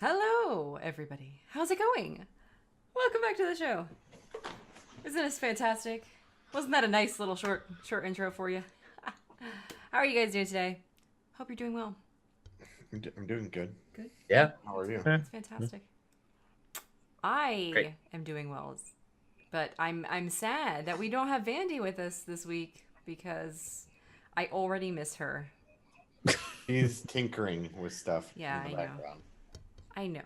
Hello, everybody. How's it going? Welcome back to the show. Isn't this fantastic? Wasn't that a nice little short intro for you? How are you guys doing today? Hope you're doing well. I'm doing good. Good? Yeah. How are you? That's fantastic. I am doing well, but I'm sad that we don't have Vandy with us this week because I already miss her. He's tinkering with stuff Yeah, in the background. I know.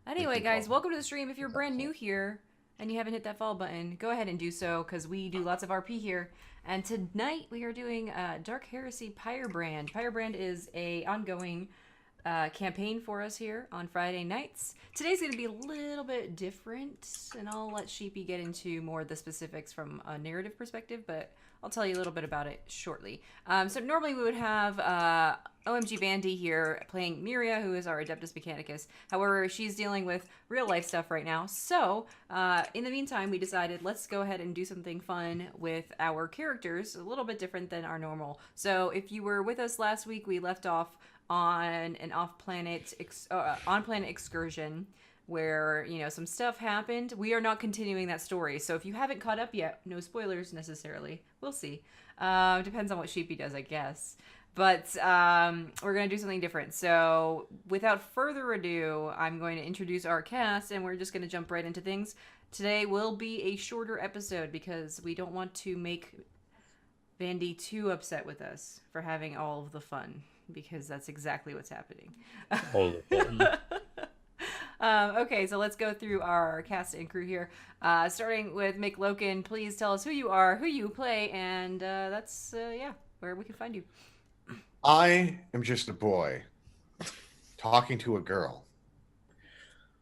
Anyway, guys, welcome to the stream. If you're brand new here and you haven't hit that follow button, go ahead and do so because we do lots of RP here. And tonight we are doing Dark Heresy Pyrebrand. Pyrebrand is a ongoing campaign for us here on Friday nights. Today's going to be a little bit different, and I'll let Sheepy get into more of the specifics from a narrative perspective, but I'll tell you a little bit about it shortly. So normally we would have omgVandi here playing Miria, who is our Adeptus Mechanicus. However, she's dealing with real life stuff right now. So in the meantime, we decided let's go ahead and do something fun with our characters, a little bit different than our normal. So if you were with us last week, we left off on an on-planet excursion where, you know, some stuff happened. We are not continuing that story. So if you haven't caught up yet, no spoilers necessarily. We'll see. Depends on what Sheepy does, I guess. But we're going to do something different. So without further ado, I'm going to introduce our cast, and we're just going to jump right into things. Today will be a shorter episode because we don't want to make Vandy too upset with us for having all of the fun, because that's exactly what's happening. All the fun. Okay, so let's go through our cast and crew here. Starting with McLoken, please tell us who you are, who you play, and that's, where we can find you. I am just a boy talking to a girl,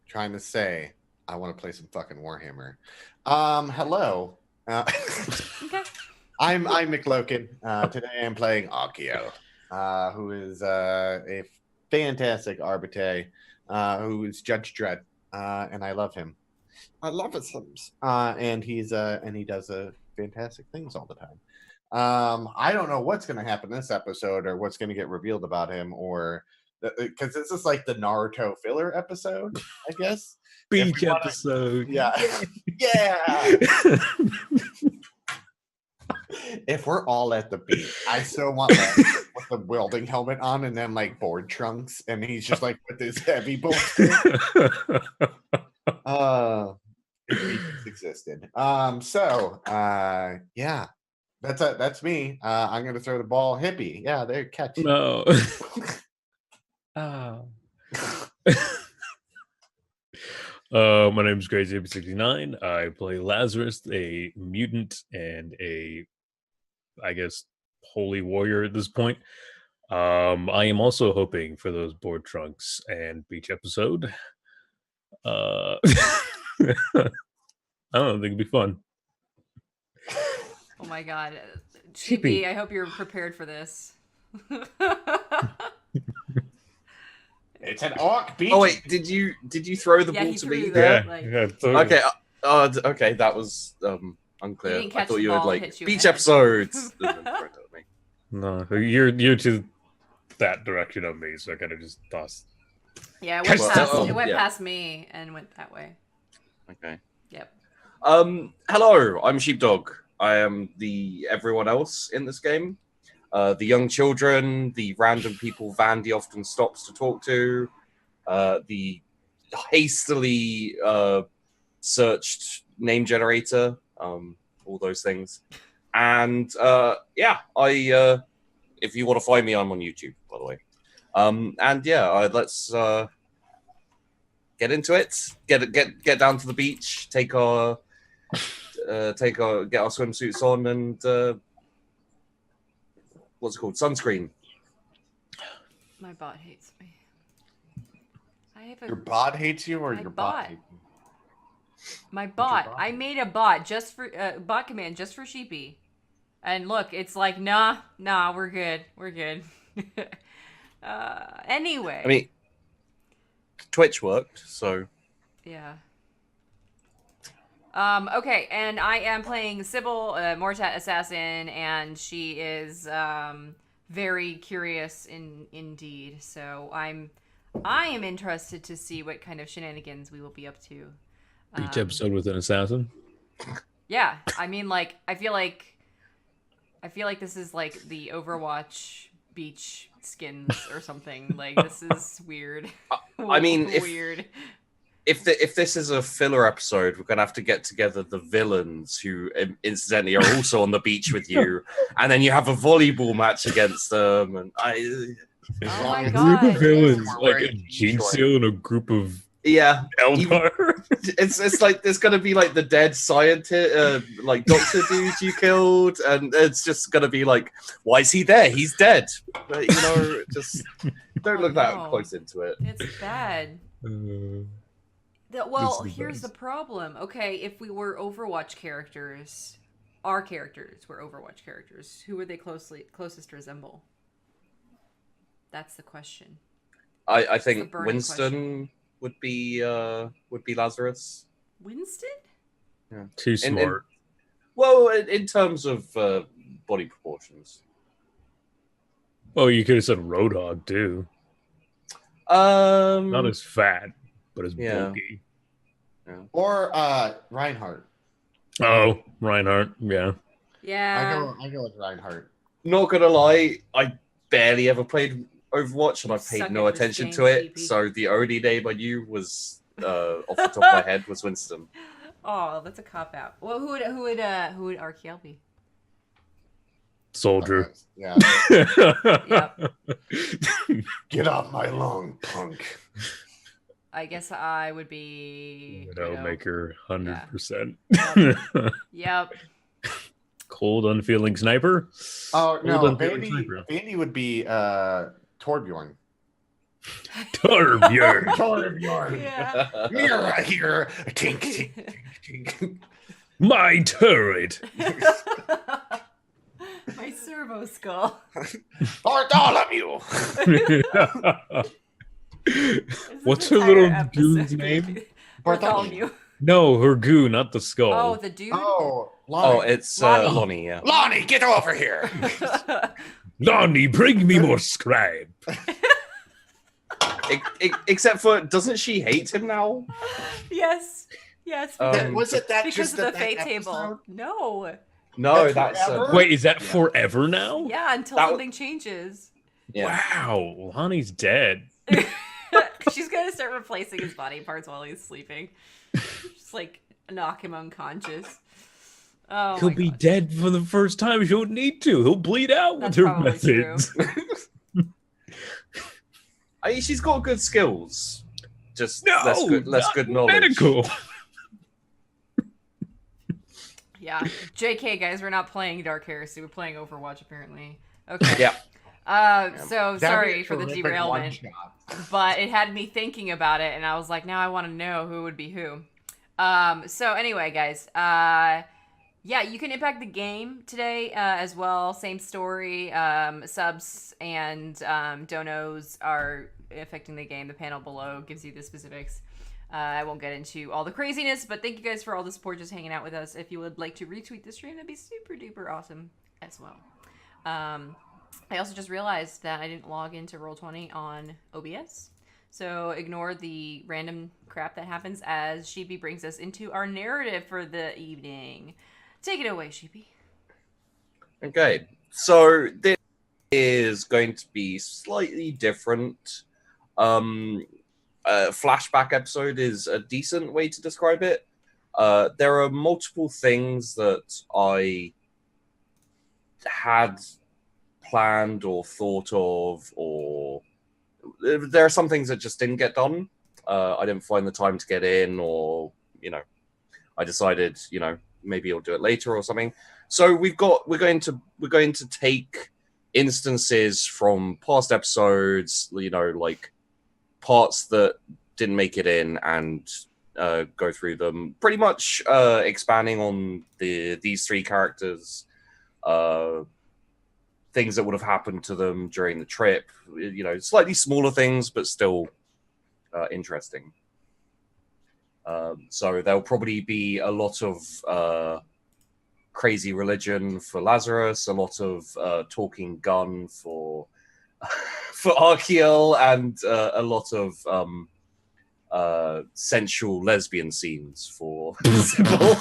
trying to say, I want to play some fucking Warhammer. Hello. Okay. I'm McLoken. Today I'm playing Archaeal, who is a fantastic arbiter, who is Judge Dredd, and I love him. I love his sims. And he does fantastic things all the time. I don't know what's going to happen this episode or what's going to get revealed about him, or because this is like the Naruto filler episode, I guess. Beach episode. Yeah. Yeah. If we're all at the beach, I still want like with the welding helmet on and then like board trunks, and he's just like with his heavy bullshit. If beaches existed. Yeah. That's me. I'm gonna throw the ball. Hippie. Yeah, there, catch. No. Oh. My name is Crazy69. I play Lazarus, a mutant and I guess, holy warrior at this point. I am also hoping for those board trunks and beach episode. I don't know, I think it'd be fun. Oh my god. Sheepy, I hope you're prepared for this. It's an orc beach. Oh wait, did you throw the ball to me there? Totally. Okay. Okay, that was unclear. You didn't I catch thought the you ball would and like hit you beach in the head. episodes. And then throw it at me. No, you're to that direction of me, so I kind of just tossed. Yeah, it went past me and went that way. Okay. Yep. Hello, I'm Sheepdog. I am the everyone else in this game. The young children, the random people Vandy often stops to talk to, the hastily searched name generator, all those things. And if you want to find me, I'm on YouTube, by the way. Let's get into it. Get down to the beach, get our swimsuits on, and what's it called? Sunscreen. My bot hates me. Your bot hates you, or your bot hates you? My bot. I made a bot just for bot command just for Sheepy, and look, it's like nah, we're good. Anyway. I mean, Twitch worked, so yeah. Okay, and I am playing Sybil, Mortat Assassin, and she is very curious indeed. So I'm I am interested to see what kind of shenanigans we will be up to. Each episode with an assassin. Yeah, I mean, like, I feel like this is like the Overwatch beach skins or something. Like, this is weird. I mean, weird. If this is a filler episode, we're gonna have to get together the villains who, incidentally, are also on the beach with you, and then you have a volleyball match against them. And Oh my A god. group of villains, We're like a wearing Jinxil and a group of yeah, Eldar. it's like there's gonna be like the dead scientist, like doctor dudes you killed, and it's just gonna be like, why is he there? He's dead. But, you know, just don't look that no. close into it. It's bad. Well, here's the problem. Okay, if we were Overwatch characters, our characters were Overwatch characters, who would they closest resemble? That's the question. I think burning Winston would be Lazarus. Winston? Yeah. Too smart. Well, in terms of body proportions. Oh, you could have said Roadhog too. Not as fat, but as bulky. Yeah. Or Reinhardt. Oh, Reinhardt. Yeah. Yeah. I go with Reinhardt. Not gonna lie, I barely ever played Overwatch, and I Suck paid no at this attention game, to it. CP. So the only name I knew was off the top of my head was Winston. Oh, that's a cop out. Well, who would Archaeal be? Soldier. Yeah. Yep. Get off my lawn, punk. I guess I would be Widowmaker, 100%. Yep. Cold, unfeeling sniper. Oh no, Cold, unfeeling sniper. Vandy would be Torbjorn. Torbjorn. Torbjorn. Yeah. Mirror here. Tink, tink, tink, tink. My turret. My servo skull. Bartholomew. What's her little goon's name? Bartholomew. No, her goo, not the skull. Oh, the dude? Oh, Oh, Lonnie. it's Lonnie. Lonnie. Yeah. Lonnie, get over here. Lonnie, bring me more scribe. Except for, doesn't she hate him now? Yes. Yes. Was it that because just of the that fate episode? table. No. No, That's that's forever? Wait, is that forever now? Yeah, until That something changes. yeah. Wow, Lonnie's dead. She's gonna start replacing his body parts while he's sleeping. Just like knock him unconscious. Oh, He'll my be gosh. dead for the first time. He won't need to. He'll bleed out That's with her probably true. methods. I mean, she's got good skills. Just No, less not good knowledge. medical. Yeah. JK, guys, we're not playing Dark Heresy. We're playing Overwatch, apparently. Okay. Yeah. So That'd sorry be a for the terrific derailment, one-shot. but it had me thinking about it, and I was like, now I want to know who would be who. So anyway, guys, yeah, you can impact the game today as well. Same story. Subs and donos are affecting the game. The panel below gives you the specifics. I won't get into all the craziness, but thank you guys for all the support, just hanging out with us. If you would like to retweet the stream, that'd be super duper awesome as well. I also just realized that I didn't log into Roll20 on OBS. So ignore the random crap that happens as Sheepy brings us into our narrative for the evening. Take it away, Sheepy. Okay, so this is going to be slightly different. Flashback episode is a decent way to describe it. There are multiple things that I had planned or thought of, or there are some things that just didn't get done. I didn't find the time to get in, or I decided maybe I'll do it later or something. So we're going to take instances from past episodes, like parts that didn't make it in, and go through them, pretty much expanding on these three characters, things that would have happened to them during the trip, slightly smaller things, but still interesting. So there'll probably be a lot of crazy religion for Lazarus, a lot of talking gun for for Archaeal and a lot of sensual lesbian scenes for Sybil.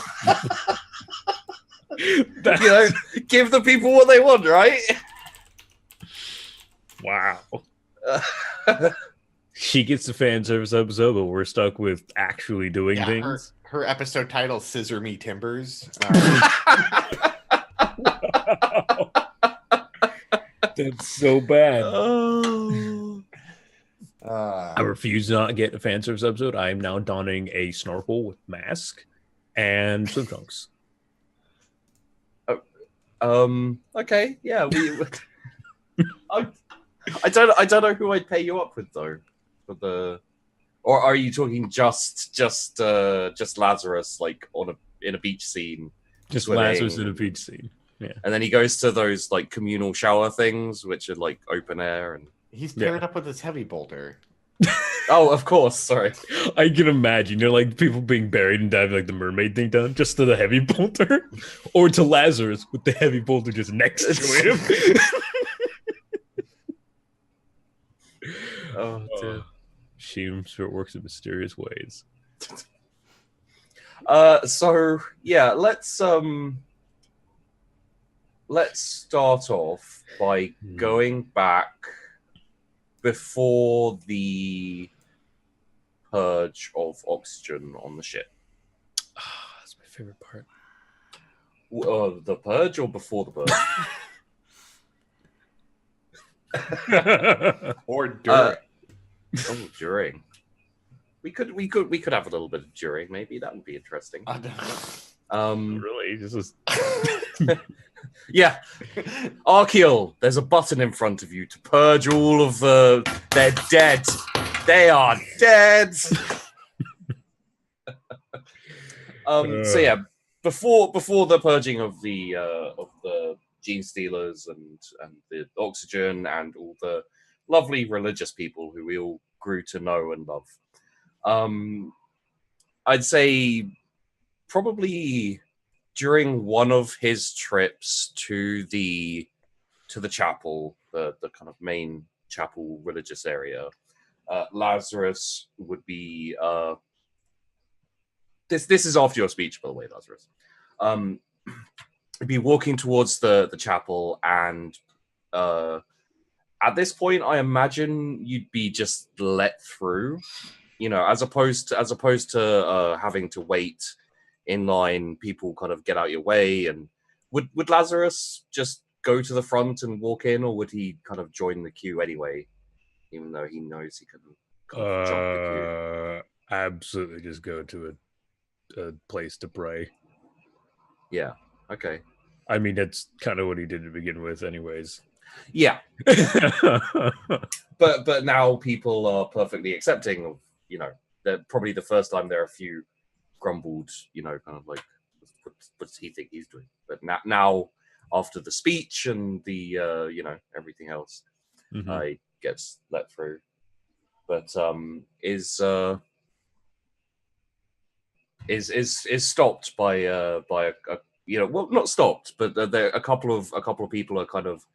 Give the people what they want, right? Wow. She gets the fan service episode, but we're stuck with actually doing things. Her episode title, Scissor Me Timbers. Wow. That's so bad. I refuse to not get a fan service episode. I am now donning a snorkel with mask and swim trunks. Okay, yeah. I don't know who I'd pay you up with though. For the, or are you talking just Lazarus like in a beach scene? Just swimming, Lazarus in a beach scene. Yeah. And then he goes to those like communal shower things, which are like open air, and he's paired up with his heavy boulder. Oh, of course. Sorry. I can imagine like people being buried and having like the mermaid thing done just to the heavy boulder, or to Lazarus with the heavy boulder just next to him. Oh, dear. She sure works in mysterious ways. So yeah, let's start off by going back before the purge of oxygen on the ship. That's my favorite part. The purge or before the purge? Or during. During. We could have a little bit of during. Maybe that would be interesting. Really, this is. Yeah, Archaeal, there's a button in front of you to purge all of they're dead. They are dead. So yeah, before the purging of the gene stealers and the oxygen and all the lovely religious people who we all grew to know and love, I'd say probably during one of his trips to the chapel, the kind of main chapel religious area, Lazarus would be this is after your speech, by the way, Lazarus. He'd be walking towards the chapel, and at this point, I imagine you'd be just let through, as opposed to having to wait in line. People kind of get out your way. And would Lazarus just go to the front and walk in, or would he kind of join the queue anyway, even though he knows he couldn't kind of jump the queue? Absolutely, just go to a place to pray. Yeah. Okay. I mean, that's kind of what he did to begin with, anyways. Yeah. but now people are perfectly accepting of, that probably the first time there are a few grumbled, kind of like, what does he think he's doing? But now after the speech and the, everything else, he gets let through. But is stopped by a well, not stopped, but there a couple of people are kind of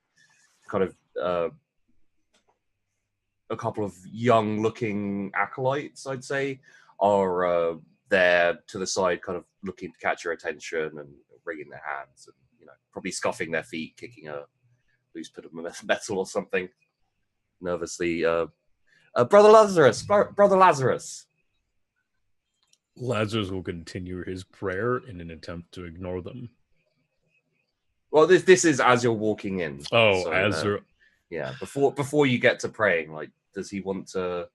a couple of young looking acolytes, I'd say, are there to the side, kind of looking to catch your attention and wringing their hands and probably scuffing their feet, kicking a loose bit of metal or something nervously. Brother Lazarus. Lazarus will continue his prayer in an attempt to ignore them. Well, this is as you're walking in. Oh, so, yeah, before you get to praying, like, does he want to?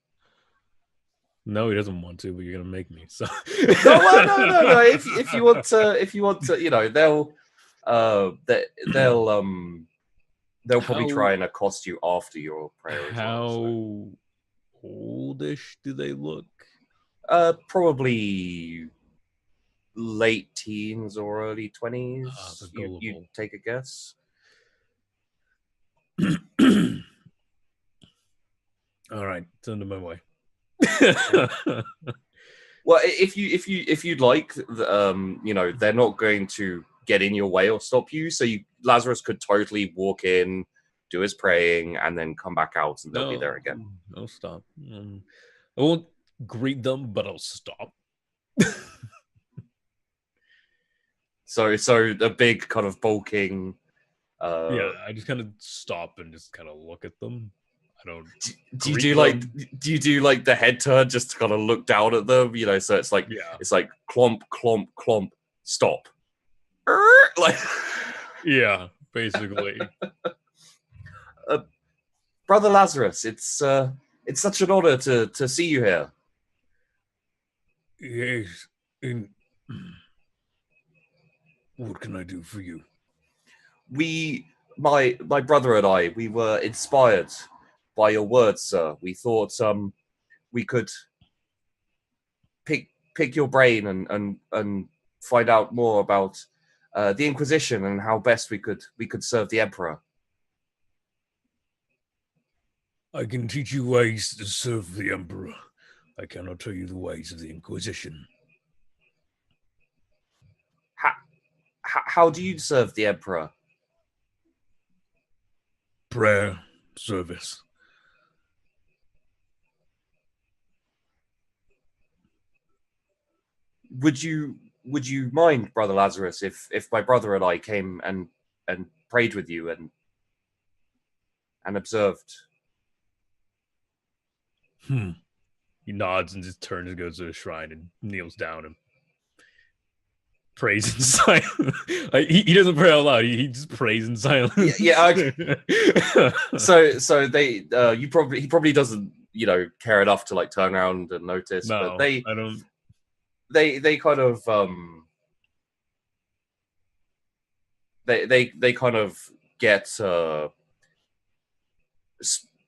No, he doesn't want to, but you're gonna make me. So no. If you want to, they'll probably try and accost you after your prayer. How oldish do they look? Probably late teens or early 20s. You take a guess. All right, send them my way. Well, if you'd like, they're not going to get in your way or stop you. So Lazarus could totally walk in, do his praying, and then come back out, and they'll be there again. I'll stop. I won't greet them, but I'll stop. So a big kind of bulking. Yeah, I just kind of stop and just kind of look at them. I don't. Do you do like the head turn just to kind of look down at them? You know, so it's like clomp, clomp, clomp, stop. Like, yeah, basically. Brother Lazarus, it's such an honor to see you here. Yes. What can I do for you? My brother and I, we were inspired by your words, sir. We thought we could pick your brain and find out more about the Inquisition and how best we could serve the Emperor. I can teach you ways to serve the Emperor. I cannot tell you the ways of the Inquisition. How do you serve the Emperor? Prayer, service. Would you mind, Brother Lazarus, if my brother and I came and prayed with you and observed? He nods and just turns and goes to the shrine and kneels down and prays in silence. He doesn't pray out loud. He just prays in silence. Yeah. So they he probably doesn't care enough to like turn around and notice. No, but I don't. They kind of they kind of get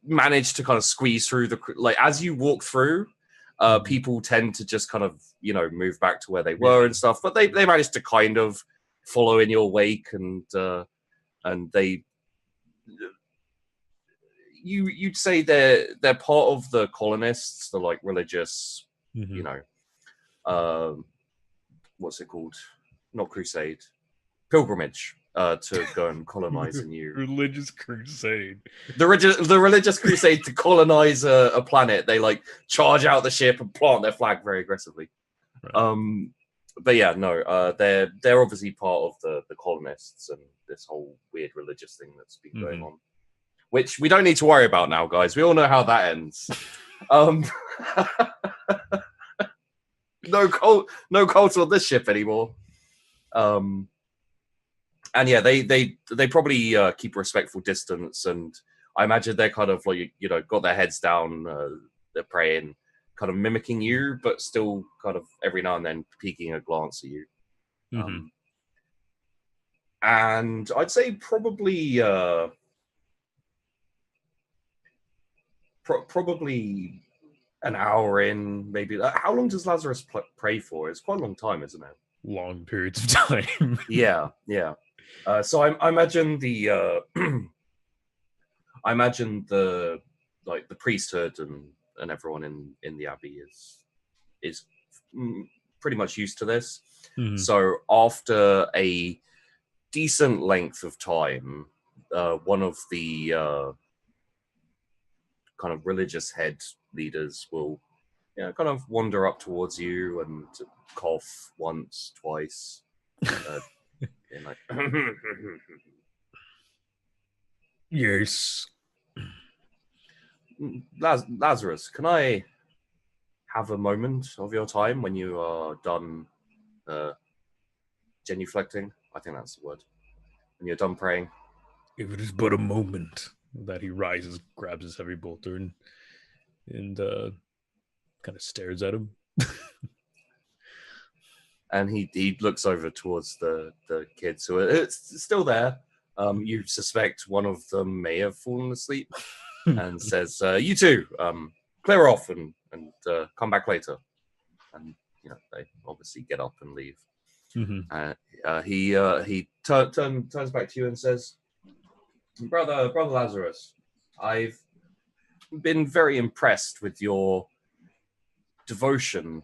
manage to kind of squeeze through the as you walk through. People tend to just kind of move back to where they were and stuff, but they managed to kind of follow in your wake, and they you'd say they're part of the colonists, the like religious, what's it called? Not crusade, pilgrimage to go and colonize a new religious crusade. The religious crusade to colonize a planet. They like charge out the ship and plant their flag very aggressively. Right. But yeah, no, they're obviously part of the colonists and this whole weird religious thing that's been going on, which we don't need to worry about now, guys. We all know how that ends. No cult on this ship anymore. And yeah, they probably keep a respectful distance, and I imagine they're kind of like got their heads down, they're praying, kind of mimicking you, but still kind of every now and then peeking a glance at you. And I'd say probably probably an hour in, maybe. How long does Lazarus pray for? It's quite a long time, isn't it? Long periods of time. Yeah. So I imagine the the priesthood and everyone in the abbey is pretty much used to this. So after a decent length of time, one of the kind of religious head leaders will kind of wander up towards you and cough once, twice. And like, yes. Lazarus, can I have a moment of your time when you are done genuflecting? I think that's the word. When you're done praying. If it is but a moment. That he rises, grabs his heavy bolter, and kind of stares at him. And he looks over towards the kids who are still there. You suspect one of them may have fallen asleep, and says, "You two, clear off and come back later." And they obviously get up and leave. He turns back to you and says, Brother Lazarus, I've been very impressed with your devotion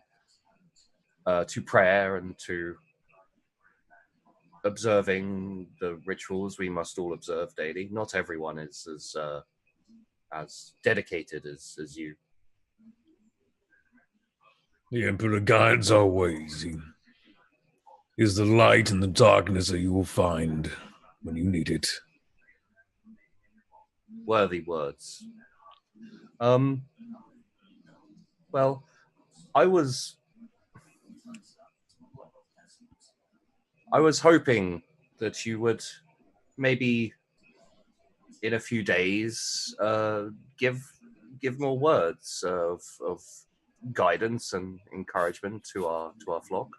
to prayer and to observing the rituals we must all observe daily. Not everyone is as dedicated as you. The Emperor guides our ways. He is the light in the darkness that you will find when you need it. Worthy words. Well, I was hoping that you would maybe in a few days give more words of guidance and encouragement to our flock.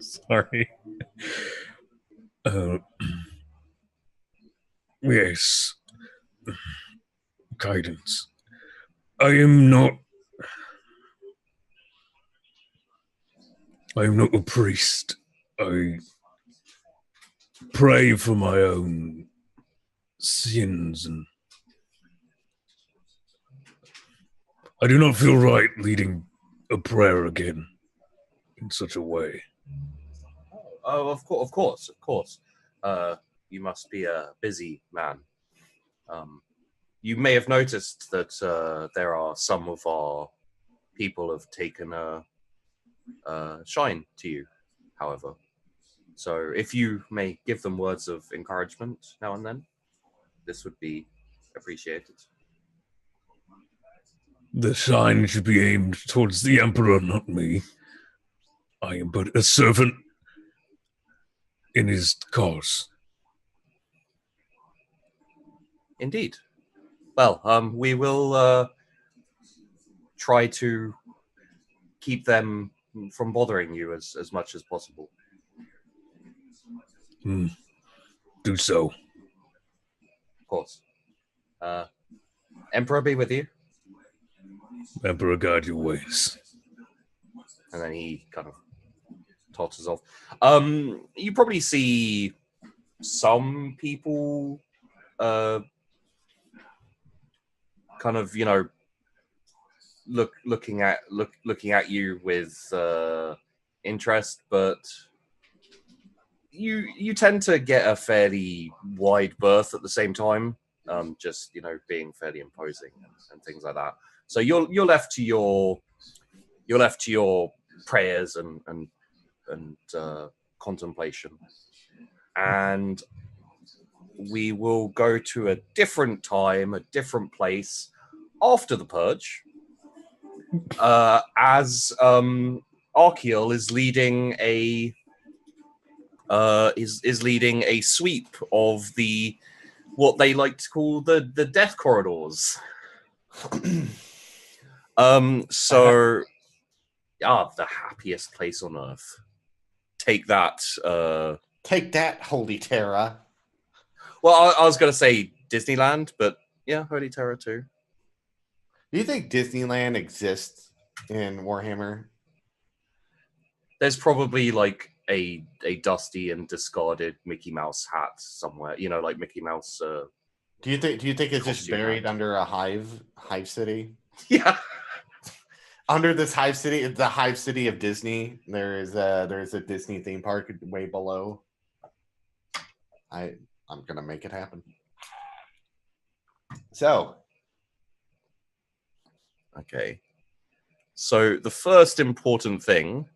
Sorry. Yes. Guidance. I am not a priest. I pray for my own sins, and I do not feel right leading a prayer again in such a way. Oh, of course. You must be a busy man. You may have noticed that there are some of our people have taken a shine to you, however. So if you may give them words of encouragement now and then, this would be appreciated. The shine should be aimed towards the Emperor, not me. I am but a servant in his cause. Indeed. Well, we will try to keep them from bothering you as much as possible. Do so. Of course. Emperor be with you. Emperor, guide your ways. And then he kind of totters off. You probably see some people kind of, looking at you with interest, but you tend to get a fairly wide berth at the same time, just being fairly imposing and things like that. So you're left to your prayers and contemplation, and we will go to a different time, a different place after the purge, as Archaeal is leading a leading a sweep of what they like to call the death corridors. So the happiest place on earth. Take that. Take that, Holy Terra. Well, I was going to say Disneyland, but yeah, Holy Terra too. Do you think Disneyland exists in Warhammer? There's probably like a dusty and discarded Mickey Mouse hat somewhere. Like Mickey Mouse. Do you think it's just buried under a hive city? Yeah. Under this hive city, the hive city of Disney, there's a Disney theme park way below. I'm gonna make it happen. So, okay. So the first important thing,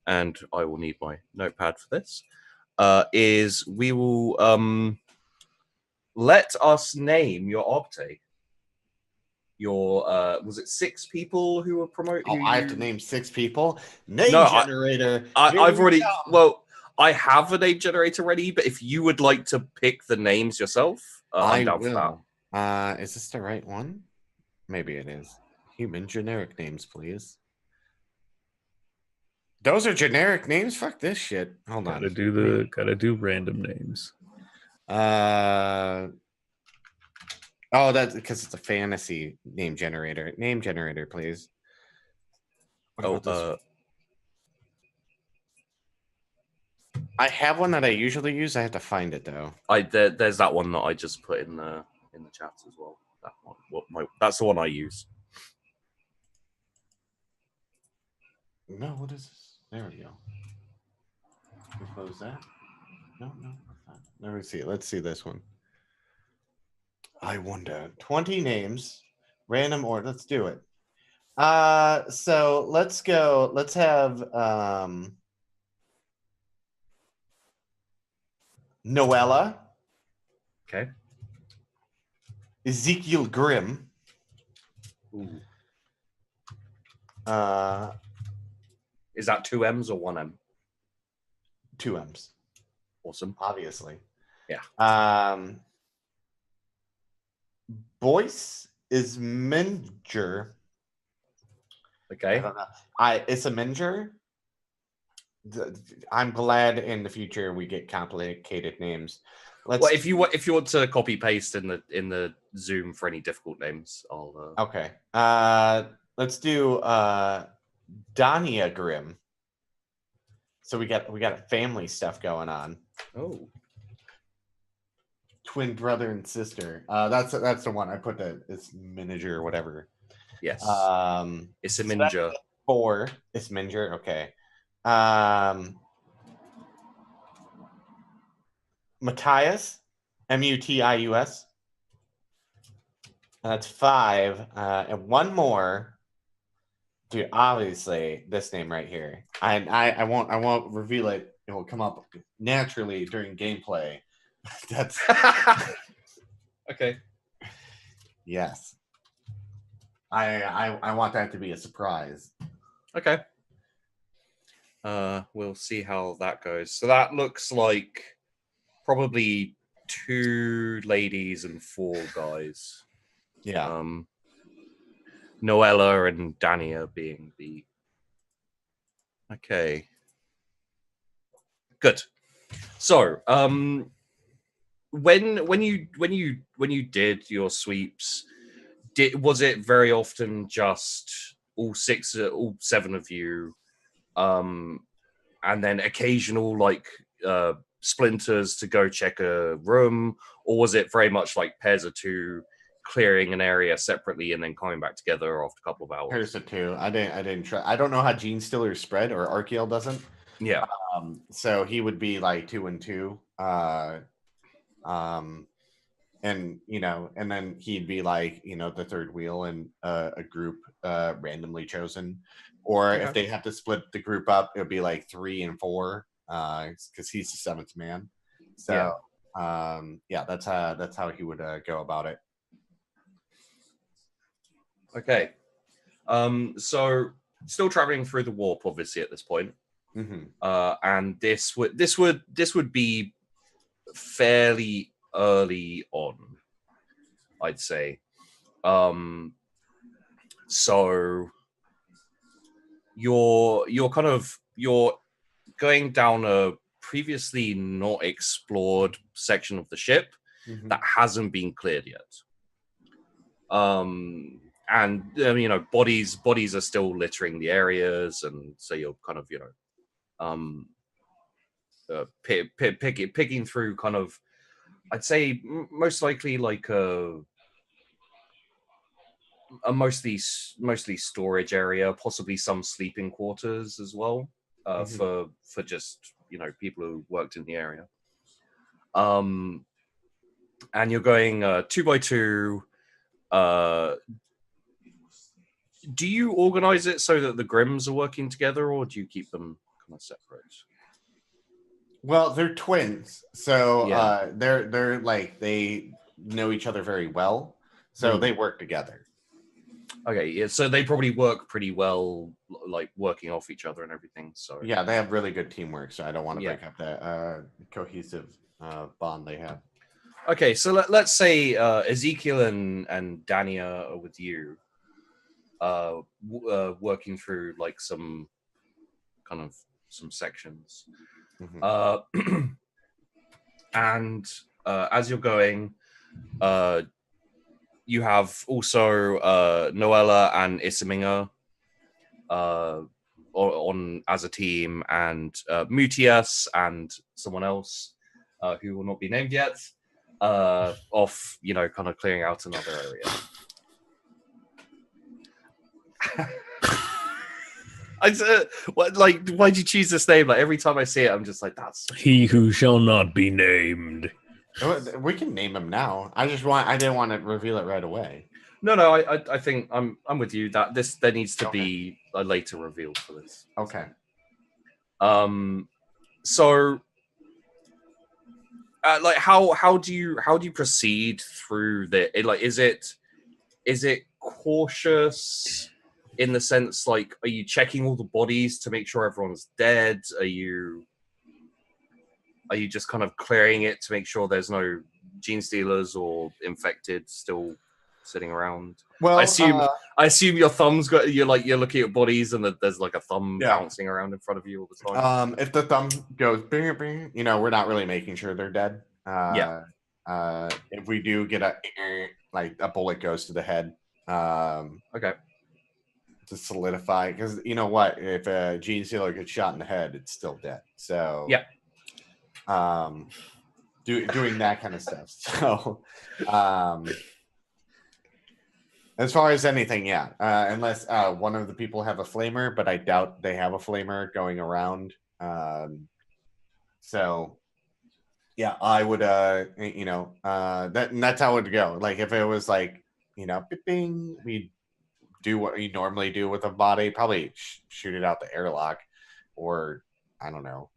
and I will need my notepad for this, is we will let us name your Obte. Your was it 6 people who were promoted? I have to name 6 people. Name generator. I've already. Well, I have a name generator ready, but if you would like to pick the names yourself, I'm down for that. Is this the right one? Maybe it is. Human generic names, please. Those are generic names. Fuck this shit. Hold on. Gotta do random names. Oh, that's because it's a fantasy name generator. Name generator, please. I have one that I usually use. I have to find it though. There's that one that I just put in the chat as well. That one. That's the one I use. No, what is this? There we go. Can we close that? No. Let me see. Let's see this one. I wonder. 20 names, random order. Let's do it. So let's go. Let's have Noella, Okay. Ezekiel Grimm, Ooh. uh, Is that 2 M's or 1 M? 2 M's, Awesome. obviously. Yeah. Boyce is Minger. Okay. I don't know. It's a Minger. I'm glad in the future we get complicated names. Well, if you want to copy paste in the Zoom for any difficult names, I'll. Okay. Let's do Dania Grimm. So we got family stuff going on. Oh. Twin brother and sister. That's the one I put. It's miniature or whatever. Yes. It's a so Minger. 4. It's Minger. Okay. Matthias, Mutius. That's 5. And one more. Dude, obviously this name right here. I won't reveal it. It will come up naturally during gameplay. That's Okay. yes. I want that to be a surprise. Okay. We'll see how that goes. So that looks like probably 2 ladies and 4 guys. Yeah. Noella and Dania being the. Okay. Good. So, when you did your sweeps, was it very often just all 7 of you, and then occasional splinters to go check a room, or was it very much like pairs of 2 clearing an area separately and then coming back together after a couple of hours? Pairs of 2. I didn't try. I don't know how Gene Stiller spread or Archaeal doesn't. Yeah. So he would be like 2 and 2. And and then he'd be like, the third wheel and a group randomly chosen. Or Okay. if they have to split the group up, it would be like 3 and 4, because he's the 7th man. So that's how he would go about it. Okay. So still traveling through the warp, obviously at this point. Mm-hmm. And this would be fairly early on, I'd say. So you're going down a previously not explored section of the ship that hasn't been cleared yet. And bodies are still littering the areas, and so you're kind of picking through kind of, I'd say most likely like a mostly storage area, possibly some sleeping quarters as well, for just people who worked in the area. And you're going 2 by 2. Do you organize it so that the Grimms are working together, or do you keep them kind of separate? Well, they're twins, so Yeah. they're like, they know each other very well, so they work together. Okay, yeah, so they probably work pretty well, like working off each other and everything. So yeah, they have really good teamwork. So I don't want to break up that cohesive bond they have. Okay, so let's say Ezekiel and Dania are with you, working through like some sections. And as you're going, you have also Noella and Isiminga on as a team, and Mutius and someone else who will not be named yet, off, kind of clearing out another area. Why'd you choose this name? Like every time I see it, I'm just like, that's He who shall not be named. We can name him now. I didn't want to reveal it right away. No. I think I'm with you that there needs to be a later reveal for this. Okay. So, like, how do you proceed through the? Like, is it cautious in the sense like, are you checking all the bodies to make sure everyone's dead? Are you just kind of clearing it to make sure there's no gene stealers or infected still sitting around? Well, I assume your thumb's got you're looking at bodies and there's like a thumb bouncing around in front of you all the time. If the thumb goes bing, bing, we're not really making sure they're dead. If we do get a bullet goes to the head, okay, to solidify, because you know what, if a gene stealer gets shot in the head, it's still dead. So doing that kind of stuff. So as far as anything, unless one of the people have a flamer, but I doubt they have a flamer going around. So yeah, I would that's how it would go. Like if it was like, bing, we do what we normally do with a body, probably shoot it out the airlock, or I don't know,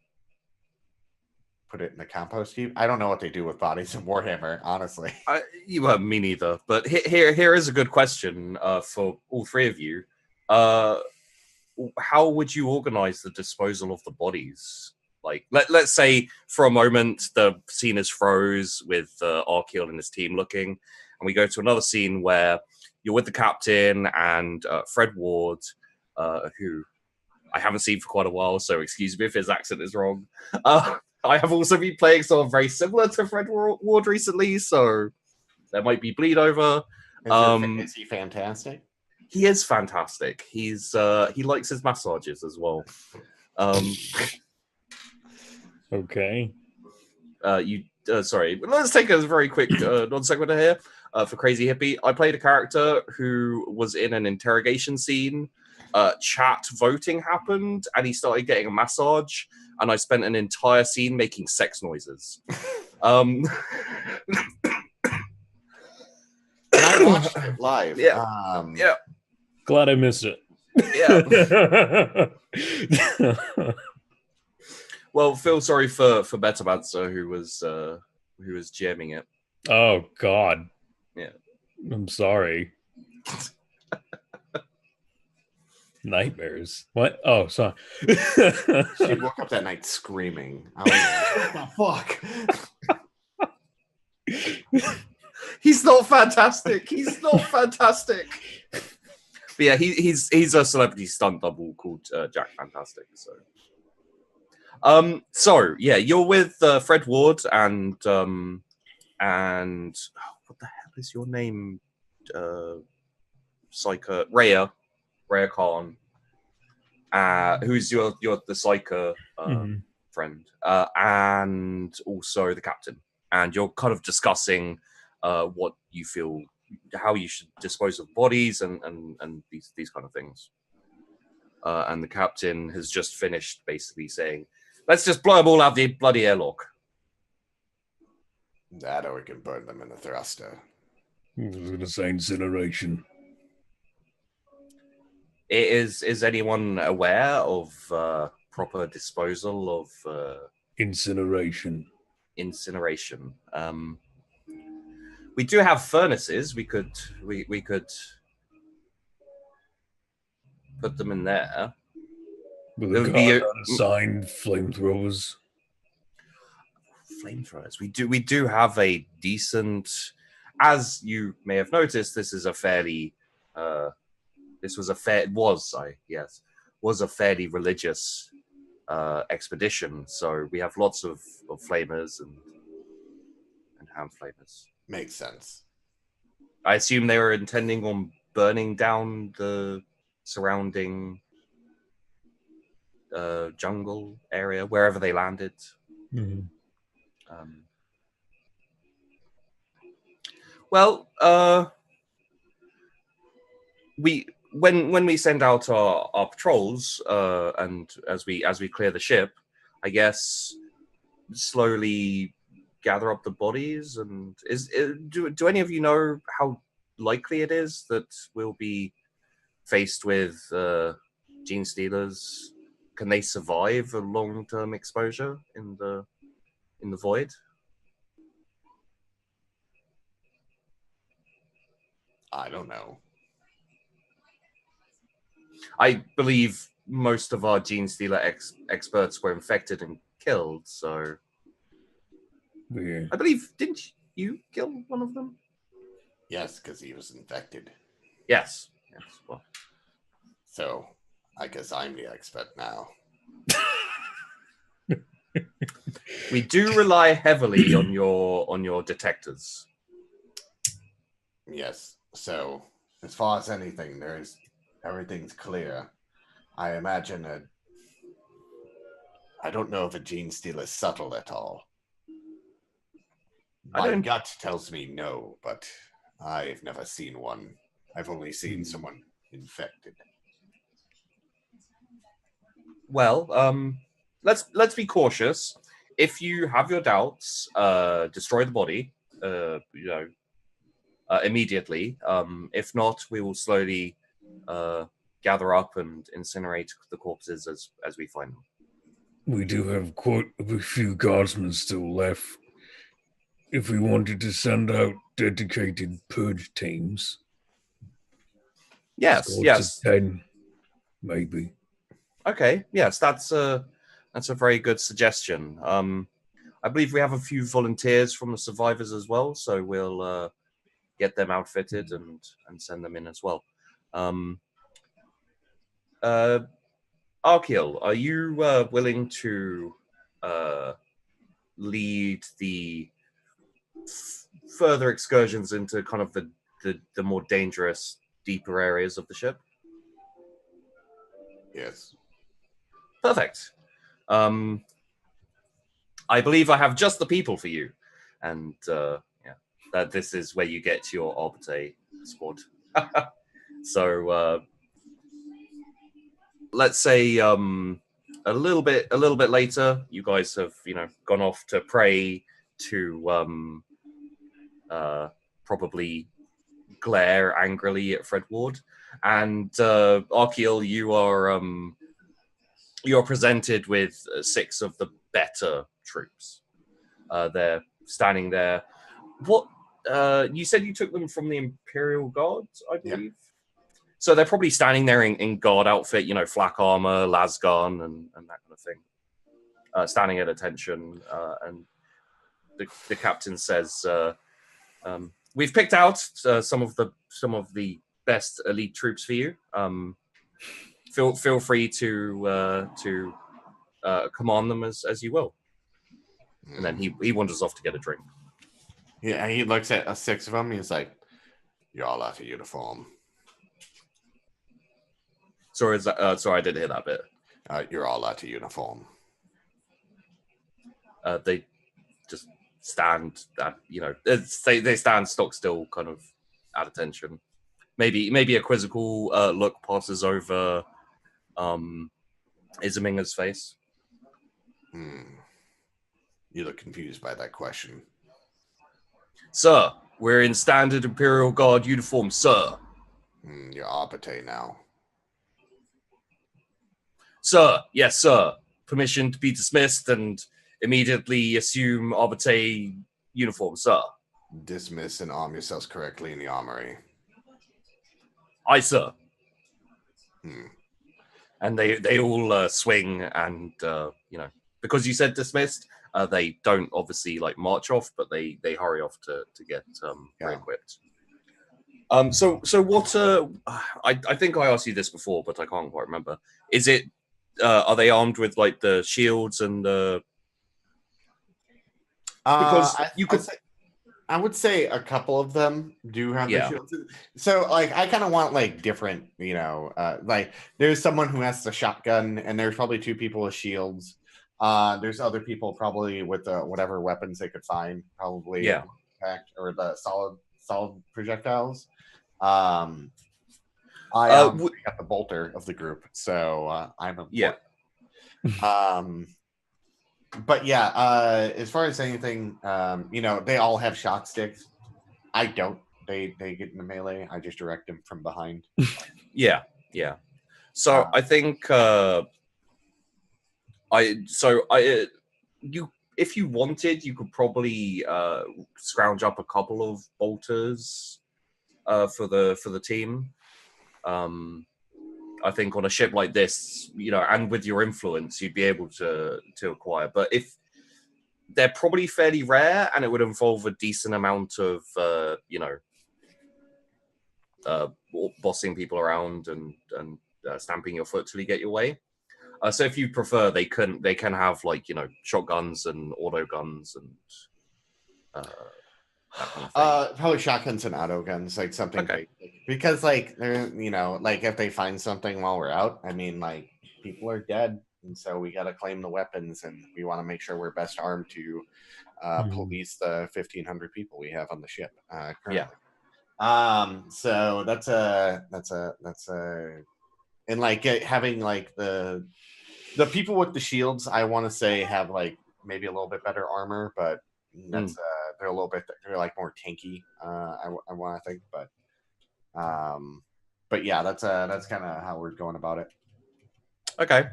put it in the compost heap. I don't know what they do with bodies in Warhammer, honestly. Me neither. But here is a good question for all three of you. How would you organize the disposal of the bodies? Like, let's say for a moment the scene is froze with Archaeal and his team looking, and we go to another scene where you're with the captain and Fred Ward, who I haven't seen for quite a while, so excuse me if his accent is wrong. I have also been playing someone very similar to Fred Ward recently, so there might be bleed over. Is he fantastic? He is fantastic. He likes his massages as well. Okay. Sorry, let's take a very quick non-sequitur here for Crazy Hippie. I played a character who was in an interrogation scene. Chat voting happened, and he started getting a massage, and I spent an entire scene making sex noises. And I watched it live. Yeah. Glad I missed it. Yeah. Well, feel sorry for Metamancer who was jamming it. Oh God. Yeah. I'm sorry. Nightmares. What? Oh, sorry. She woke up that night screaming. I was like, what the fuck? He's not fantastic. He's not fantastic. But yeah, he's a celebrity stunt double called Jack Fantastic. So yeah, you're with Fred Ward and what the hell is your name? Psycho Rhea Khan, who's the Psycho friend, and also the captain, and you're kind of discussing what you feel, how you should dispose of bodies and these kind of things. And the captain has just finished basically saying, let's just blow them all out the bloody airlock. That, or we can burn them in the thruster. I was going to say incineration. Is anyone aware of proper disposal of incineration? Incineration. We do have furnaces. We could put them in there. With unassigned flamethrowers. Flamethrowers. We do have a decent. As you may have noticed, this is a fairly. Was a fairly religious expedition. So we have lots of flamers and hand flamers. Makes sense. I assume they were intending on burning down the surrounding jungle area wherever they landed. Mm-hmm. when we send out our patrols, and as we clear the ship, I guess slowly gather up the bodies. And do any of you know how likely it is that we'll be faced with gene stealers? Can they survive a long-term exposure in the void? I don't know. I believe most of our gene stealer experts were infected and killed, so Yeah. I believe, didn't you kill one of them? Yes, because he was infected. Yes. Well, So I guess I'm the expert now. we do rely heavily on your detectors. Yes. So as far as anything, everything's clear. I imagine I don't know if a gene stealer is subtle at all. My gut tells me no, but I've never seen one. I've only seen someone infected. Well, let's be cautious. If you have your doubts, destroy the body, immediately. If not, we will slowly gather up and incinerate the corpses as we find them. We do have quite a few guardsmen still left. If we wanted to send out dedicated purge teams. Yes, squads yes. of 10, maybe. Okay, yes, that's a very good suggestion. I believe we have a few volunteers from the survivors as well, so we'll get them outfitted and send them in as well. Archaeal, are you willing to lead the further excursions into kind of the more dangerous, deeper areas of the ship? Yes. Perfect. I believe I have just the people for you, and that this is where you get your Arbiter squad. So let's say a little bit later, you guys have gone off to pray, to probably glare angrily at Fred Ward, and Archaeal, you are presented with 6 of the better troops. They're standing there. What you said you took them from the Imperial Guard, I believe. Yeah. So they're probably standing there in guard outfit, flak armor, lasgun, and that kind of thing, standing at attention. And the captain says, "We've picked out some of the best elite troops for you. Feel free to command them as you will." And then he wanders off to get a drink. Yeah, he looks at 6 of them. He's like, "You're all out of uniform." Sorry, sorry, I didn't hear that bit. You're all out of uniform. They just stand at, they stand stock still, kind of at attention. Maybe a quizzical look passes over Isaminga's face. You look confused by that question. Sir, we're in standard Imperial Guard uniform, sir. You're Arbiter now. Sir, yes, sir. Permission to be dismissed and immediately assume Arbiter uniform, sir. Dismiss and arm yourselves correctly in the armory. Aye, sir. And they all swing, and because you said dismissed, they don't obviously march off, but they hurry off to get re-equipped. So what? I think I asked you this before, but I can't quite remember. Is it? Are they armed with the shields and the? Because I would say a couple of them do have the shields. So I kind of want different, there's someone who has the shotgun, and there's probably 2 people with shields. There's other people probably with whatever weapons they could find, probably impact or the solid projectiles. I got the bolter of the group, so I'm important. But yeah, as far as anything, they all have shock sticks. I don't. They get in the melee. I just direct them from behind. Yeah. So I think if you wanted, you could probably scrounge up a couple of bolters for the team. I think on a ship like this, and with your influence, you'd be able to acquire. But if they're probably fairly rare, and it would involve a decent amount of bossing people around and stamping your foot till you get your way. So if you prefer, they can have shotguns and auto guns and that kind of thing. Probably shotguns and auto guns, like something basic. Because if they find something while we're out, I mean, people are dead, and so we got to claim the weapons, and we want to make sure we're best armed to police the 1,500 people we have on the ship currently. Yeah. So that's a and having the people with the shields, I want to say have maybe a little bit better armor, but that's they're more tanky. I want to think, but yeah, that's kind of how we're going about it. Okay.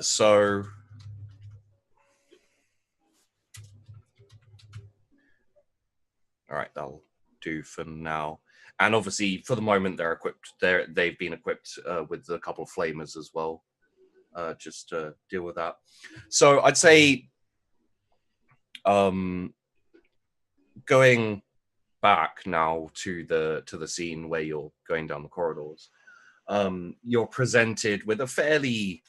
So all right, that'll do for now. And obviously, for the moment, they're equipped. They've been equipped with a couple of flamers as well, just to deal with that. So I'd say, going back now to the scene where you're going down the corridors, you're presented with a fairly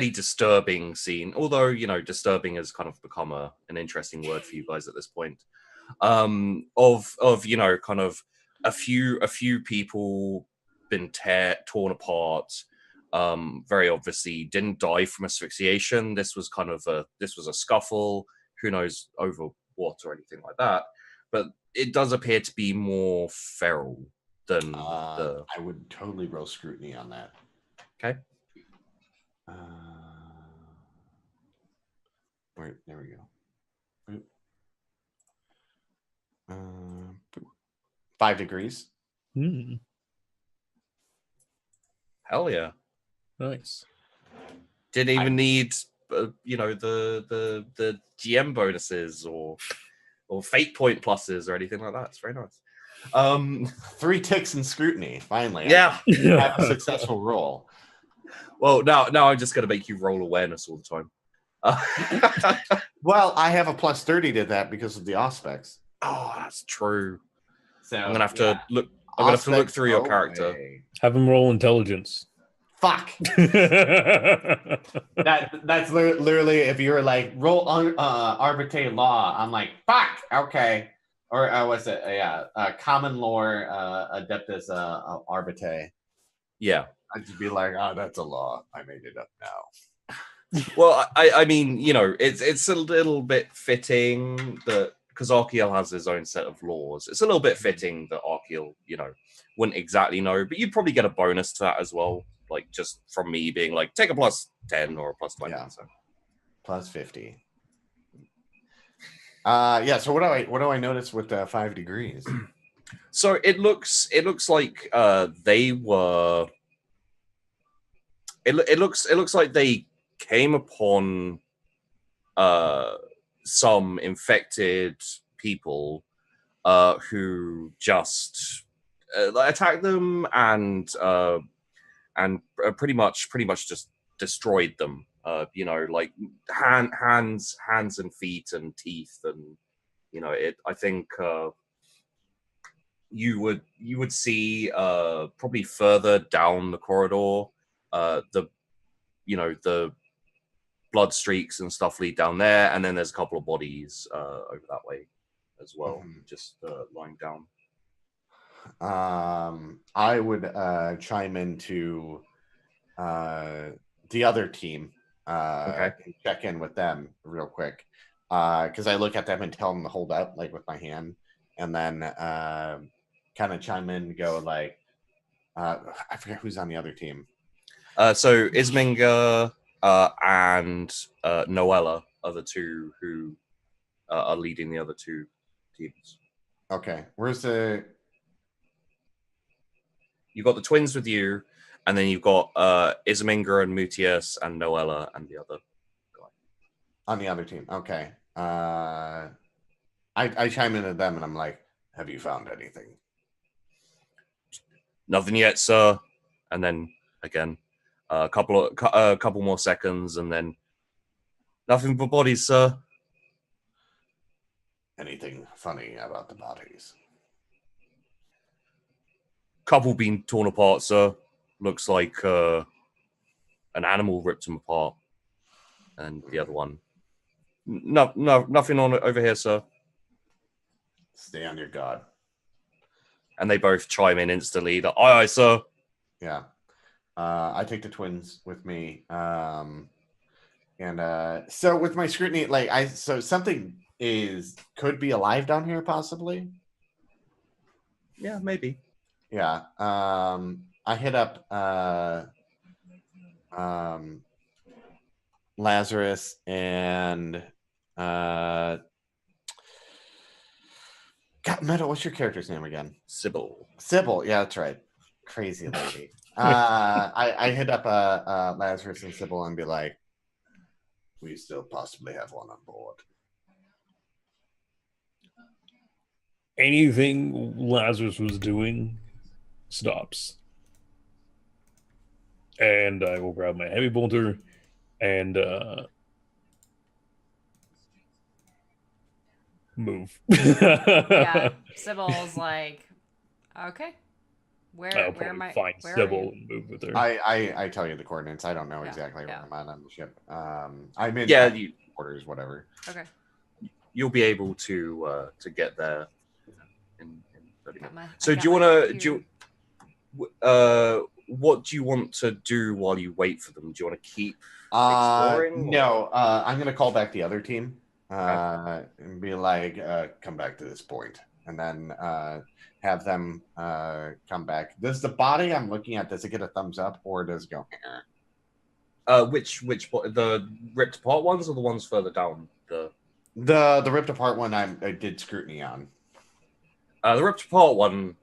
disturbing scene. Although disturbing has kind of become an interesting word for you guys at this point. Of kind of a few people been torn apart. Very obviously didn't die from asphyxiation. This was a scuffle. Who knows over what or anything like that. But it does appear to be more feral than I would totally roll scrutiny on that. Okay. There we go. 5 degrees. Hell yeah. Nice. Didn't even need the GM bonuses or fate point pluses or anything like that. It's very nice. 3 ticks in scrutiny. Finally, yeah, I have a successful roll. Well, now I'm just gonna make you roll awareness all the time. Well, I have a plus 30 to that because of the aspects. Oh, that's true. So I'm gonna have to look. I'm gonna have to look through your character. Have him roll intelligence. Fuck. That's literally if you're roll arbitrary law. I'm like, fuck. Okay. Or what's it? Common lore adeptus arbitrary. Yeah. I'd just be like, oh, that's a law. I made it up now. Well, I mean, it's a little bit fitting that because Archaeal has his own set of laws. It's a little bit fitting that Archaeal, wouldn't exactly know, but you'd probably get a bonus to that as well. Just from me being take a plus 10 or a plus 20. Yeah. So. Plus 50. Yeah. So what do I notice with 5 degrees? So it looks like they were. It looks like they came upon some infected people who just attacked them and pretty much just destroyed them. Hands and feet and teeth, and I think you would see probably further down the corridor the blood streaks and stuff lead down there, and then there's a couple of bodies over that way as well, just lying down. I would chime into the other team and check in with them real quick because I look at them and tell them to hold up with my hand, and then kind of chime in and go like, I forget who's on the other team. So Isminga and Noella are the two who are leading the other two teams. Okay, where's the? You've got the twins with you, and then you've got Isminga and Mutius and Noella and the other guy. On the other team. Okay. I chime in at them and I'm like, have you found anything? Nothing yet, sir. And then again, a couple more seconds, and then nothing but bodies, sir. Anything funny about the bodies? Couple being torn apart, sir. Looks like an animal ripped them apart. And the other one, nothing on it over here, sir. Stay on your guard. And they both chime in instantly. Aye, aye, sir. Yeah. I take the twins with me. And so with my scrutiny, like so something could be alive down here, possibly. Yeah, maybe. Yeah. I hit up Lazarus and God, Meta, what's your character's name again? Sybil. Sybil, yeah, that's right. Crazy lady. I hit up Lazarus and Sybil and be like, we still possibly have one on board. Anything Lazarus was doing stops. And I will grab my heavy bolter and move. Yeah, Sybil's like, okay, I'll where am I? find Where Sybil are you? and move with her. I tell you the coordinates. I don't know Yeah, exactly yeah. where I'm at on the ship. I'm in quarters, whatever. Okay. You'll be able to get there in 30 minutes. So do you want to what do you want to do while you wait for them? Do you want to keep exploring? No, I'm gonna call back the other team and be like, come back to this point, and then have them come back. Does the body I'm looking at, does it get a thumbs up or does it go? Which the ripped apart ones or the ones further down? The ripped apart one I did scrutiny on. The ripped apart one,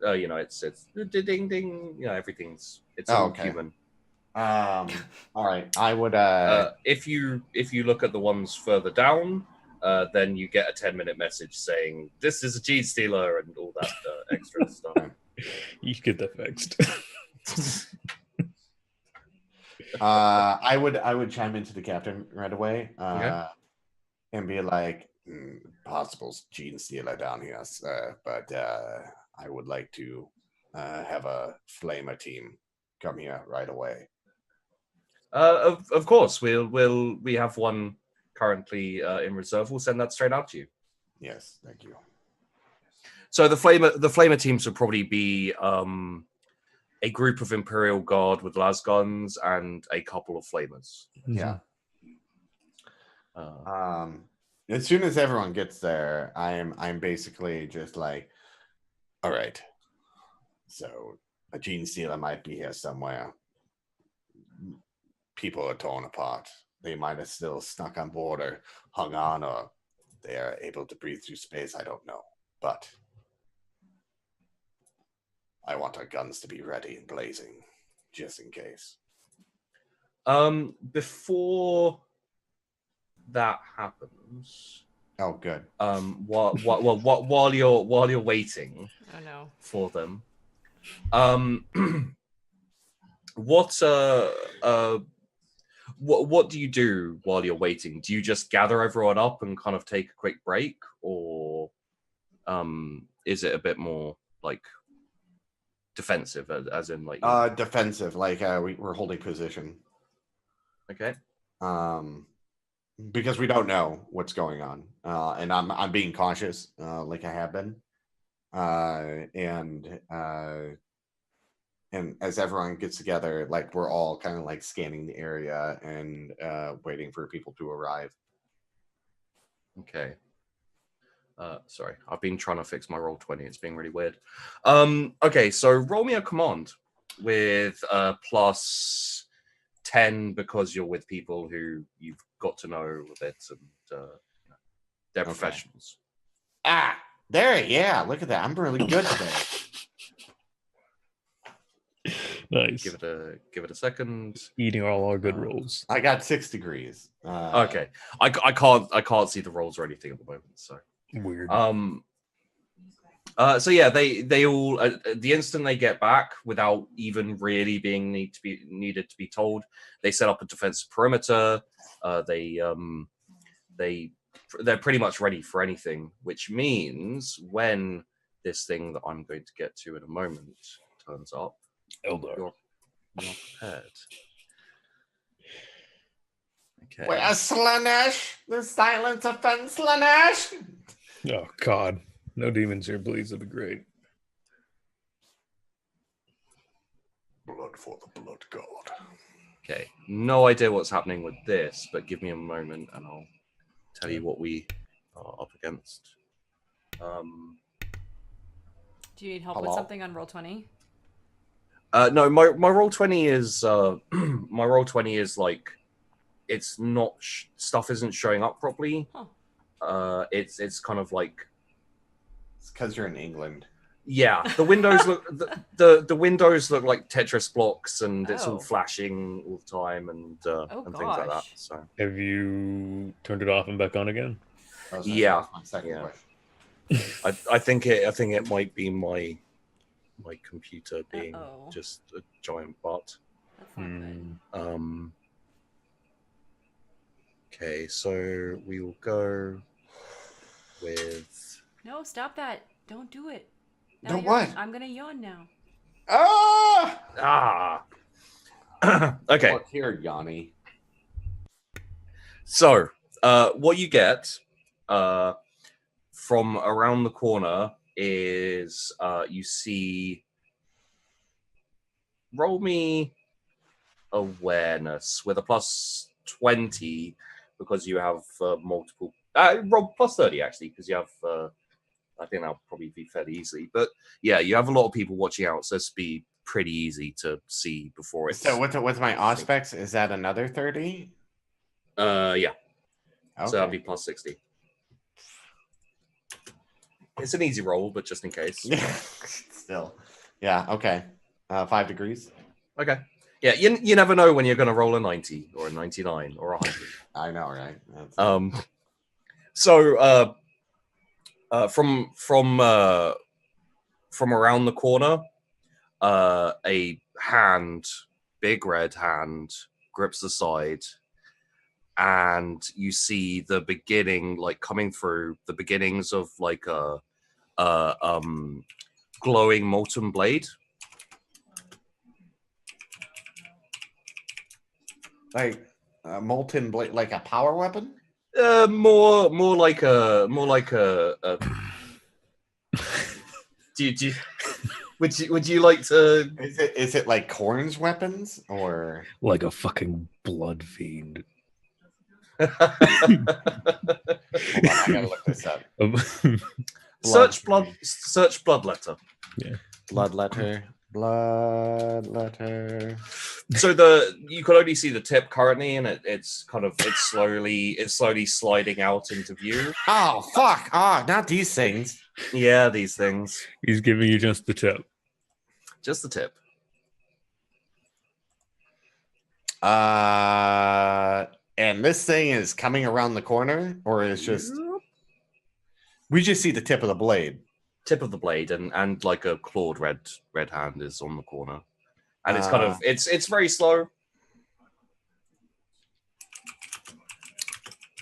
it's ding ding. Everything's all human. All right, I would. If you look at the ones further down, then you get a 10-minute message saying this is a gene stealer and all that extra stuff. You get that fixed. I would chime into the captain right away. And be like, possible gene stealer down here, but I would like to have a flamer team come here right away. Of course, we have one currently in reserve. We'll send that straight out to you. Yes, thank you. So the flamer teams will probably be a group of Imperial Guard with las guns and a couple of flamers. Yeah. As soon as everyone gets there, I'm basically just like, all right. So a gene stealer might be here somewhere. People are torn apart. They might have still snuck on board or hung on, or they are able to breathe through space. I don't know, but I want our guns to be ready and blazing, just in case. Before that happens. Oh, good. While you're waiting, Oh no. for them, what do you do while you're waiting? Do you just gather everyone up and kind of take a quick break, or is it a bit more like defensive, as in like defensive, like we're holding position. Okay. Because we don't know what's going on, and I'm being cautious, like I have been, and as everyone gets together, like we're all kind of like scanning the area and waiting for people to arrive. Okay. Sorry, I've been trying to fix my roll 20. It's being really weird. Okay, so roll me a command with plus 10 because you're with people who you've got to know a bit and they're professionals. Ah, there, yeah. Look at that. I'm really good today. Nice. Give it a second. Eating all our good rolls. I got 6 degrees. Okay, I can't see the rolls or anything at the moment. So Weird. So yeah, they all the instant they get back, without even really being needed to be told, they set up a defensive perimeter. They're pretty much ready for anything, which means when this thing that I'm going to get to in a moment turns up, you're prepared. Okay. Where's Slanesh? The silence offends Slanesh. Oh God, no demons here, please. That'd be great. Blood for the blood god. Okay, no idea what's happening with this, but give me a moment and I'll tell you what we are up against. Do you need help with something on roll 20? No, my roll 20 is my roll 20 is like it's not stuff isn't showing up properly. Huh. It's kind of like It's because you're in England. Yeah, the windows look the windows look like Tetris blocks, and it's all Oh. flashing all the time, and things like that. gosh. So Have you turned it off and back on again? Yeah. My second Yeah. question. I think it might be my computer being Uh-oh. just a giant butt. That's not good. Okay, so we will go with No, stop that. Don't do it. No, you're- what? I'm going to yawn now. Ah! Okay. Look here, Yanni. So, what you get from around the corner is you see. Roll me awareness with a plus 20 because you have multiple. Roll plus 30 actually because you have. I think that'll probably be fairly easy. But yeah, you have a lot of people watching out, so this will be pretty easy to see before it's. So with my aspects, is that another 30? Yeah. Okay. So that'll be plus 60. It's an easy roll, but just in case. Still. Yeah, okay. 5 degrees. Okay. Yeah, you never know when you're going to roll a 90 or a 99 or a 100. I know, right? So from around the corner, a hand, big red hand, grips the side, and you see the beginning, like coming through the beginnings of like a glowing molten blade. Like a molten blade, like a power weapon? More like a do you would you like to Is it like Korn's weapons or Like a fucking blood fiend. hold on, I gotta look this up. search Bloodletter. Yeah. Bloodletter. So you can only see the tip currently, and it's slowly sliding out into view. Oh fuck! Ah, not these things. Yeah, these things. He's giving you just the tip. Just the tip. And this thing is coming around the corner, or is just we just see the tip of the blade. Tip of the blade, and like a clawed red hand is on the corner, and it's kind of it's very slow.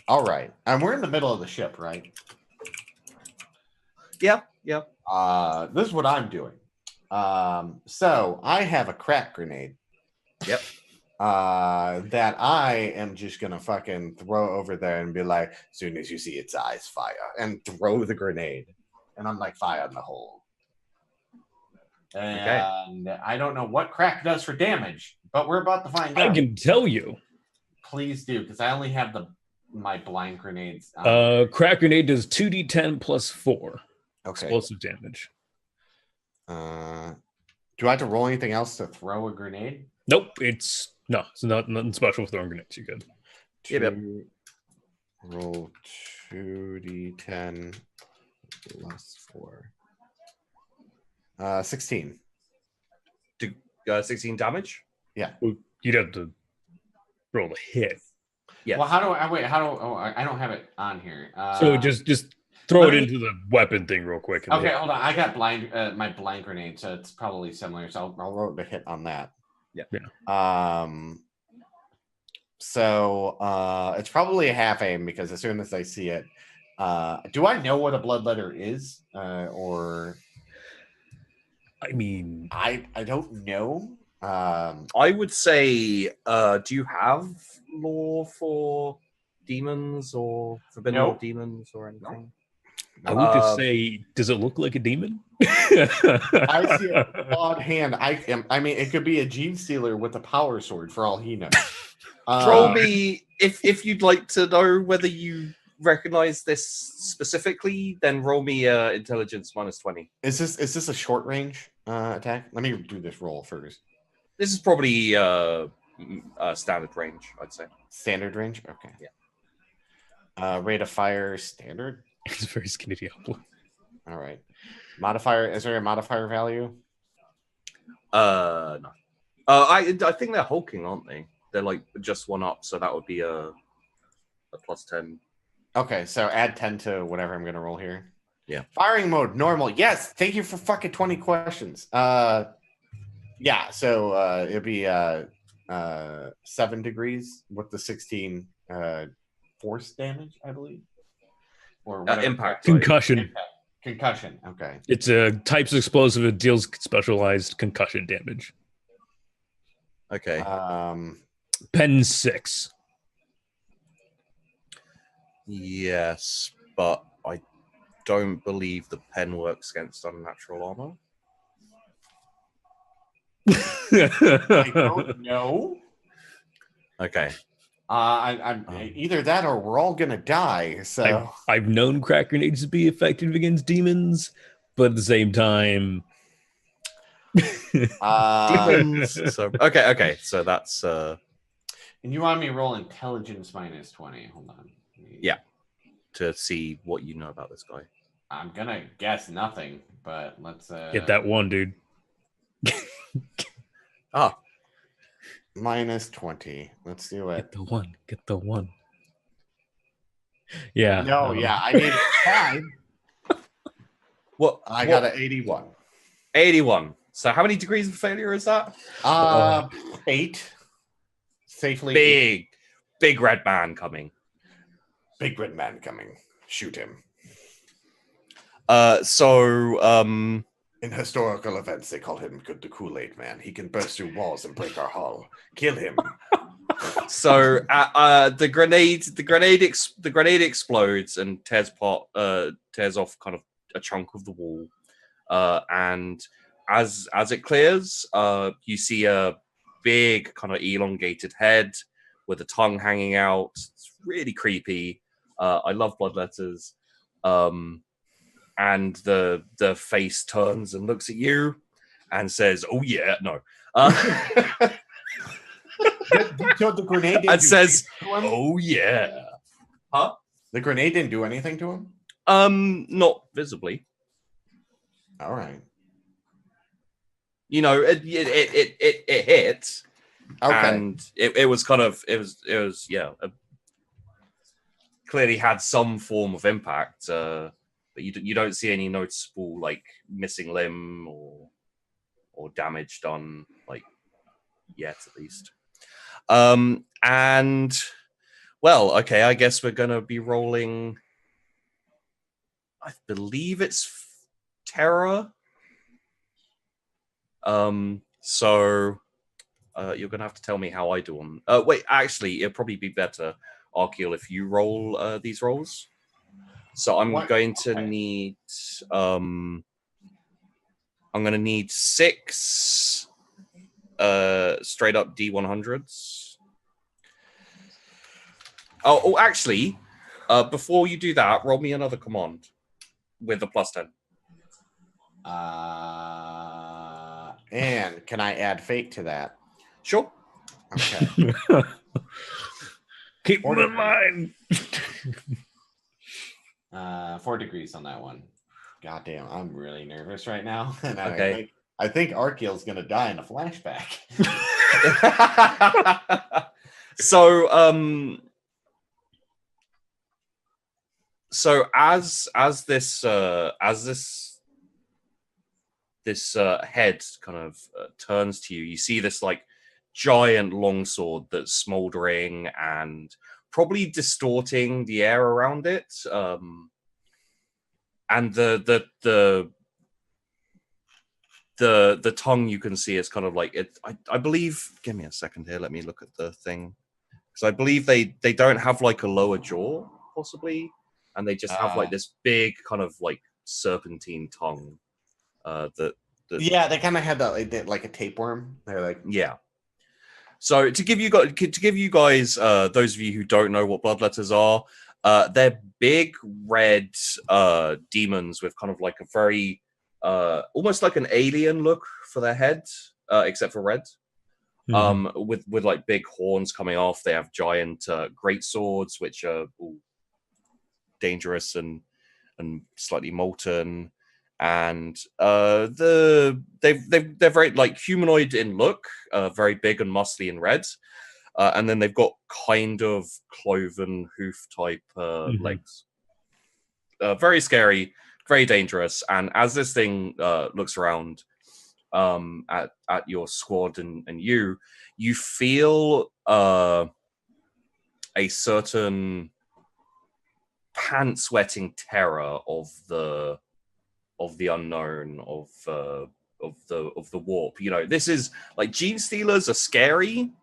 All right, and we're in the middle of the ship, right? Yeah. This is what I'm doing. So I have a crack grenade. Yep. That I am just gonna fucking throw over there and be like, as soon as you see its eyes, fire, and throw the grenade. And I'm like, fire in the hole. And I don't know what crack does for damage, but we're about to find out. I can tell you. Please do, because I only have my blind grenades? Crack grenade does 2d10 plus 4 Okay. explosive damage. Do I have to roll anything else to throw a grenade? Nope, it's not nothing special with throwing grenades. You good? Yep. Roll 2d10 plus 4. 16. 16 damage. Yeah. You'd have to roll a hit. Yeah. Well, how do I wait? I don't have it on here. So just throw it into the weapon thing real quick. Okay, hold on. I got my blind grenade, so it's probably similar. So I'll roll the hit on that. Yeah. So it's probably a half aim because as soon as I see it, do I know what a bloodletter is? Or I mean, I don't know. I would say, do you have lore for demons or forbidden lore demons or anything? I would just say, does it look like a demon? I see a odd hand. I mean, it could be a gene stealer with a power sword for all he knows. Roll me if you'd like to know whether you recognize this specifically. Then roll me intelligence -20. Is this a short range attack? Let me do this roll first. This is probably standard range, I'd say. Standard range. Okay. Yeah. Rate of fire standard. It's very skinny Diablo. All right. Modifier. Is there a modifier value? No. I think they're hulking, aren't they? They're like just 1 up, so that would be a +10. Okay, so add 10 to whatever I'm gonna roll here. Yeah. Firing mode normal. Yes. Thank you for fucking 20 questions. Yeah. So it'd be 7 degrees with the 16 force damage, I believe, or impact. Concussion. Concussion. Okay. It's a types of explosive. It deals specialized concussion damage. Okay. Pen 6. Yes, but I don't believe the pen works against unnatural armor. I don't know. Okay. I'm either that or we're all gonna die. So I've known crack grenades to be effective against demons, but at the same time, demons. So okay. So that's and you want me to roll intelligence -20? Hold on. Yeah, to see what you know about this guy. I'm gonna guess nothing, but let's get that 1, dude. -20. Let's do it. Get the 1. Yeah. No, yeah. I mean, it's fine. What? I got an 81. 81. So how many degrees of failure is that? 8. Safely. Big red man coming. Big red man coming. Shoot him. In historical events, they call him the Kool-Aid Man. He can burst through walls and break our hull. Kill him. So the grenade explodes and tears off kind of a chunk of the wall. And as it clears, you see a big kind of elongated head with a tongue hanging out. It's really creepy. I love bloodletters. And the face turns and looks at you and says, "Oh yeah, no." The grenade and says, "Oh yeah." Huh? The grenade didn't do anything to him? Not visibly. All right. You know, it hit. Okay. And it was kind of it was clearly had some form of impact. But you don't see any noticeable like missing limb or damage done like yet at least. And well, okay, I guess we're gonna be rolling. I believe it's terror. So you're gonna have to tell me how I do on. Wait, actually, it'll probably be better, Archaeal, if you roll these rolls. So I'm going to need. I'm gonna need 6 straight up D100s. Actually, before you do that, roll me another command with a +10. And can I add fate to that? Sure. Okay. Keep 4 them in degrees. mind. 4 degrees on that one. Goddamn, I'm really nervous right now. And Okay. I think Archaeal's gonna die in a flashback. So as this head kind of turns to you, you see this like giant longsword that's smoldering and probably distorting the air around it. And the tongue you can see is kind of like it. I believe. Give me a second here. Let me look at the thing, because I believe they don't have like a lower jaw, possibly, and they just have like this big kind of like serpentine tongue. Yeah, they kind of had that like a tapeworm. They're like, yeah. So to give you guys, those of you who don't know what bloodletters are, they're big red demons with kind of like a very almost like an alien look for their head, except for red. With like big horns coming off. They have giant great swords, which are dangerous and slightly molten. And they're very like humanoid in look, very big and muscly and red. And then they've got kind of cloven hoof type legs. Very scary, very dangerous. And as this thing looks around at your squad and you feel a certain pants-sweating terror of the unknown, of the warp. You know, this is like gene stealers are scary.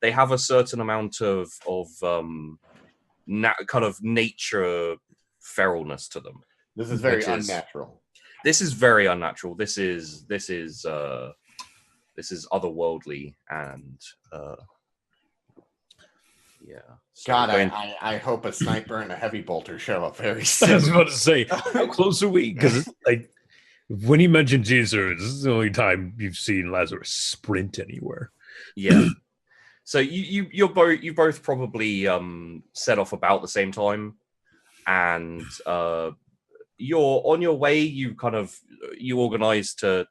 They have a certain amount of kind of nature feralness to them. this is very unnatural. This is very unnatural. This is otherworldly, and yeah. So God, I hope a sniper and a heavy bolter show up very I soon. was about to say, how close are we? Because like when you mentioned Jesus, this is the only time you've seen Lazarus sprint anywhere. Yeah. So you both probably set off about the same time, and you're on your way. You organize to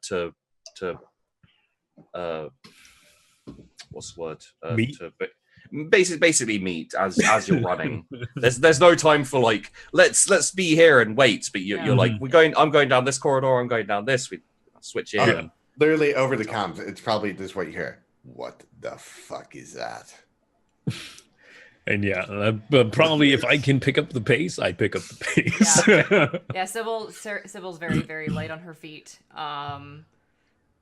what's the word? Meet? Basically meet as you're running. There's no time for like let's be here and wait. But you're like I'm going down this corridor. I'm going down this. We switch in. Literally over the comms, it's probably this what you hear. What the fuck is that? And yeah, but probably if I can pick up the pace, I pick up the pace. Yeah, Sybil's very, very light on her feet. To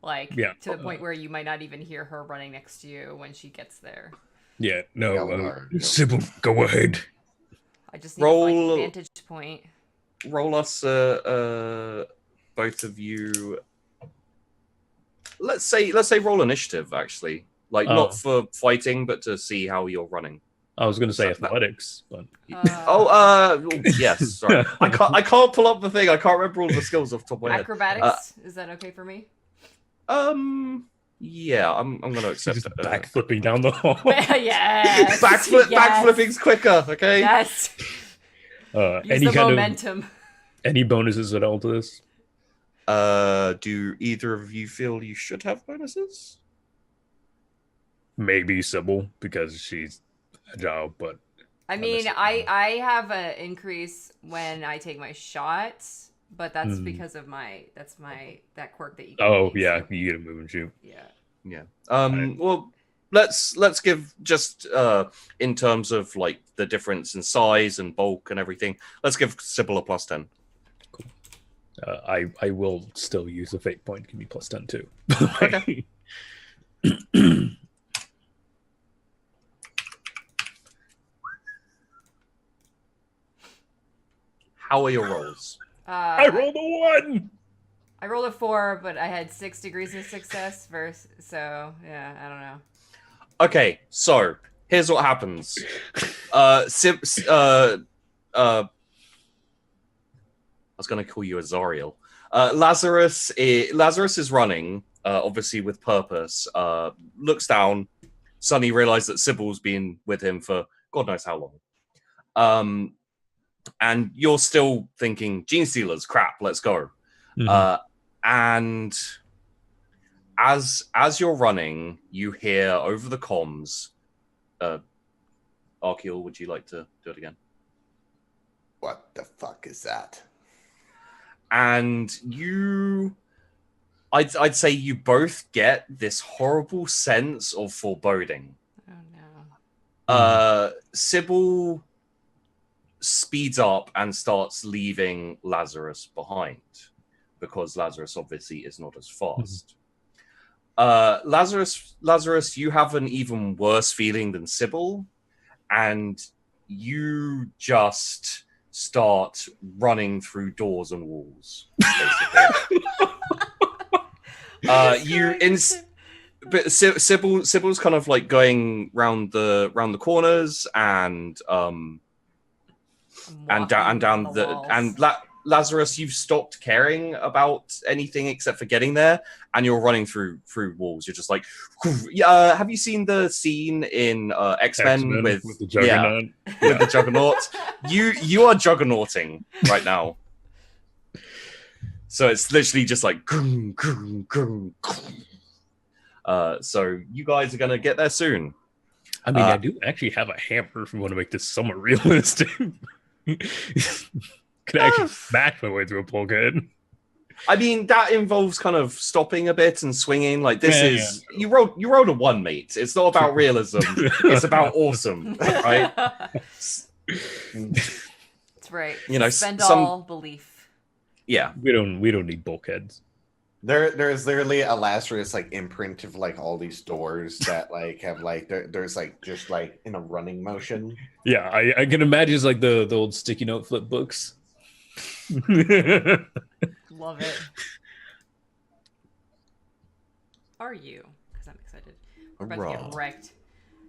the point where you might not even hear her running next to you when she gets there. Yeah, no, Sybil, go ahead. I just need to find a vantage point. Roll us, both of you. Let's say roll initiative, actually. Like not for fighting, but to see how you're running. I was going to say athletics, but yes. Sorry, I can't pull up the thing. I can't remember all the skills off the top of my head. Acrobatics, is that okay for me? Yeah, I'm going to accept it. Backflipping down the hall. Yes. Backflipping's quicker. Okay. Yes. Use any the kind momentum. Any bonuses at all to this? Do either of you feel you should have bonuses? Maybe Sybil, because she's agile, but I mean, I have an increase when I take my shots, but that's because of that quirk that you can you get a move and shoot. Yeah. Well, let's give just in terms of like the difference in size and bulk and everything, let's give Sybil a +10. Cool. I will still use a fate point. Give me +10 too. Okay. How are your rolls? I rolled a 1. I rolled a 4, but I had 6 degrees of success so yeah, I don't know. Okay, so here's what happens. I was going to call you Azariel. Lazarus is running, obviously with purpose. Looks down. Suddenly realized that Sybil's been with him for God knows how long. And you're still thinking, Gene Stealers, crap, let's go. And as you're running, you hear over the comms, Archaeal, would you like to do it again? What the fuck is that? And I'd say you both get this horrible sense of foreboding. Oh no. Sybil speeds up and starts leaving Lazarus behind because Lazarus obviously is not as fast. Lazarus, you have an even worse feeling than Sybil, and you just start running through doors and walls. Basically. But Sybil's kind of like going round the corners and down the and Lazarus, you've stopped caring about anything except for getting there, and you're running through walls. You're just like, have you seen the scene in X-Men with the Juggernaut? With the Juggernaut? You are juggernauting right now. So it's literally just like, so you guys are gonna get there soon. I mean, I do actually have a hammer if we want to make this somewhat realistic. Can actually smash my way through a bulkhead. I mean, that involves kind of stopping a bit and swinging. Like this you rolled a 1, mate. It's not about realism. It's about awesome, right? That's right. You know, Spend all belief. Yeah, we don't need bulkheads. There's literally a Lazarus like imprint of like all these doors that like have like there's like just like in a running motion. Yeah, I can imagine it's like the old sticky note flip books. Love it. Are you? Because I'm excited. We're about to get wrecked.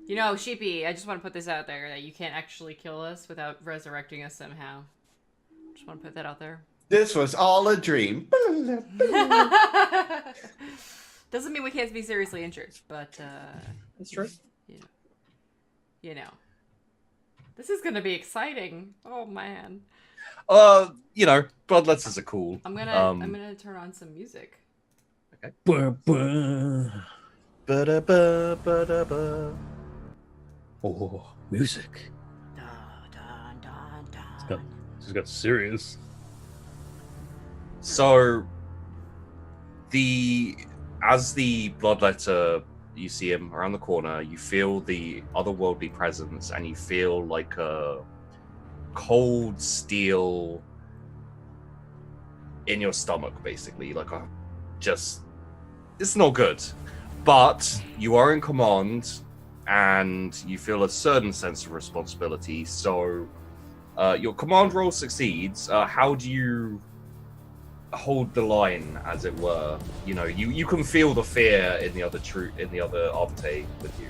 You know, Sheepy, I just want to put this out there that you can't actually kill us without resurrecting us somehow. Just want to put that out there. This was all a dream. Doesn't mean we can't be seriously injured, but that's true. You know. This is gonna be exciting. Oh man. You know, Bloodletters are cool. I'm gonna turn on some music. Okay. Oh, music. Dun, dun, dun. It's got serious. So as the Bloodletter, you see him around the corner, you feel the otherworldly presence, and you feel like a cold steel in your stomach, basically. Like it's not good. But you are in command, and you feel a certain sense of responsibility. So your command roll succeeds. How do you hold the line, as it were? You know, you can feel the fear in the other arbiter with you.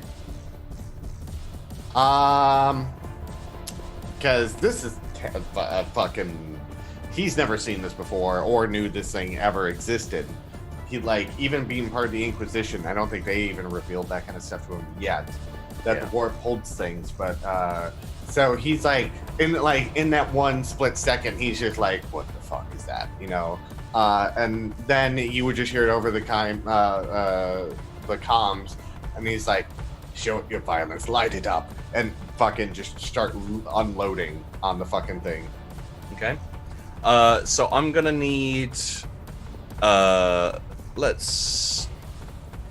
Because this is fucking. He's never seen this before or knew this thing ever existed. He like even being part of the Inquisition. I don't think they even revealed that kind of stuff to him yet. That the warp holds things, but so he's like in that one split second, he's just like, what the fuck is that? You know. And then you would just hear it over the comms, and he's like, "Show your violence, light it up," and fucking just start unloading on the fucking thing. Okay. So I'm gonna need.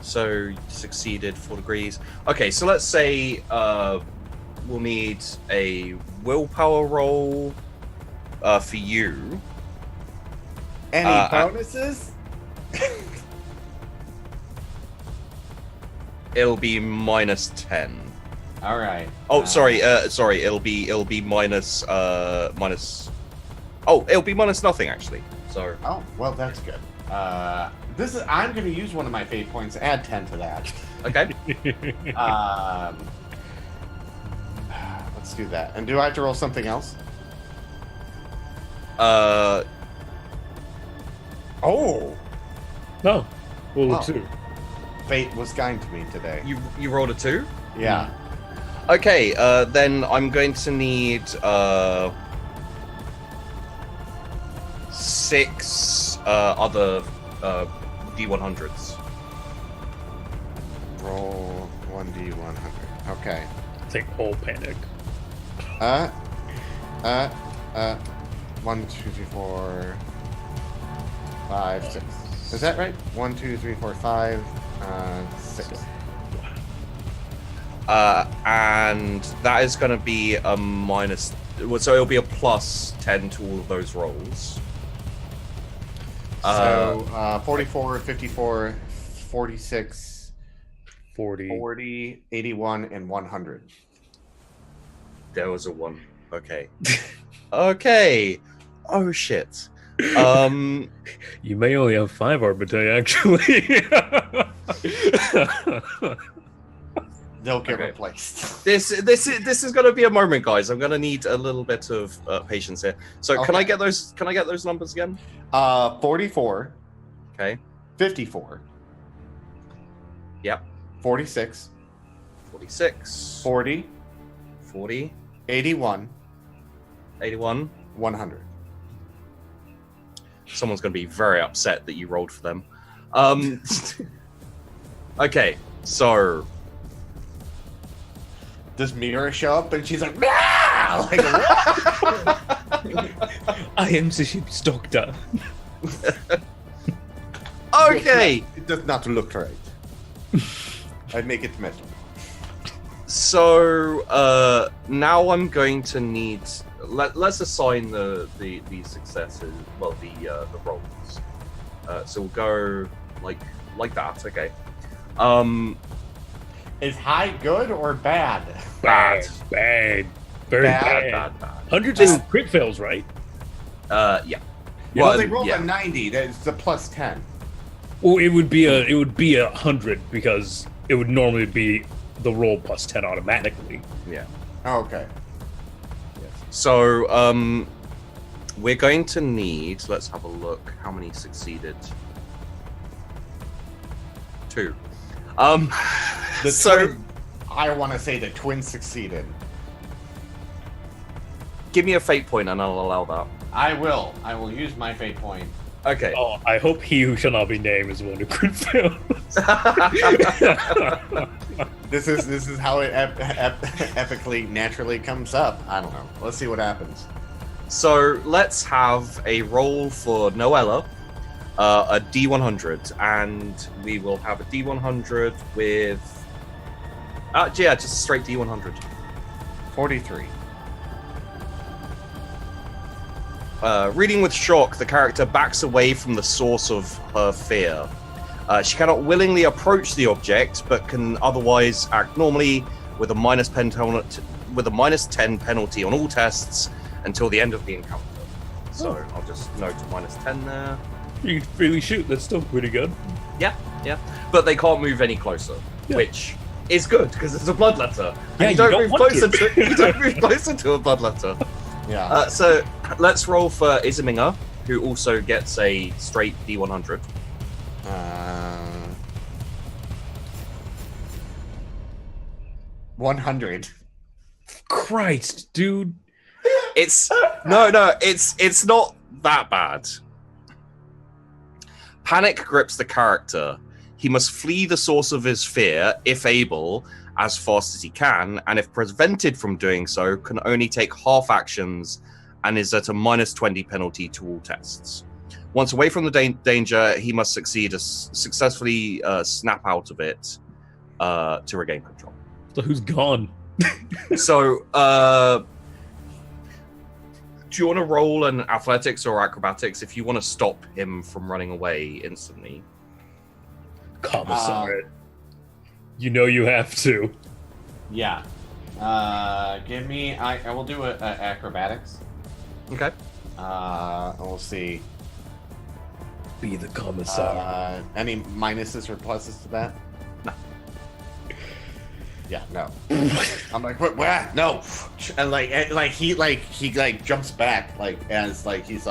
So succeeded 4 degrees. Okay, so let's say we'll need a willpower roll for you. Any bonuses? It'll be -10. All right. Oh, sorry. It'll be minus. Oh, it'll be minus nothing actually. So. Oh, well, that's good. I'm going to use one of my fate points. Add 10 to that. Okay. Let's do that. And do I have to roll something else? Uh, Oh, No. Well, Wow. 2. fate was kind to me today. you rolled a 2. Yeah. Okay. Then I'm going to need 6 other D100s. Roll 1d100. Okay. Take all panic. 1, 2, 3, 4, 5, 6. Is that right? 1, 2, 3, 4, 5, 6. And that is going to be a minus. So it'll be a plus 10 to all of those rolls. So 44, 54, 46, 40. 40, 81, and 100. There was a 1. Okay. Okay. Oh shit. You may only have 5 Arbiter, actually. They'll get Okay. replaced. This is going to be a moment, guys. I'm going to need a little bit of patience here. So can I Okay. get those? Can I get those numbers again? 44, Okay. 54. Yep. 46, 46, 40, 40, 81, 81. 100. Someone's going to be very upset that you rolled for them. Okay, so Does Mira show up and she's like, "Meow!" Like, what? I am the ship's doctor. okay, It does not look right. I'd make it metal. so now I'm going to need. Let's assign the successes. Well, the rolls. So we'll go like that. Okay. Is high good or bad? Bad. Very Bad. bad. Bad. Hundreds of crit fails, right? Yeah. Well, they rolled yeah. a 90. That's the plus 10. Well, it would be a 100 because it would normally be the roll plus 10 automatically. Yeah. Oh, okay. So, we're going to need. Let's have a look. How many succeeded? 2. The So, twin, I want to say the twins succeeded. give me a fate point, and I'll allow that. I will. I will use my fate point. Okay. Oh, I hope he who shall not be named is the one who crit fails. This is how it epically, naturally comes up. I don't know. Let's see what happens. So let's have a roll for Noella, a D100, and we will have a D100 with. Yeah, just a straight D100. 43. Reading with shock, the character backs away from the source of her fear. She cannot willingly approach the object, but can otherwise act normally with a minus 10 penalty on all tests until the end of the encounter. So I'll just note a minus 10 there. You can freely shoot, that's still pretty good. Yeah. But they can't move any closer, Yeah. which is good because it's a bloodletter. Yeah, And you don't want closer to. you don't move closer to a bloodletter. Yeah. So let's roll for Izaminger, who also gets a straight D100. 100. Christ, dude. It's it's not that bad. Panic grips the character. He must flee the source of his fear, if able, as fast as he can, and if prevented from doing so, can only take half actions and is at a minus 20 penalty to all tests. Once away from the danger, he must successfully snap out of it to regain control. So who's gone? So, do you want to roll an athletics or acrobatics if you want to stop him from running away instantly? Commissar. You know you have to. Yeah. Give me. I will do a acrobatics. Okay. We'll see. Be the commissar. Any minuses or pluses to that? No. Yeah, no. I'm like, what? No. And he jumps back as he's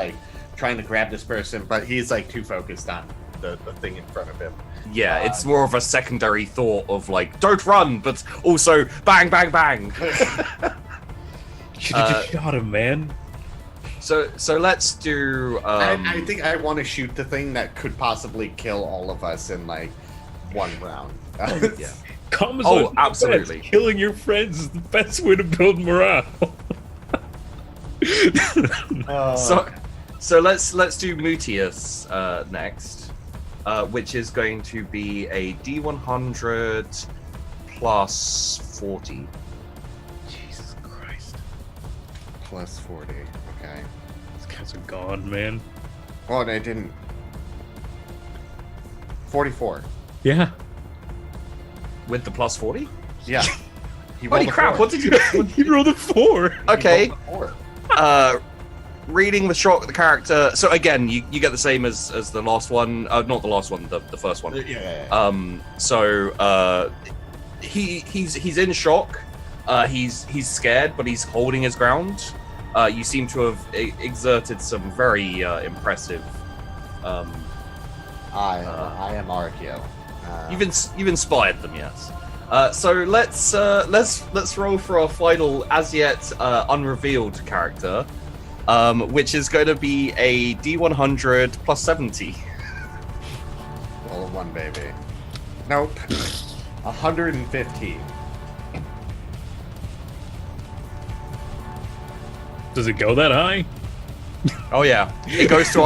trying to grab this person, but he's too focused on the thing in front of him. Yeah, it's more of a secondary thought of don't run, but also bang, bang, bang. Should have just shot him, man. So let's do. I think I want to shoot the thing that could possibly kill all of us in one round. Yeah. Absolutely. Killing your friends is the best way to build morale. So let's do Mutius next, which is going to be a D100 plus 40. Jesus Christ. Plus 40. Okay. These guys are gone, man. Oh, they didn't. 44. Yeah. With the plus 40? Yeah. Holy crap! What did you? He rolled a 4. Okay. Reading the shock the character. So again, you get the same as the last one. Not the last one. The first one. Yeah. So he's in shock. He's scared, but he's holding his ground. You seem to have exerted some very impressive. I am Archaeal. You've inspired them, yes. So let's roll for our final, as yet unrevealed character, which is going to be a D100 plus 70. Roll a 1, baby. Nope. 115. Does it go that high? Oh yeah, it goes to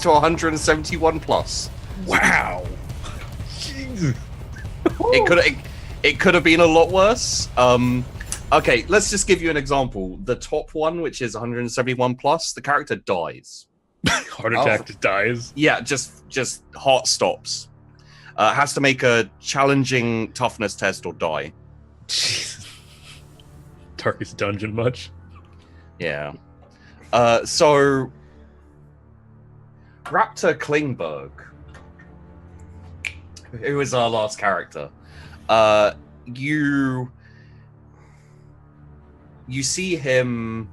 171 plus. Wow. It could have been a lot worse. Okay, let's just give you an example. The top one, which is 171 plus, the character dies. Heart attack just dies. Yeah, just heart stops. Has to make a challenging toughness test or die. Jesus. Darkest dungeon much? Yeah. So Raptor Klingberg, who is our last character, you see him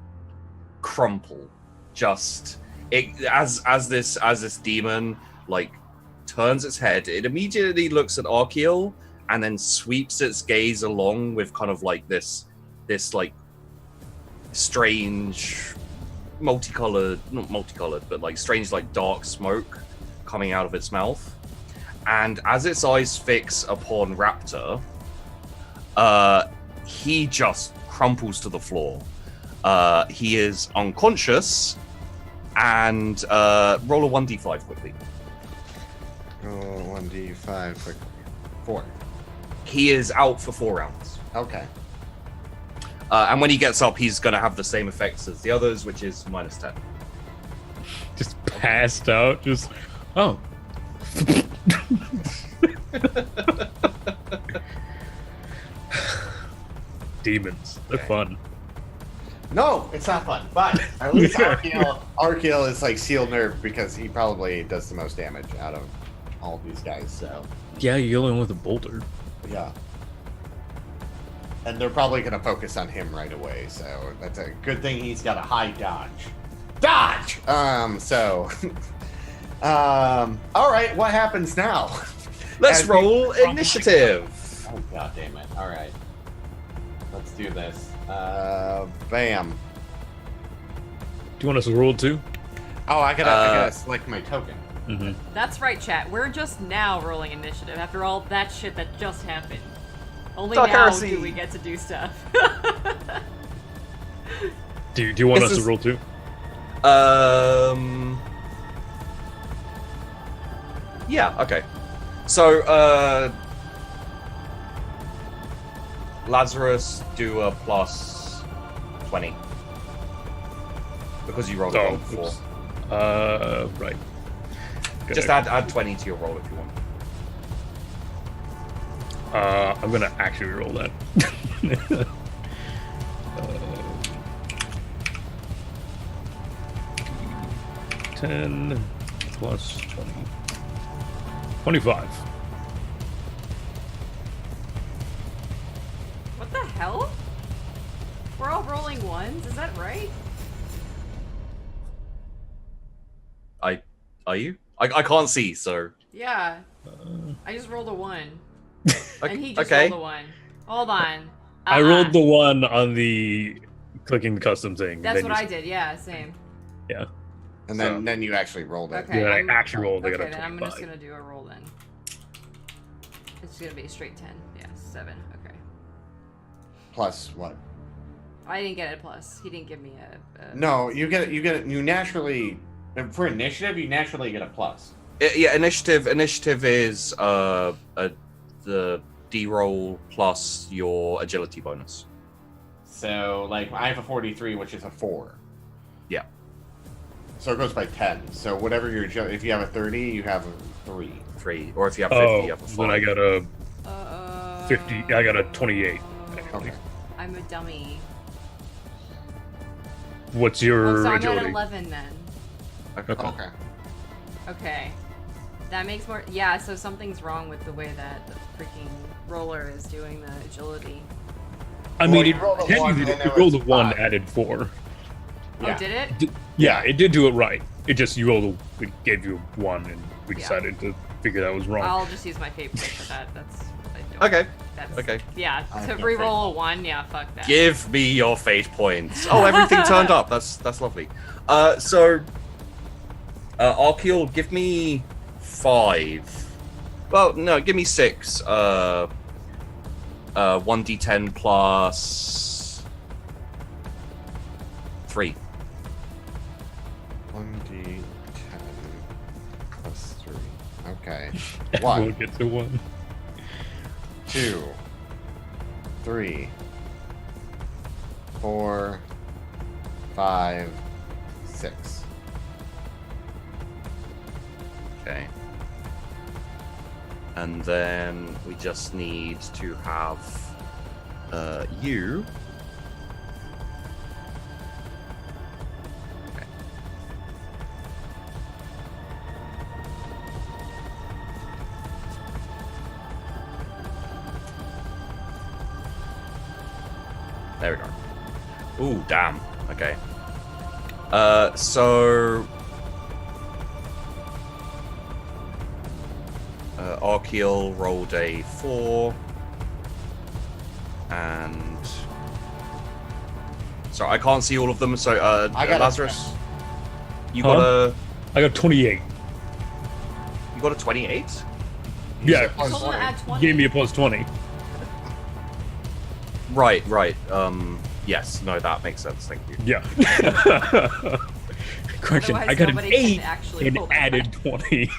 crumple, just as this demon turns its head. It immediately looks at Archaeal and then sweeps its gaze along with kind of this strange multicolored, not multicolored, but strange dark smoke coming out of its mouth. And as its eyes fix upon Raptor, he just crumples to the floor. He is unconscious, and roll a 1d5 quickly. Roll 1d5 quick. 4. He is out for 4 rounds. Okay. And when he gets up, he's going to have the same effects as the others, which is minus 10. Just passed out. Just, oh. Demons. They're fun. No, it's not fun. But at least Archaeal is seal nerve because he probably does the most damage out of all of these guys. So yeah, you're going with a boulder. Yeah. And they're probably going to focus on him right away. So that's a good thing he's got a high dodge. Dodge! All right, what happens now? Let's roll initiative. Oh, god damn it. All right. Let's do this. Bam. Do you want us to roll too? Oh, I gotta select my token. Mm-hmm. That's right, chat. We're just now rolling initiative after all that shit that just happened. Only Dark now Heresy. do we get to do stuff. Do you want us to roll too? Yeah, okay. So, Lazarus, do a plus 20. Because you rolled a 4. Right. Just add 20 to your roll if you want. I'm gonna actually roll that. 10 plus 20. 25. hell? We're all rolling ones, is that right? Are you? I can't see, so. Yeah. I just rolled a 1. Okay. And he just okay. rolled a 1. Hold on. I rolled the 1 on the clicking the custom thing. That's then what you I did, yeah, same. Yeah. And then you actually rolled it. Okay. Yeah, I actually rolled. I got a Okay, then 25. I'm just gonna do a roll then. It's gonna be a straight 10. Yeah, 7. Okay. Plus what? I didn't get a plus. He didn't give me a No, you naturally, for initiative, you naturally get a plus. Yeah, initiative is the D roll plus your agility bonus. So, like, I have a 43, which is a 4. Yeah. So it goes by 10. So whatever your if you have a 30, you have a 3. 3, or if you have 50, you have a 5. Then I got a 50. I got a 28. Actually. Okay. I'm a dummy. What's your So I'm agility? at 11 then. Okay. Okay. Okay. That makes more. Yeah, so something's wrong with the way that the freaking roller is doing the agility. I Well, mean, you rolled a one, technically, and you it rolled a was 1, 5. added 4. Yeah. Oh, did it? Yeah, it did do it right. It just you rolled. It gave you 1, and we Yeah. decided to figure that was wrong. I'll just use my fate point for that. That's what I do. Okay. That's, Okay. Yeah, I to have no re-roll a 1, yeah, fuck that. Give me your fate points. Oh, everything turned up. That's lovely. So, Archaeal, give me 5. Well, no, give me 6. 1d10 plus 3. 1d10 plus 3. Okay. We'll 1, get to 1. 2, 3, 4, 5, 6. Okay. And then we just need to have you. Okay. There we go. Ooh, damn. Okay. So Archaeal rolled a 4, and so I can't see all of them. So I got Lazarus, you Huh? got a I got 28. 28. Yeah, I told him to add 20. gave me a plus 20. Right. Yes. No, that makes sense. Thank you. Yeah. Correction. Otherwise, I got an nobody can 8 actually and roll that added high. 20.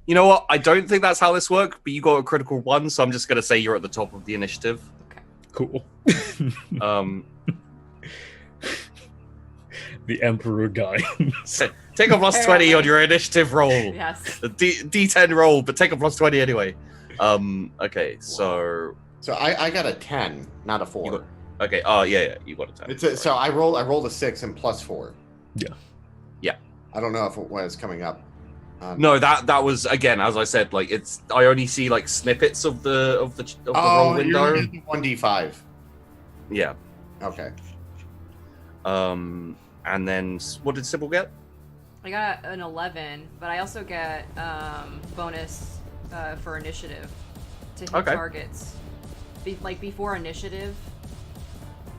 You know what? I don't think that's how this works, but you got a critical 1, so I'm just gonna say you're at the top of the initiative. Cool. The Emperor guy. Take a plus 20 on your initiative roll. Yes. The D10 roll, but take a plus 20 anyway. Okay, so So I got a 10, not a 4. You got- okay. Oh yeah, you got a 10. It's a, so I rolled a 6 and plus 4. Yeah. Yeah. I don't know if it was coming up. No, that was, again, as I said, like I only see like snippets of the roll window. You're 1d5. Yeah. Okay. And then what did Sybil get? I got an 11, but I also get bonus for initiative to hit Okay. targets. Before initiative,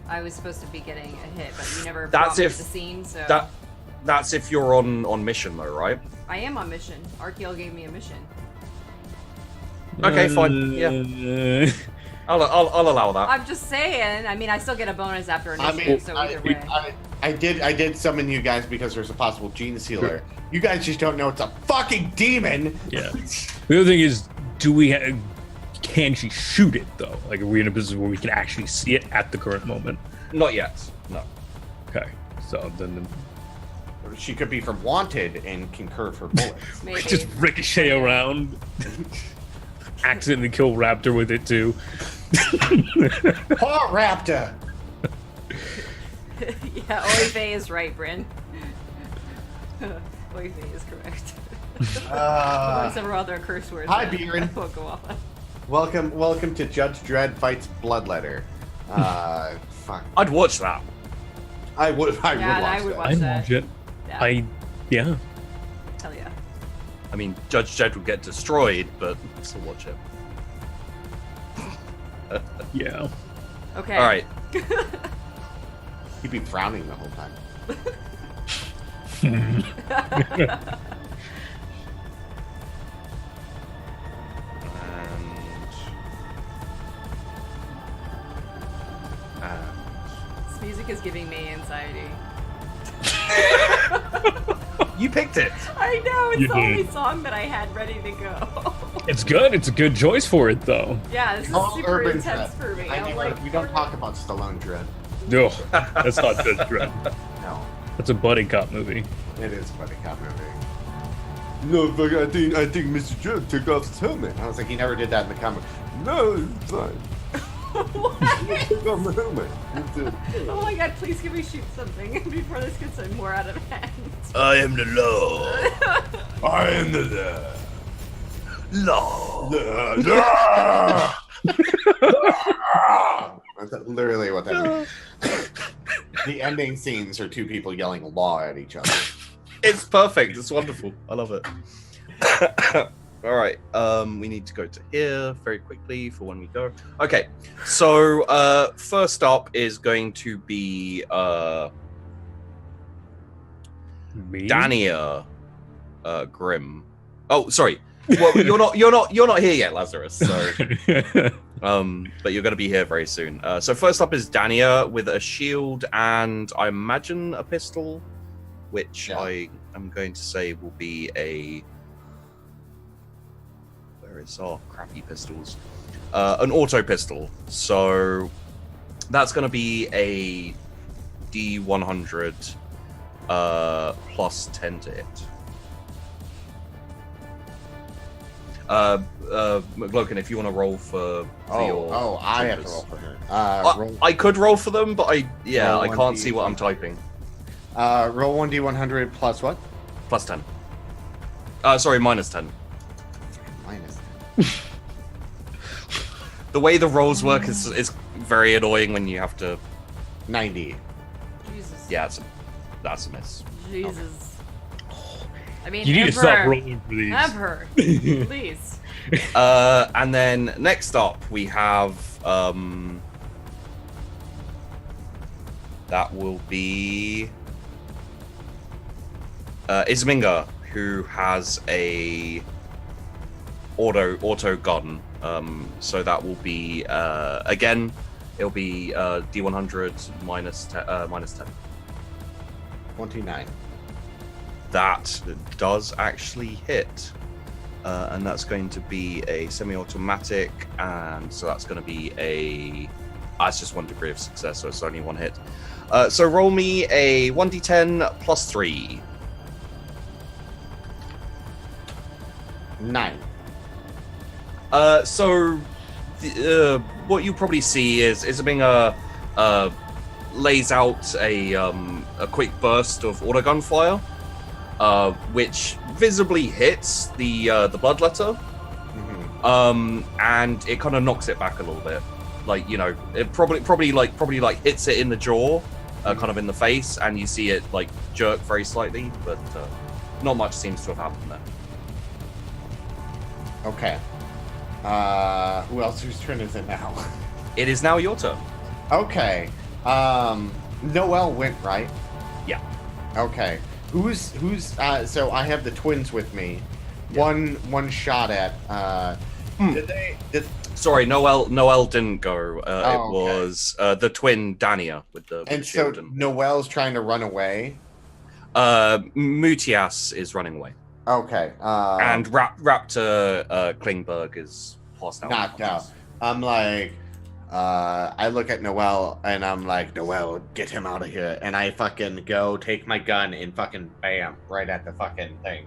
I was supposed to be getting a hit, but you never That's brought me if- to the scene, so That's if you're on mission though, right? I am on mission. Archaeal gave me a mission. Okay, fine. Yeah. I'll allow that. I'm just saying. I mean, I still get a bonus after I initiative, mean, so either way. I did summon you guys because there's a possible gene sealer. You guys just don't know it's a fucking demon. Yeah. The other thing is, do we can she shoot it though? Like, are we in a position where we can actually see it at the current moment? Not yet. No. Okay. So then She could be from Wanted and can curve her bullets. Maybe. just ricochet around, accidentally kill Raptor with it too. Paw Raptor. Yeah, Oive is right, Bryn. Oive is correct. Several other curse words. hi, that Bjorn. won't go off. Welcome to Judge Dredd Fights Bloodletter. Fuck. I'd watch that. I would. I Yeah, would I watch would that. watch I'd watch it. Yeah. Yeah. Hell yeah. I mean, Judge Dredd would get destroyed, but I'd still watch it. Yeah. Okay. All right. He'd be frowning the whole time. This music is giving me anxiety. You picked it. I know, it's You the only did. song that I had ready to go. It's good. It's a good choice for it, though. Yeah, this is All super urban intense dread. for me. I I'm never, like, we don't talk about Stallone Dread. No, that's not Judge Dredd. No, That's a buddy cop movie. it is a buddy cop movie. No, but I think Mr. Dread took off his helmet. I was like, he never did that in the comic. No, it's fine. He took off my helmet. oh my god, please give me shoot something before this gets more out of hand. I am the law. I am the Law. That's literally what that means. The ending scenes are two people yelling law at each other. It's perfect. It's wonderful. I love it. All right. We need to go to here very quickly for when we go. Okay. So first up is going to be Me? Dania Grimm. Oh, sorry. Well, you're not here yet, Lazarus. So but you're going to be here very soon. So first up is Dania with a shield and I imagine a pistol, which Yeah. I am going to say will be a. Where is our crappy pistols? An auto pistol. So that's going to be a D100 plus 10 to hit. McLoken, if you want to roll for your I have to numbers. roll for her. I could roll for them, but I Roll I 1D. can't see what I'm typing. Roll 1d100 plus what? Plus 10. Sorry, minus 10. Minus. The way the rolls work is very annoying when you have to. 90. Jesus. Yeah, that's a miss. Jesus. I mean, You need to stop Emperor. rolling for these. Emperor, please. And then next up we have that will be Isminga, who has a auto gun. So that will be again, it'll be D100 minus 10. 29. That does actually hit. And that's going to be a semi-automatic, and so that's going to be a. That's just 1 degree of success, so it's only 1 hit. So roll me a 1d10 plus 3. 9. So what you probably see is Isabinga lays out a quick burst of autogun fire, which visibly hits the Bloodletter, and it kind of knocks it back a little bit. Like, you know, it probably hits it in the jaw, kind of in the face, and you see it like jerk very slightly, but not much seems to have happened there. Okay. Who else? Whose turn is it now? It is now your turn. Okay. Noelle went, right? Yeah. Okay. Who's so I have the twins with me. Yeah. One shot at did Sorry, Noelle didn't go. It okay. was the twin Dania with the and so shield. Noelle's trying to run away. Mutias is running away. Okay. And Raptor Klingberg is passed out. Knocked out. I'm like, I look at Noelle and I'm like, Noelle, get him out of here. And I fucking go take my gun and fucking bam, right at the fucking thing.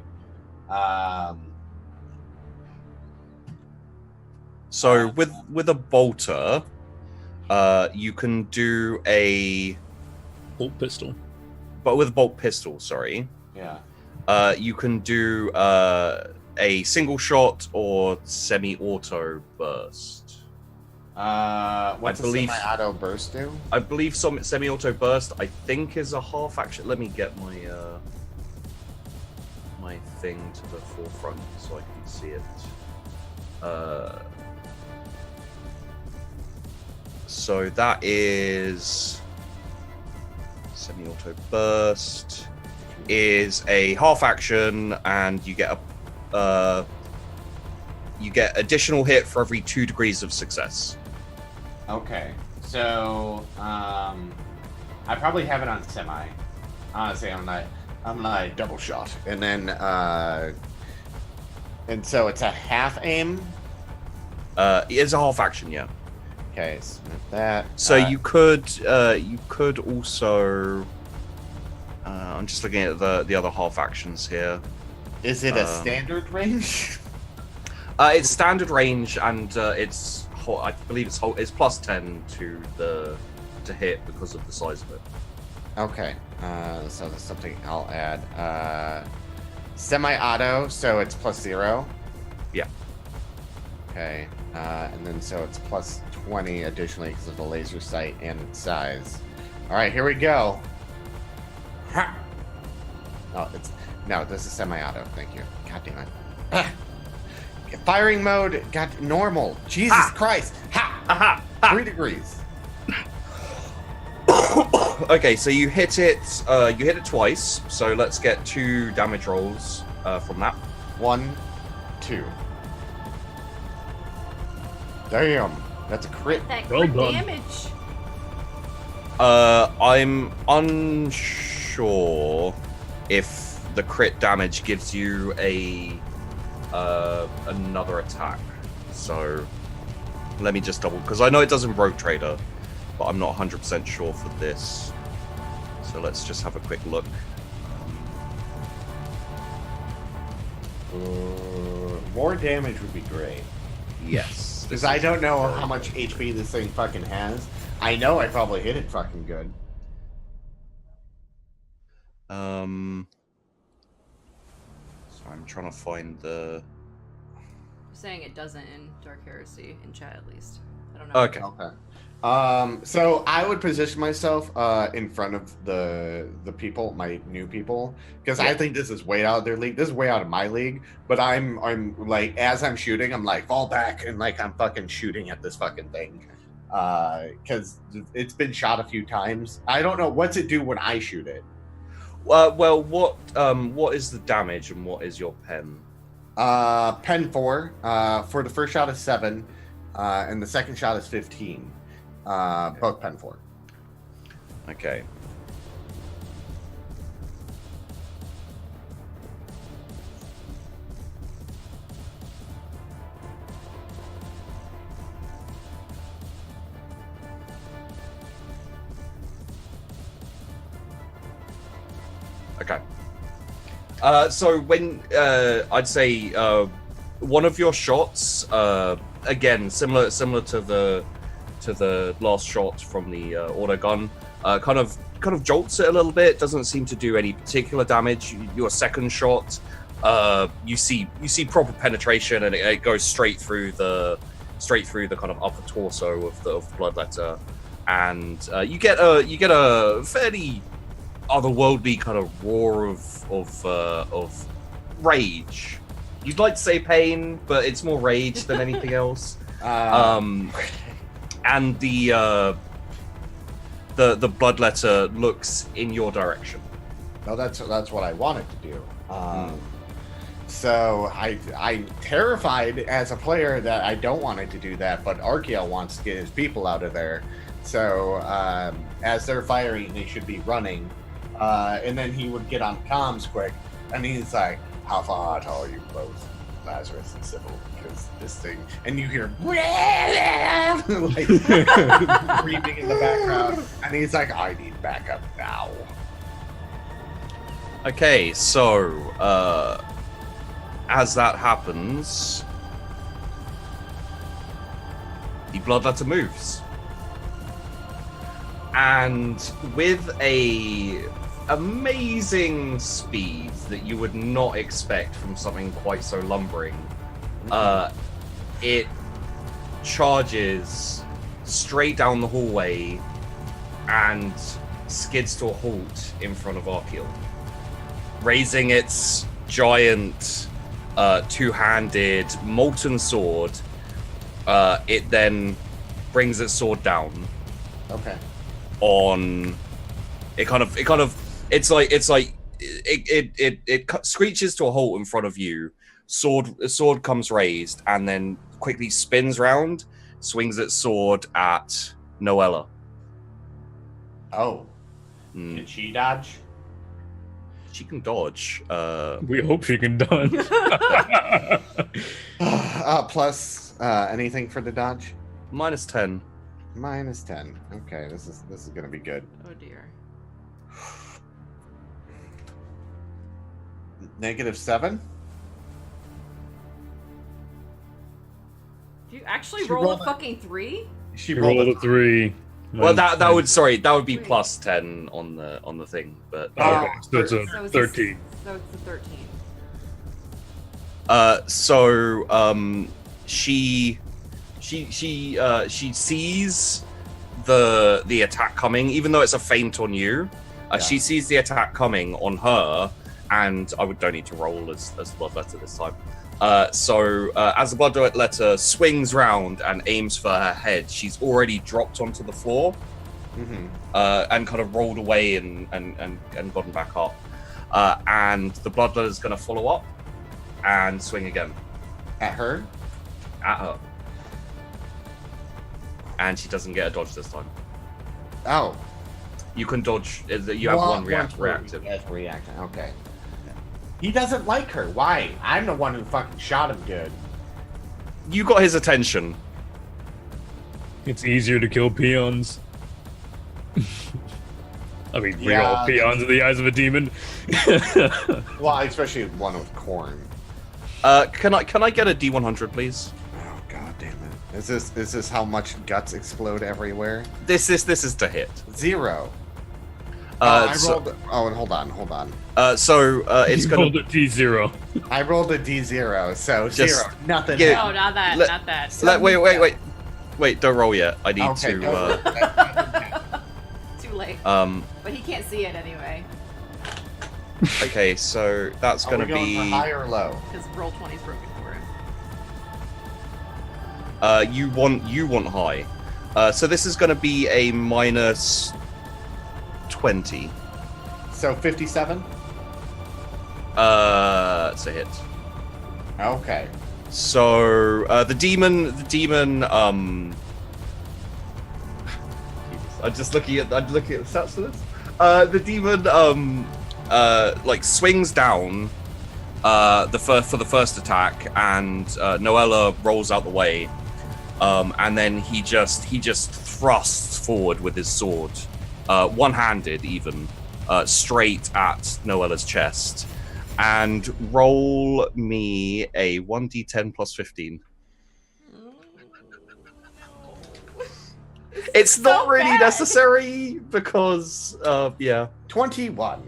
So with a bolter, you can do a Bolt pistol. but with a bolt pistol. Sorry, Yeah. you can do a single shot or semi-auto burst. What's I believe- a semi-auto burst do? I believe some semi-auto burst, I think, is a half action. Let me get my my thing to the forefront so I can see it. So that is semi-auto burst is a half action, and you get additional hit for every 2 degrees of success. Okay, so I probably have it on semi. Honestly, I'm not double shot, and then and so it's a half aim. It's a half action, yeah. Okay, so that. So you could also. I'm just looking at the other half actions here. Is it a standard range? It's standard range, and I believe it's plus 10 to hit because of the size of it. Okay, so that's something I'll add. Semi-auto, so it's plus 0. Yeah. Okay, and then so it's plus 20 additionally because of the laser sight and its size. All right, here we go. Ha! No, this is semi-auto. Thank you. God damn it. Ah! Firing mode got normal. Jesus Christ! Ha! Aha! Ha! 3 degrees. Okay, so you hit it twice. So let's get 2 damage rolls from that. 1, 2. Damn, that's a crit. That Well crit done. damage. I'm unsure if the crit damage gives you another attack. So let me just double, because I know it does in Rogue Trader, but I'm not 100% sure for this. So let's just have a quick look. More damage would be great. Yes. Because I don't know how much HP this thing fucking has. I know I probably hit it fucking good. So I'm trying to find the. Saying it doesn't in Dark Heresy, in chat at least. I don't know. Okay. Okay. So I would position myself in front of the people, my new people, because I think this is way out of their league. This is way out of my league. But I'm like, as I'm shooting, I'm like, fall back, and like I'm fucking shooting at this fucking thing, because it's been shot a few times. I don't know what's it do when I shoot it. Well, what is the damage and what is your pen? Pen 4. For the first shot is 7, and the second shot is 15. Both pen 4. Okay. Okay. So when I'd say one of your shots, again similar to the last shot from the auto gun, kind of jolts it a little bit. Doesn't seem to do any particular damage. Your second shot, you see proper penetration, and it goes straight through the kind of upper torso of the Bloodletter, and you get a fairly otherworldly kind of roar of rage. You'd like to say pain, but it's more rage than anything else. And the Bloodletter looks in your direction. No, that's what I wanted to do. So I'm terrified as a player that I don't want it to do that, but Archaeal wants to get his people out of there. So as they're firing, they should be running. And then he would get on comms quick, and he's like, "How far are you both, Lazarus and Sybil? Because this thing," and you hear like screaming in the background, and he's like, "I need backup now." Okay, so as that happens, the Bloodletter moves, and with a amazing speed that you would not expect from something quite so lumbering, it charges straight down the hallway and skids to a halt in front of Archaeal, raising its giant two-handed molten sword. It then brings its sword down. Okay. On it screeches to a halt in front of you. Sword comes raised and then quickly spins round, swings its sword at Noella. Oh. Can she dodge? She can dodge. We hope she can dodge. Plus anything for the dodge? -10. -10. Okay, this is gonna be good. Oh dear. -7. Do you actually She roll a rolled a- fucking 3? She You rolled a 3. Well, that Minus would 10. that would be +10 on the thing, but Oh, okay. So it's a So it's 13. So it's a 13. She sees the attack coming, even though it's a feint on you. She sees the attack coming on her, and don't need to roll as Bloodletter this time. As the Bloodletter swings round and aims for her head, she's already dropped onto the floor, and kind of rolled away and gotten back up. And the Bloodletter's going to follow up and swing again. At her? At her. And she doesn't get a dodge this time. Oh. You can dodge. You have one reactive. Yes, reactive. Okay. He doesn't like her. Why? I'm the one who fucking shot him good. You got his attention. It's easier to kill peons. I mean, we're Yeah, all peons in the eyes of a demon. Well, especially one with corn. Can I get a D100, please? Oh god damn it! Is this how much guts explode everywhere? This is to hit. 0. I So rolled. Oh, and hold on. it's You gonna. rolled a T0. I rolled a D0, so Just 0. Nothing. get- No, not that. Let- not that. Wait! Don't roll yet. I need Okay, to. go. Too late. But he can't see it anyway. Okay, so that's Are gonna we going be. for high or low? Because roll 20 is broken for him. You want high. So this is gonna be a -20. So 57. It's a hit. Okay. So the demon. I'm looking at the stats for this. The demon like swings down for the first attack, and Noella rolls out the way, and then he just thrusts forward with his sword, one-handed even, straight at Noella's chest. And roll me a 1d10 plus 15. It's so not really bad. necessary because, yeah. 21.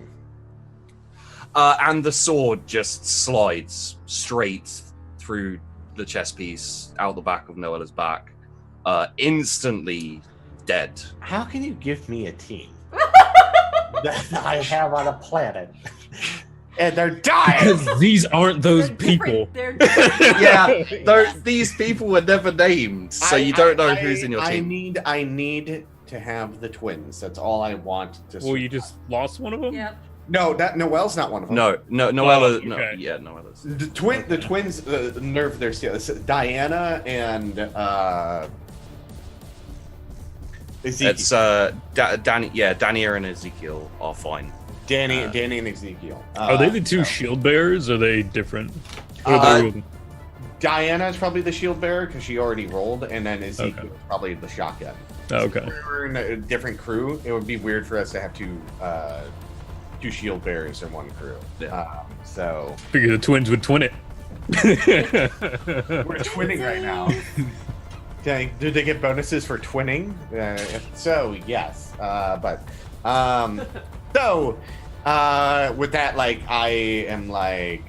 And the sword just slides straight through the chest piece, out the back of Noella's back, instantly dead. How can you give me a team that I have on a planet, and they're dying? Because these aren't those They're people. different- They're Yeah, these people were never named, so you don't know who's in your team. I need to have the twins. That's all I want to. Well, you just lost one of them? Yep. No, that Noelle's not one of them. No, Noella. Oh, No, okay. yeah, Noella's. The twins nerve their steel. It's Diana and Ezekiel. It's Danny and Ezekiel are fine. Danny and Ezekiel. Are they the two so. shield bearers? Or are they different? Or Diana is probably the shield bearer because she already rolled, and then Ezekiel Okay. is probably the shotgun. okay. If we were in a different crew, it would be weird for us to have two shield bearers in one crew. Yeah. So Figure the twins would twin it. we're twinning right now. Did they get bonuses for twinning? If so, yes. With that, like, I am like,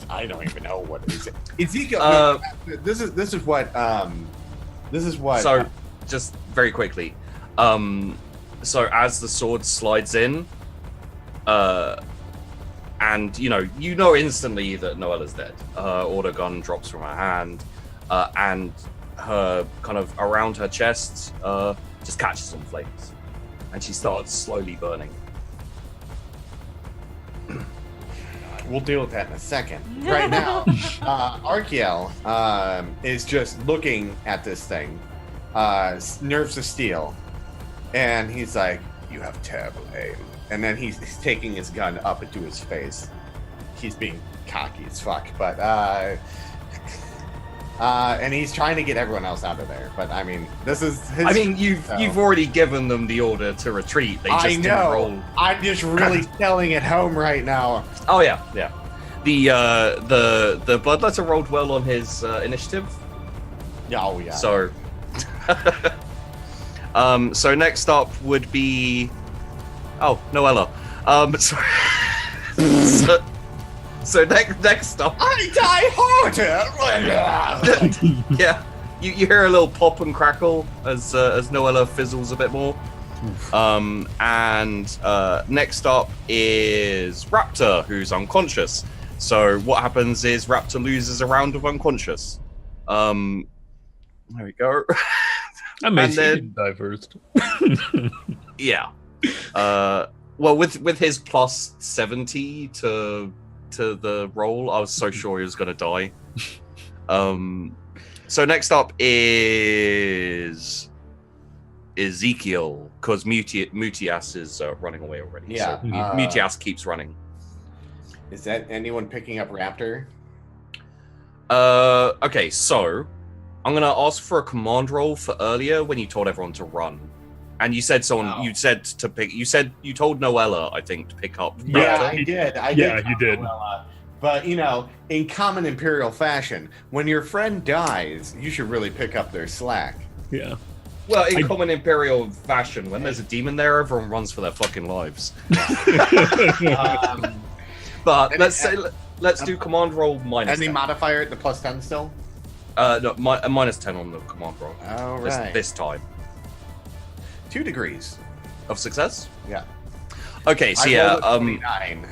I don't even know what is it. Ezekiel. This is what. So just very quickly. So as the sword slides in, and you know instantly that Noella's dead. Her auto gun drops from her hand, and her kind of around her chest just catches on flames, and she starts slowly burning. We'll deal with that in a second. Right now, Archaeal is just looking at this thing, nerves of steel, and he's like, "You have terrible aim." And then he's taking his gun up into his face. He's being cocky as fuck, but and he's trying to get everyone else out of there. But I mean, this is his. I mean, you've already given them the order to retreat. They just didn't roll. I'm just really selling it home right now. Oh yeah. The Bloodletter rolled well on his initiative. Oh yeah. So, so next up would be, Noella. So next up, I die harder. yeah, you hear a little pop and crackle as Noella fizzles a bit more. And next up is Raptor, who's unconscious. So what happens is Raptor loses a round of unconscious. There we go. Amazing. He didn't die first. Yeah. Well, with his plus 70 to the roll, I was so sure he was going to die. So next up is Ezekiel, because Mutias is running away already. Yeah. So Mutias keeps running. Is that anyone picking up Raptor? Okay, so I'm gonna ask for a command roll for earlier when you told everyone to run, and you said you said to pick. You said you told Noella, I think, to pick up. Yeah, Raptor. I did. Yeah, you did. Noella. But in common Imperial fashion, when your friend dies, you should really pick up their slack. Yeah. Well, in common Imperial fashion, when there's a demon there, everyone runs for their fucking lives. But let's do command roll minus. Any 10. modifier at the plus 10 still? No, minus 10 on the command roll. All right. This time. 2 degrees Of success? Yeah. Okay, so I rolled a 29.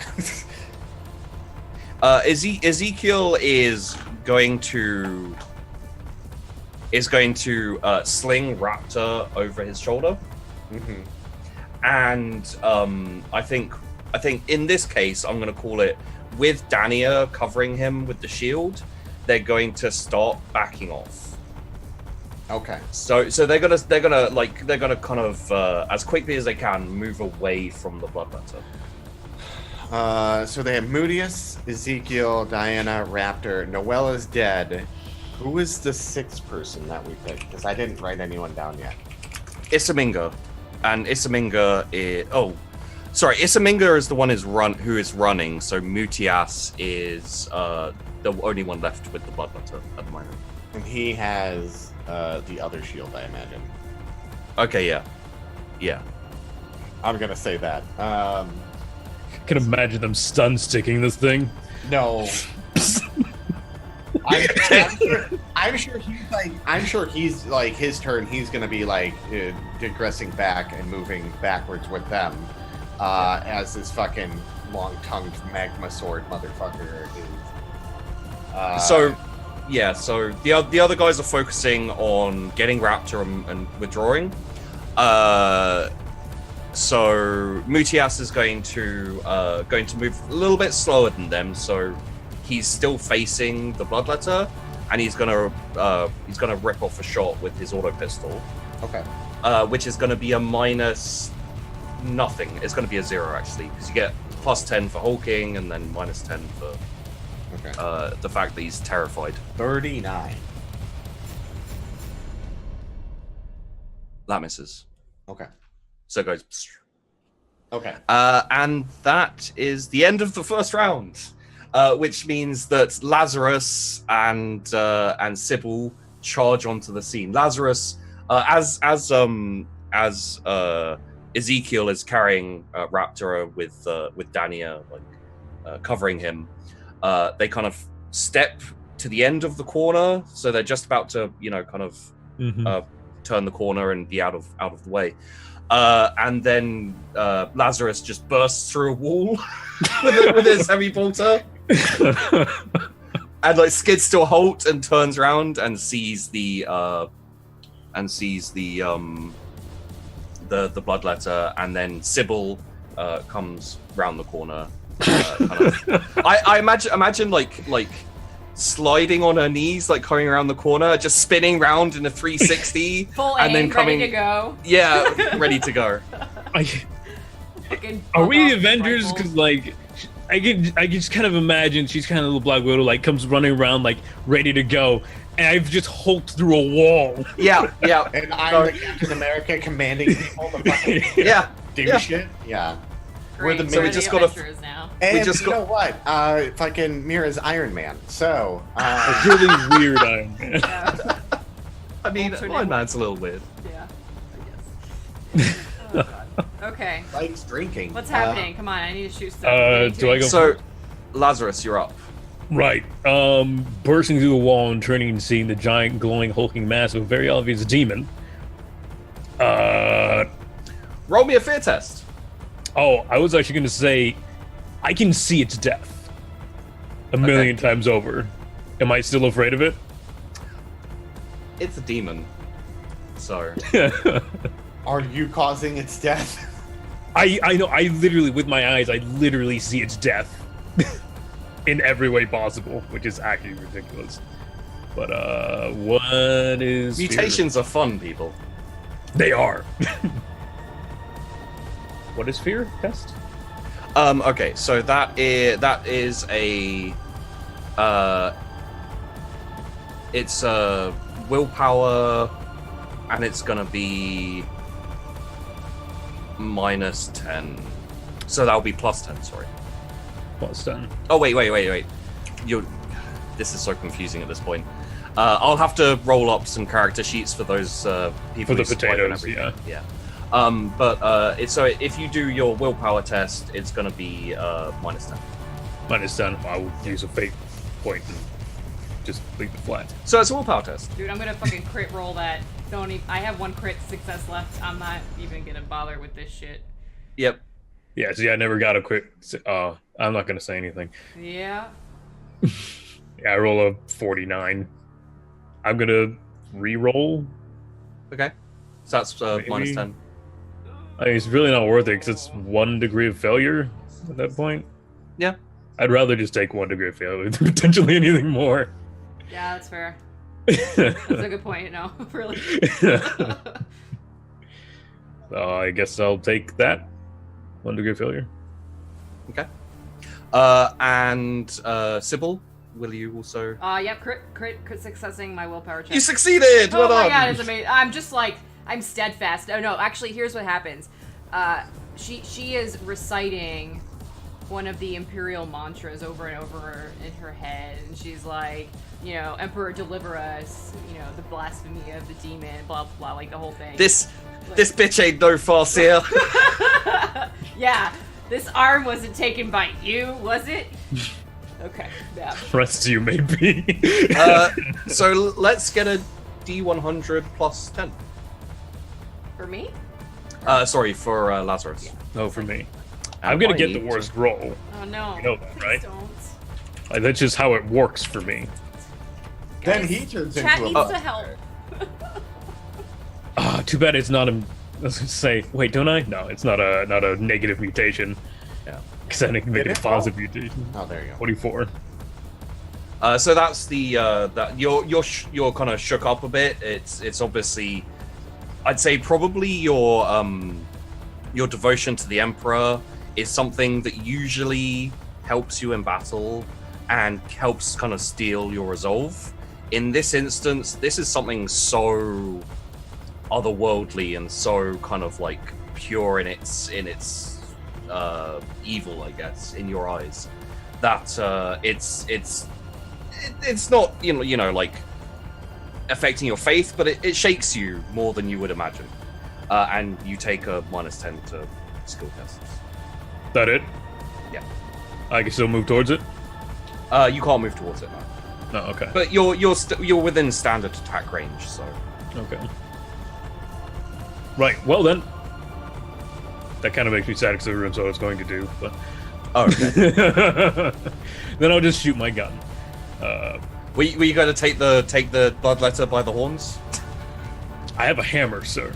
Ezekiel is going to sling Raptor over his shoulder. Mm-hmm. And I think in this case, I'm going to call it, with Dania covering him with the shield, they're going to start backing off. Okay. So they're gonna kind of as quickly as they can move away from the Bloodletter. So they have Moodius, Ezekiel, Diana, Raptor. Noella's dead. Who is the 6th person that we picked? Because I didn't write anyone down yet. Isaminga. And Isaminga is... Oh, sorry. Isaminga is the one who is running, so Mutias is the only one left with the Bloodletter at the moment. And he has the other shield, I imagine. Okay, yeah. Yeah. I'm going to say that. I can imagine them stun sticking this thing. No. I'm sure he's like his turn. He's gonna be like digressing back and moving backwards with them, as this fucking long-tongued magma sword motherfucker is. So the other guys are focusing on getting Raptor and withdrawing. So Mutias is going to move a little bit slower than them. So he's still facing the Bloodletter, and he's gonna rip off a shot with his auto pistol. Okay. Which is gonna be a minus nothing. It's gonna be a 0 actually, because you get plus 10 for hulking and then minus 10 for the fact that he's terrified. 39. That misses. Okay. So it goes. Okay. And that is the end of the first round. Which means that Lazarus and Sybil charge onto the scene. Lazarus, as Ezekiel is carrying Raptor with Dania covering him, they kind of step to the end of the corner, so they're just about to turn the corner and be out of the way. And then Lazarus just bursts through a wall with his heavy bolter, and like skids to a halt and turns around and sees the Bloodletter, and then Sybil comes round the corner. I imagine like sliding on her knees, like coming around the corner, just spinning round in a 360, full and aim, then coming. ready to go. Yeah, ready to go. Are we the Avengers? Because like, I can just kind of imagine she's kind of a little Black Widow, like comes running around like ready to go, and I've just hulked through a wall. Yeah. And I'm the Captain America commanding people to fucking do shit. Yeah. Great. We're so we just got to now. And We just you know what? Fucking Mira's Iron Man. So A really weird Iron Man. Yeah. I mean, Alternate Iron Man's a little weird. Yeah. I guess. Oh, God. Okay. likes drinking. What's happening? Come on, I need to shoot stuff. Do I go? So, Lazarus, you're up. Right. Bursting through the wall and turning and seeing the giant, glowing, hulking mass of a very obvious demon. Roll me a fear test. Oh, I was actually going to say, I can see its death a million times over. Am I still afraid of it? It's a demon. So. Are you causing its death? I know. I literally, with my eyes, I literally see its death in every way possible, which is actually ridiculous. But what is Mutations are fun, people. They are. What is fear test? Okay, so that is a it's a willpower, and it's gonna be -10. So that'll be +10. Sorry. +10. Oh wait. This is so confusing at this point. I'll have to roll up some character sheets for those people For the who survive and potatoes, everything. Yeah. But it's so if you do your willpower test, it's going to be -10. -10. I will use a fate point and just leave it flat. So it's a willpower test. Dude, I'm gonna fucking crit roll that. Don't even. I have 1 crit success left. I'm not even gonna bother with this shit. Yep. Yeah. See, I never got a crit. I'm not gonna say anything. Yeah. Yeah, I roll a 49. I'm gonna re-roll. Okay. So that's Maybe. -10. I mean, it's really not worth it because it's 1 degree of failure at that point. Yeah. I'd rather just take 1 degree of failure than potentially anything more. Yeah, that's fair. That's a good point. No, really. So I guess I'll take that 1 degree of failure. Okay. And Sybil, will you also? Yep. Crit successing my willpower check. You succeeded. Oh Well my done. god, it's amazing. I'm just like, I'm steadfast. Oh no, actually, here's what happens. She is reciting one of the imperial mantras over and over in her head, and she's like, you know, Emperor, deliver us, you know, the blasphemy of the demon, blah blah blah, like the whole thing. This bitch ain't no farseer. Yeah, this arm wasn't taken by you, was it? Okay, yeah. Rest of you, maybe. So let's get a D100 +10. For me? Sorry, for Lazarus. No, for me. I'm gonna get the worst roll. Oh no. You know that, Please right? Don't. Like, that's just how it works for me. Then he turns Chat into needs a to help. Too bad it's not a. I was gonna say, wait, don't I? No, it's not a negative mutation. Yeah. Because I can make it a positive mutation. Oh, there you go. 24. So that's the that you're kind of shook up a bit. It's obviously, I'd say probably your devotion to the Emperor is something that usually helps you in battle and helps kind of steel your resolve. In this instance, this is something so otherworldly and so kind of like pure in its evil, I guess, in your eyes, that it's not you know like affecting your faith, but it shakes you more than you would imagine, and you take a -10 to skill tests. That it? Yeah. I can still move towards it? You can't move towards it now, No, okay. but you're within standard attack range, so Okay. Right. Well then, that kind of makes me sad because that's what I was going to do. But Oh, okay. then I'll just shoot my gun. were you going to take the bloodletter by the horns? I have a hammer, sir.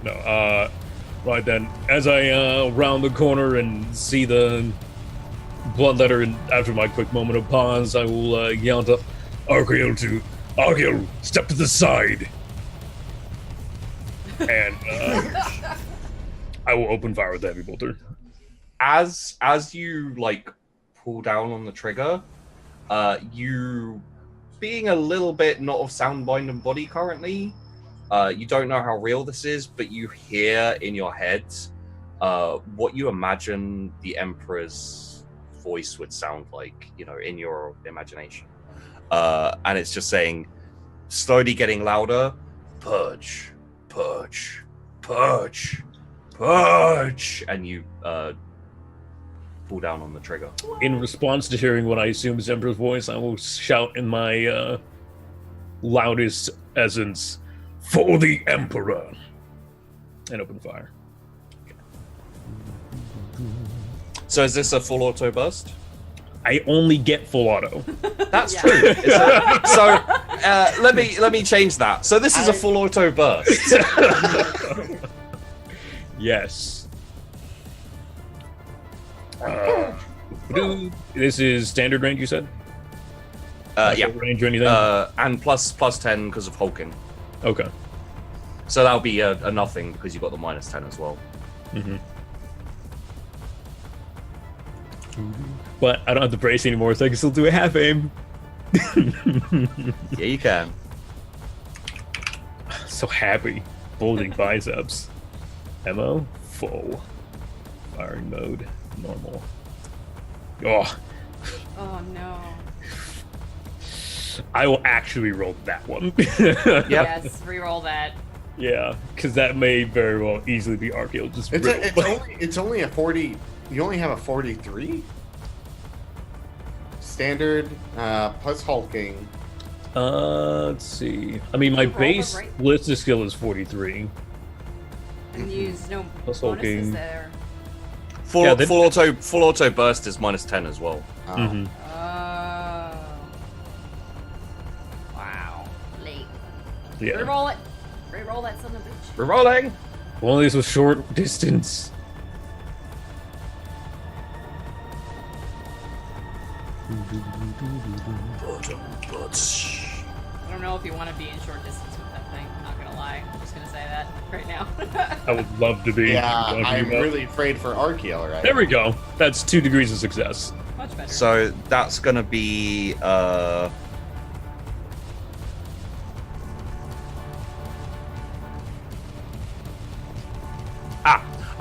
No. Right then, as I round the corner and see the bloodletter, and after my quick moment of pause, I will yell to Archaeal, step to the side. And I will open fire with the heavy bolter. As you like pull down on the trigger, you being a little bit not of sound, mind, and body currently, you don't know how real this is, but you hear in your head what you imagine the Emperor's voice would sound like, in your imagination. And it's just saying, slowly getting louder, purge, purge, purge, purge, and you pull down on the trigger. In response to hearing what I assume is Emperor's voice, I will shout in my loudest essence, "For the Emperor!" and open fire. So is this a full auto burst? I only get full auto. That's Yeah. true. So let me change that. So this is a full auto burst. Yes. This is standard range, you said? Yeah. Range or anything? And plus 10 because of hulking. Okay. So that'll be a nothing because you got the minus 10 as well. Mm-hmm. But I don't have to brace anymore, so I can still do a half aim. Yeah, you can. So happy. Bulging biceps. Ammo, full. Firing mode, normal. Oh, Oh no. I will actually roll that one. Yes, re-roll that. Yeah, because that may very well easily be Archaeal. Just It's only a 40. You only have a 43 standard plus hulking. Let's see. I mean, my You roll base it, right? ballistic skill is 43. And use no Plus bonuses hulking. there. Full auto burst is minus 10 as well. Mhm. Oh. Wow. Late. Yeah. Re-roll it. Re-roll that son of a bitch. We're rolling. One of these was short distance. I don't know if you want to be in short distance with that thing. I'm not gonna lie. I'm just gonna say that right now. I would love to be. Yeah, talking I'm about- really afraid for Archaeal right There now. we go. That's 2 degrees of success. Much better. So that's gonna be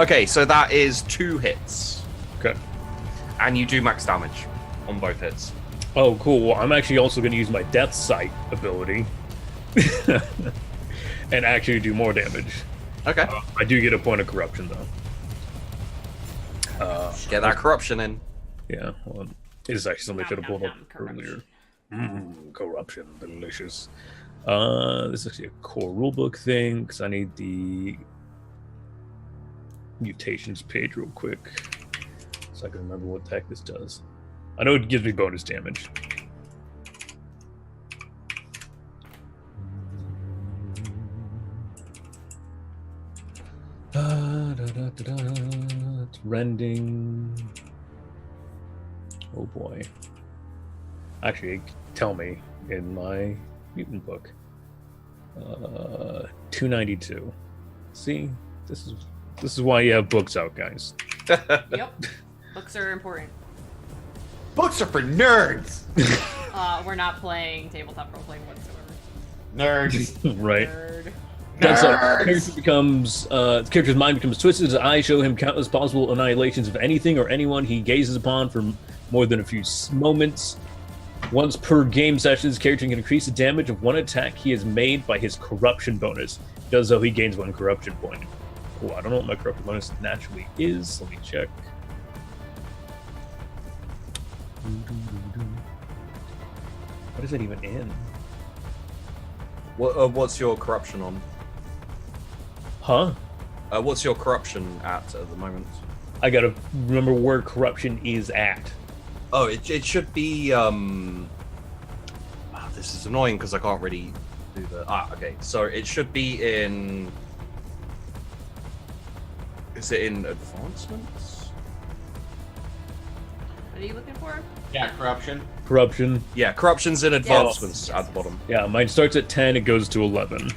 okay, so that is 2 hits. Okay. And you do max damage on both hits. Oh, cool. Well, I'm actually also going to use my Death Sight ability. And actually do more damage. Okay. I do get a point of corruption, though. Get that corruption in. Yeah, well, it is actually something I should have pulled up Corruption. earlier. Corruption, delicious. This is actually a core rulebook thing, because I need the mutations page real quick, so I can remember what the heck this does. I know it gives me bonus damage. It's rending. Oh boy. Actually, tell me in my mutant book. 292. See, this is why you have books out, guys. Yep. Books are important. Books are for nerds. We're not playing tabletop role-playing whatsoever. Nerds. Right. Nerd. That's Nerds. the character's mind becomes twisted. His eyes show him countless possible annihilations of anything or anyone he gazes upon for more than a few moments. Once per game session, his character can increase the damage of one attack he has made by his corruption bonus. It does so he gains 1 corruption point. Cool, I don't know what my corruption bonus naturally is. Let me check. What is it even in? What's your corruption on? Huh? What's your corruption at the moment? I gotta remember where corruption is at. Oh, it should be. This is annoying because I can't really do the. Okay. So it should be in. Is it in advancements? What are you looking for? Yeah, corruption. Corruption. Yeah, corruption's in advancements at the bottom. Yeah, mine starts at 10, it goes to 11.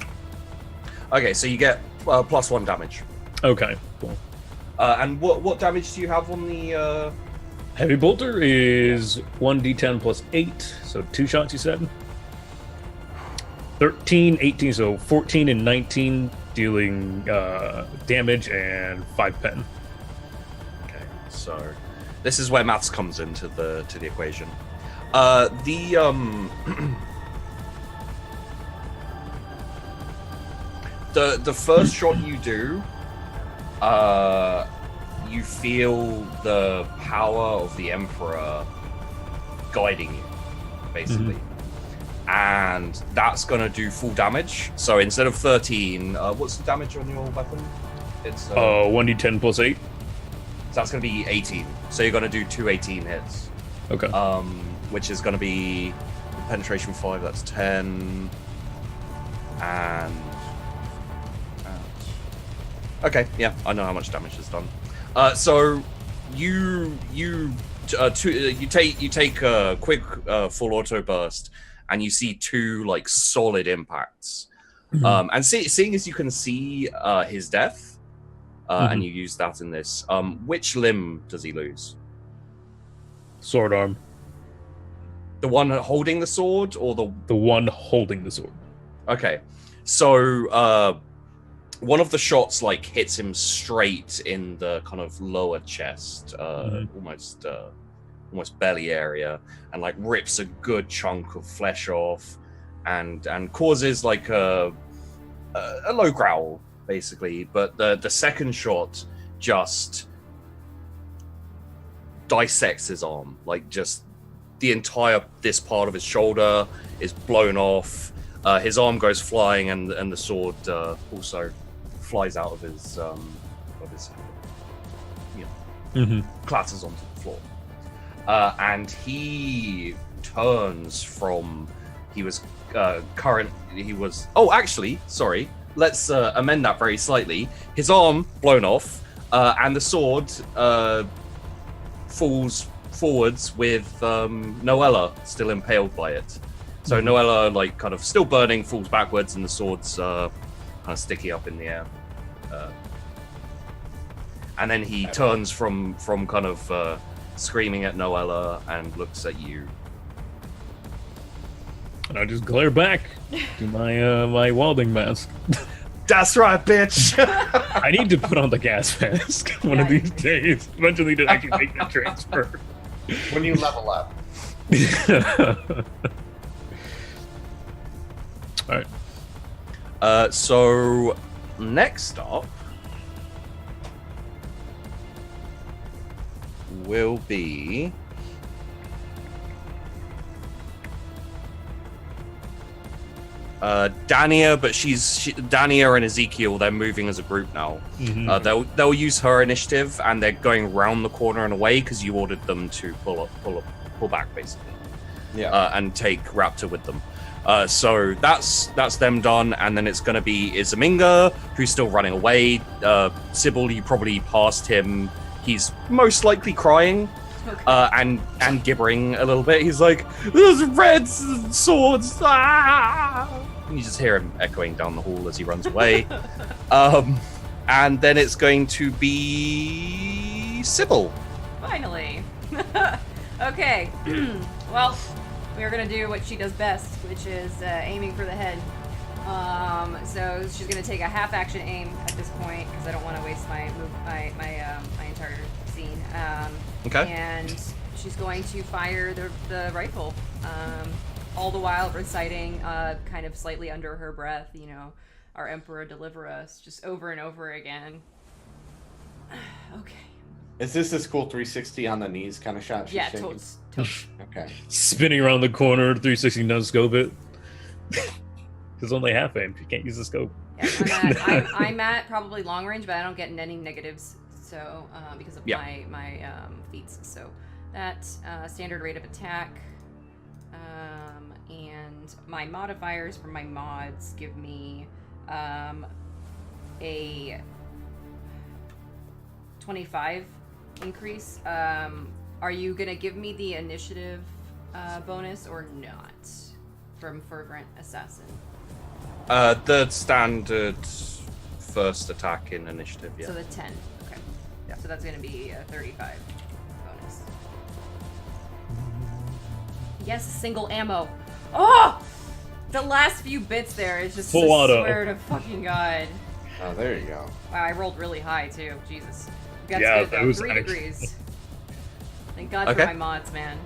Okay, so you get +1 damage. Okay, cool. And what damage do you have on the? Heavy bolter is 1d10 plus 8, so 2 shots, you said? 13, 18, so 14 and 19, dealing damage and 5 pen. Okay, so this is where maths comes into the equation. The first shot you do, you feel the power of the Emperor guiding you, basically. And that's gonna do full damage. So instead of 13, what's the damage on your weapon? It's 1d10 plus 8. So that's gonna be 18. So you're gonna do 2 18 hits. Okay. Which is gonna be penetration 5. That's 10. And okay, yeah, I know how much damage is done. So you take a quick full auto burst, and you see 2 like solid impacts. And seeing as you can see his death, and you use that in this, which limb does he lose? Sword arm. The one holding the sword, or the one holding the sword? Okay, so one of the shots like hits him straight in the kind of lower chest, almost belly area, and like rips a good chunk of flesh off, and causes like a low growl basically. But the second shot just dissects his arm, like just this part of his shoulder is blown off. His arm goes flying, and the sword also flies out of his clatters onto the floor. And he turns from let's amend that very slightly. His arm blown off, and the sword falls forwards with Noella still impaled by it. So Noella, like, kind of still burning, falls backwards, and the sword's kind of sticky up in the air. And then he turns from kind of screaming at Noella and looks at you. And I just glare back to my welding mask. That's right, bitch! I need to put on the gas mask one of these days. Eventually to actually make that transfer. When you level up. Alright. So next up will be Dania, but Dania and Ezekiel, they're moving as a group now. They'll use her initiative, and they're going round the corner and away because you ordered them to pull back basically. And take Raptor with them. So that's them done, and then it's going to be Izaminga, who's still running away. Sybil, you probably passed him. He's most likely crying, and gibbering a little bit. He's like, "There's red swords!" Ah! And you just hear him echoing down the hall as he runs away. And then it's going to be Sybil. Finally. Okay. Well, we're gonna do what she does best, which is aiming for the head. So she's gonna take a half action aim at this point because I don't want to waste my entire scene. Okay. And she's going to fire the rifle, all the while reciting, kind of slightly under her breath, you know, "Our Emperor deliver us," just over and over again. Okay. Is this cool 360 on the knees kind of shot? Yeah, totally. Okay. Spinning around the corner, 360 no scope it. It's only half aimed. You can't use the scope. Yeah, I'm at probably long range, but I don't get any negatives. So because of my feats. So that standard rate of attack, and my modifiers for my mods give me a 25 increase. Are you gonna give me the initiative bonus or not from Fervent Assassin? The standard first attack in initiative, yeah. So the 10. Okay. Yeah. So that's gonna be a 35 bonus. Yes, single ammo. Oh! The last few bits there is just Full auto. swear to fucking God. Oh, there you go. Wow, I rolled really high too. Jesus. That's Yeah, good, that though. was 3 actually- degrees. Thank God Okay. for my mods, man.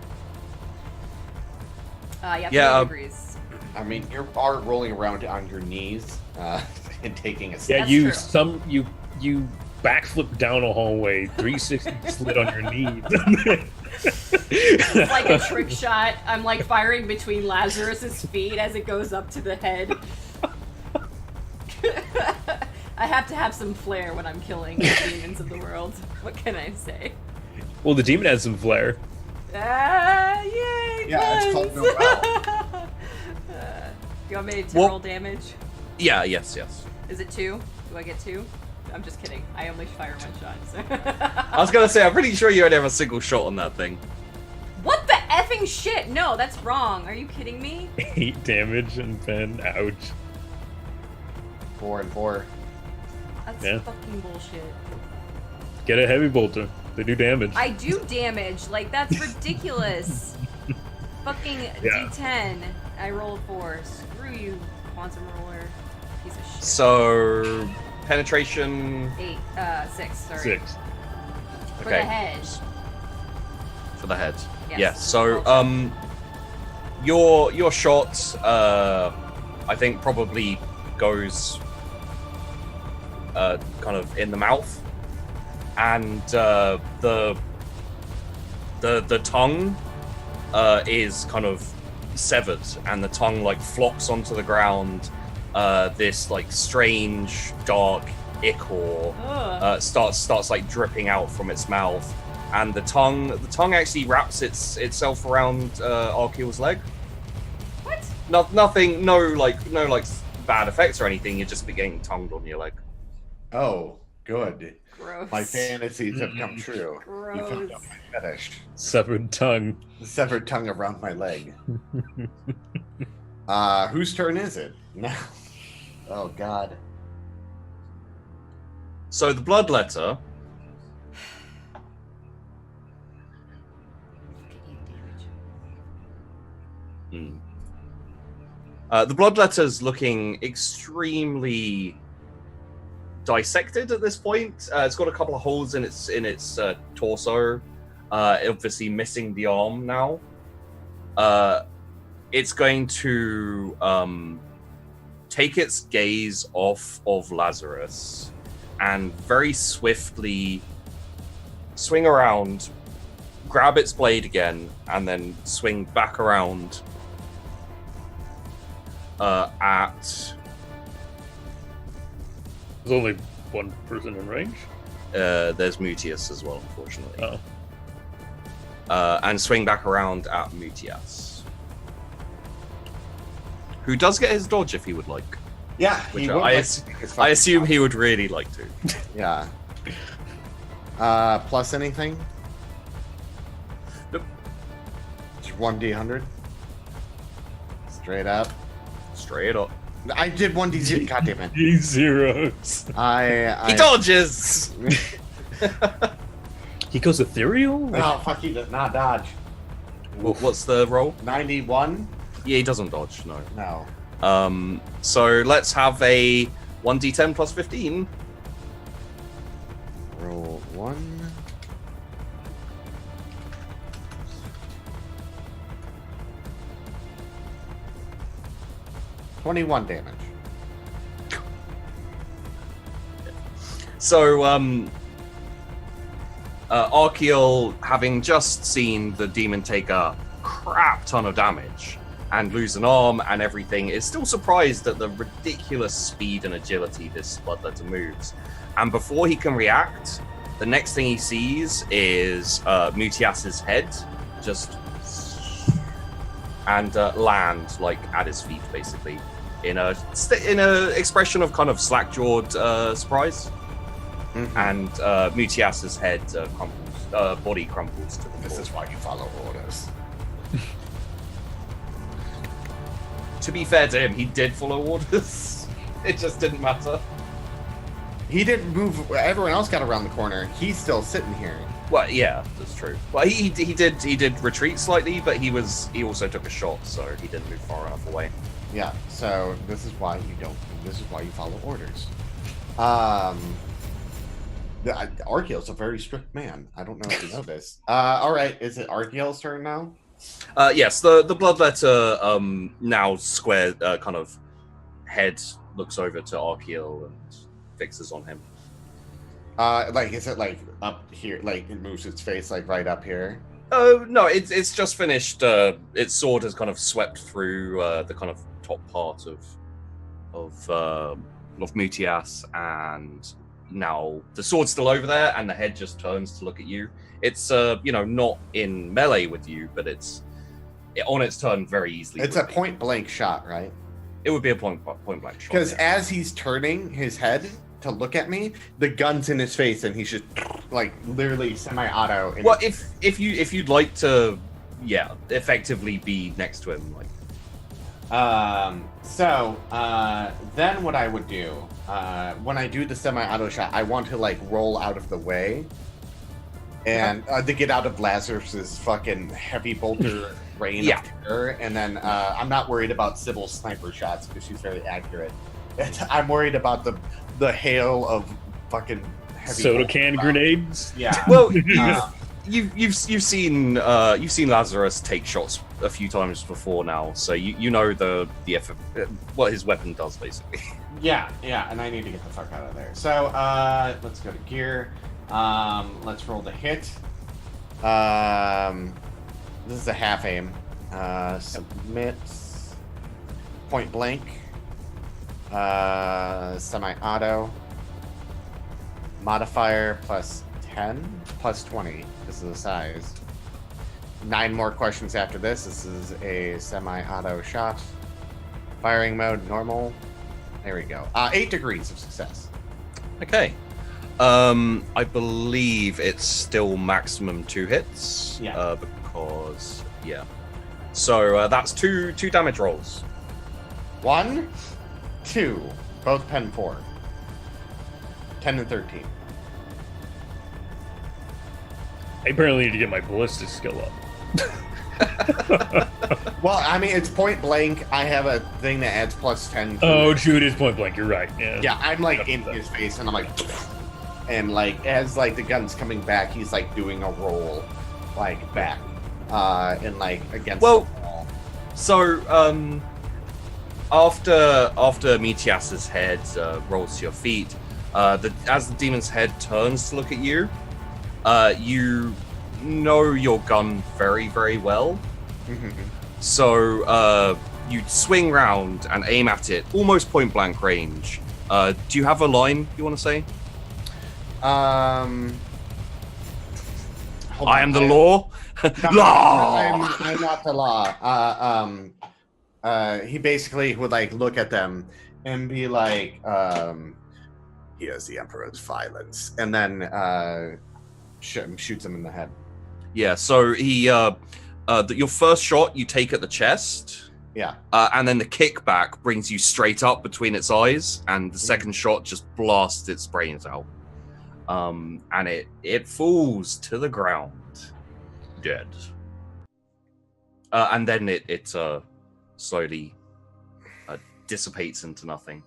Yeah, 3 Yeah, degrees. I mean, you are rolling around on your knees and taking a Yeah, That's you true. you backflip down a hallway, 360 slid on your knees. It's like a trick shot. I'm like firing between Lazarus's feet as it goes up to the head. I have to have some flair when I'm killing the demons of the world. What can I say? Well, the demon has some flair. Ah, yay! Yeah, it's called puns. Noel. You want me to Well- roll damage? Yeah, yes. Is it 2? Do I get 2? I'm just kidding. I only fire one shot. So. I was gonna say, I'm pretty sure you only have a single shot on that thing. What the effing shit? No, that's wrong. Are you kidding me? 8 damage and then ouch. 4 and 4. That's Yeah. fucking bullshit. Get a heavy bolter. They do damage. I do damage. Like, that's ridiculous. Fucking Yeah. D10. I rolled 4. Screw you, quantum roller. Piece of shit. So, penetration 8, 6, sorry. 6. For Okay. the head. for the head. Yes. Yeah. So, Well your shot, I think probably goes, kind of in the mouth, and the tongue is kind of severed, and the tongue like flops onto the ground. This like strange dark ichor Ugh. starts like dripping out from its mouth, and the tongue actually wraps itself around Archaeal's leg. What? Nothing, no bad effects or anything. You're just getting tongued on your leg. Oh, good. Gross. My fantasies have come true. You found Gross. out my fetish. Severed tongue. The severed tongue around my leg. Whose turn is it? No. Oh God. So the Bloodletter. The Bloodletter's looking extremely dissected at this point. It's got a couple of holes in its torso. Obviously missing the arm now. It's going to take its gaze off of Lazarus and very swiftly swing around, grab its blade again, and then swing back around at... There's only one person in range. there's Mutius as well, unfortunately. Oh. And swing back around at Mutius, who does get his dodge if he would like. Yeah, Which he I would like ass- to take his I fucking assume shot. he would really like to. Yeah. Plus anything? Nope. It's 1d100. Straight up. Straight up. I did 1d0. God damn it. He zeros. I He dodges! He goes ethereal? Oh, fuck, he does not dodge. What's the roll? 91? Yeah, he doesn't dodge, no. No. So let's have a 1d10 plus 15. Roll 1. $21 damage. So, Archaeal, having just seen the demon take a crap ton of damage, and lose an arm and everything, is still surprised at the ridiculous speed and agility this Bloodletter moves. And before he can react, the next thing he sees is Mutias's head just and land like at his feet, basically, in a expression of kind of slack-jawed surprise. Mhm. And Mutias's head body crumples to the This floor. is why you follow orders. To be fair to him, he did follow orders. It just didn't matter. He didn't move. Everyone else got around the corner. He's still sitting here. Well, yeah, that's true. Well, he did retreat slightly, but he also took a shot, so he didn't move far enough away. Yeah. So this is why you don't. This is why you follow orders. Archaeal's a very strict man. I don't know if you know this. All right. Is it Archaeal's turn now? Yes, the Bloodletter now square kind of head looks over to Archaeal and fixes on him. Like, is it like up here? Like, it moves its face like right up here? Oh no, it's just finished. Its sword has kind of swept through the kind of top part of Mutias, and now the sword's still over there, and the head just turns to look at you. It's not in melee with you, but it's on its turn very easily. It's a point blank shot, right? It would be a point blank shot. Because as he's turning his head to look at me, the gun's in his face, and he's just like literally semi-auto. Well, if you'd like to, effectively be next to him, like. Then what I would do, when I do the semi-auto shot, I want to like roll out of the way, and to get out of Lazarus's fucking heavy bolter rain of terror. And then I'm not worried about Sybil's sniper shots because she's very accurate. I'm worried about the hail of fucking heavy soda bolter can rounds. grenades. Yeah. Well, you've seen Lazarus take shots a few times before now, so you know the effort, what his weapon does basically. Yeah, and I need to get the fuck out of there. So let's go to gear. Let's roll the hit. This is a half aim. Submit. Point blank. Semi-auto. Modifier plus 10, plus 20. This is the size. 9 more questions after this. This is a semi-auto shot. Firing mode, normal. There we go. 8 degrees of success. Okay. I believe it's still maximum 2 hits. Yeah. Because So that's two damage rolls. 1, 2, both pen 4. 10 and 13. I apparently need to get my ballistic skill up. Well, I mean, it's point blank. I have a thing that adds plus 10. Oh, true, it is point blank. You're right. Yeah. Yeah, I'm like in his face, and I'm like, and like as like the gun's coming back, he's like doing a roll, like back, and like against. Well, the wall. So after Mitias's head rolls to your feet, as the demon's head turns to look at you, you know your gun very, very well. So you swing round and aim at it, almost point blank range. Do you have a line you want to say? Hold I on, am the law. Law. I'm not the law. He basically would like look at them and be like, "Here's the Emperor's violence," and then shoots him in the head. Yeah. So he, your first shot you take at the chest. Yeah. And then the kickback brings you straight up between its eyes, and the second shot just blasts its brains out. And it falls to the ground, dead. And then it slowly dissipates into nothing.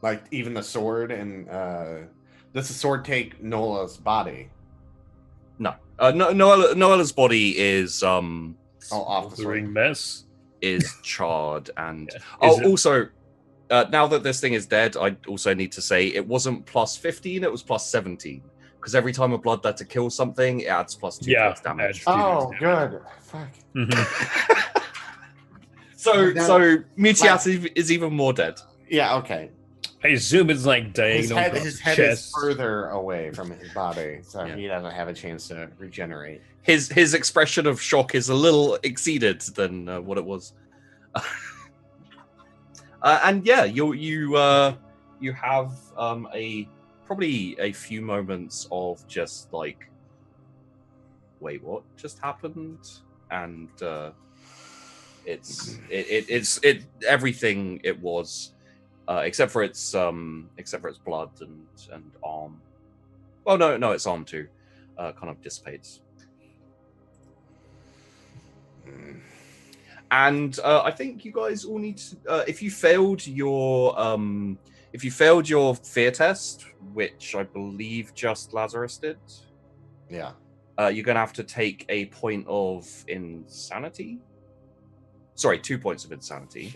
Like even the sword and does the sword take Nola's body? No, Noella's body is off the Ring sword. mess. is charred, and Is it- also. Now that this thing is dead, I also need to say it wasn't plus 15, it was plus 17. Because every time a Bloodletter kills something, it adds plus 2 to its damage. adds 2 to its Oh, damage. good. Fuck. Mhm. So Mutias is even more dead. Yeah, okay. I assume it's like diagonal. His head is further away from his body, so he doesn't have a chance to regenerate. His expression of shock is a little exceeded than what it was. And yeah, you have probably a few moments of just like, wait, what just happened? And it's everything it was, except for its blood and arm. Well, no, its arm too, kind of dissipates. And I think you guys all need to, if you failed your fear test, which I believe just Lazarus did, yeah, you're gonna have to take a point of insanity. Sorry, 2 points of insanity.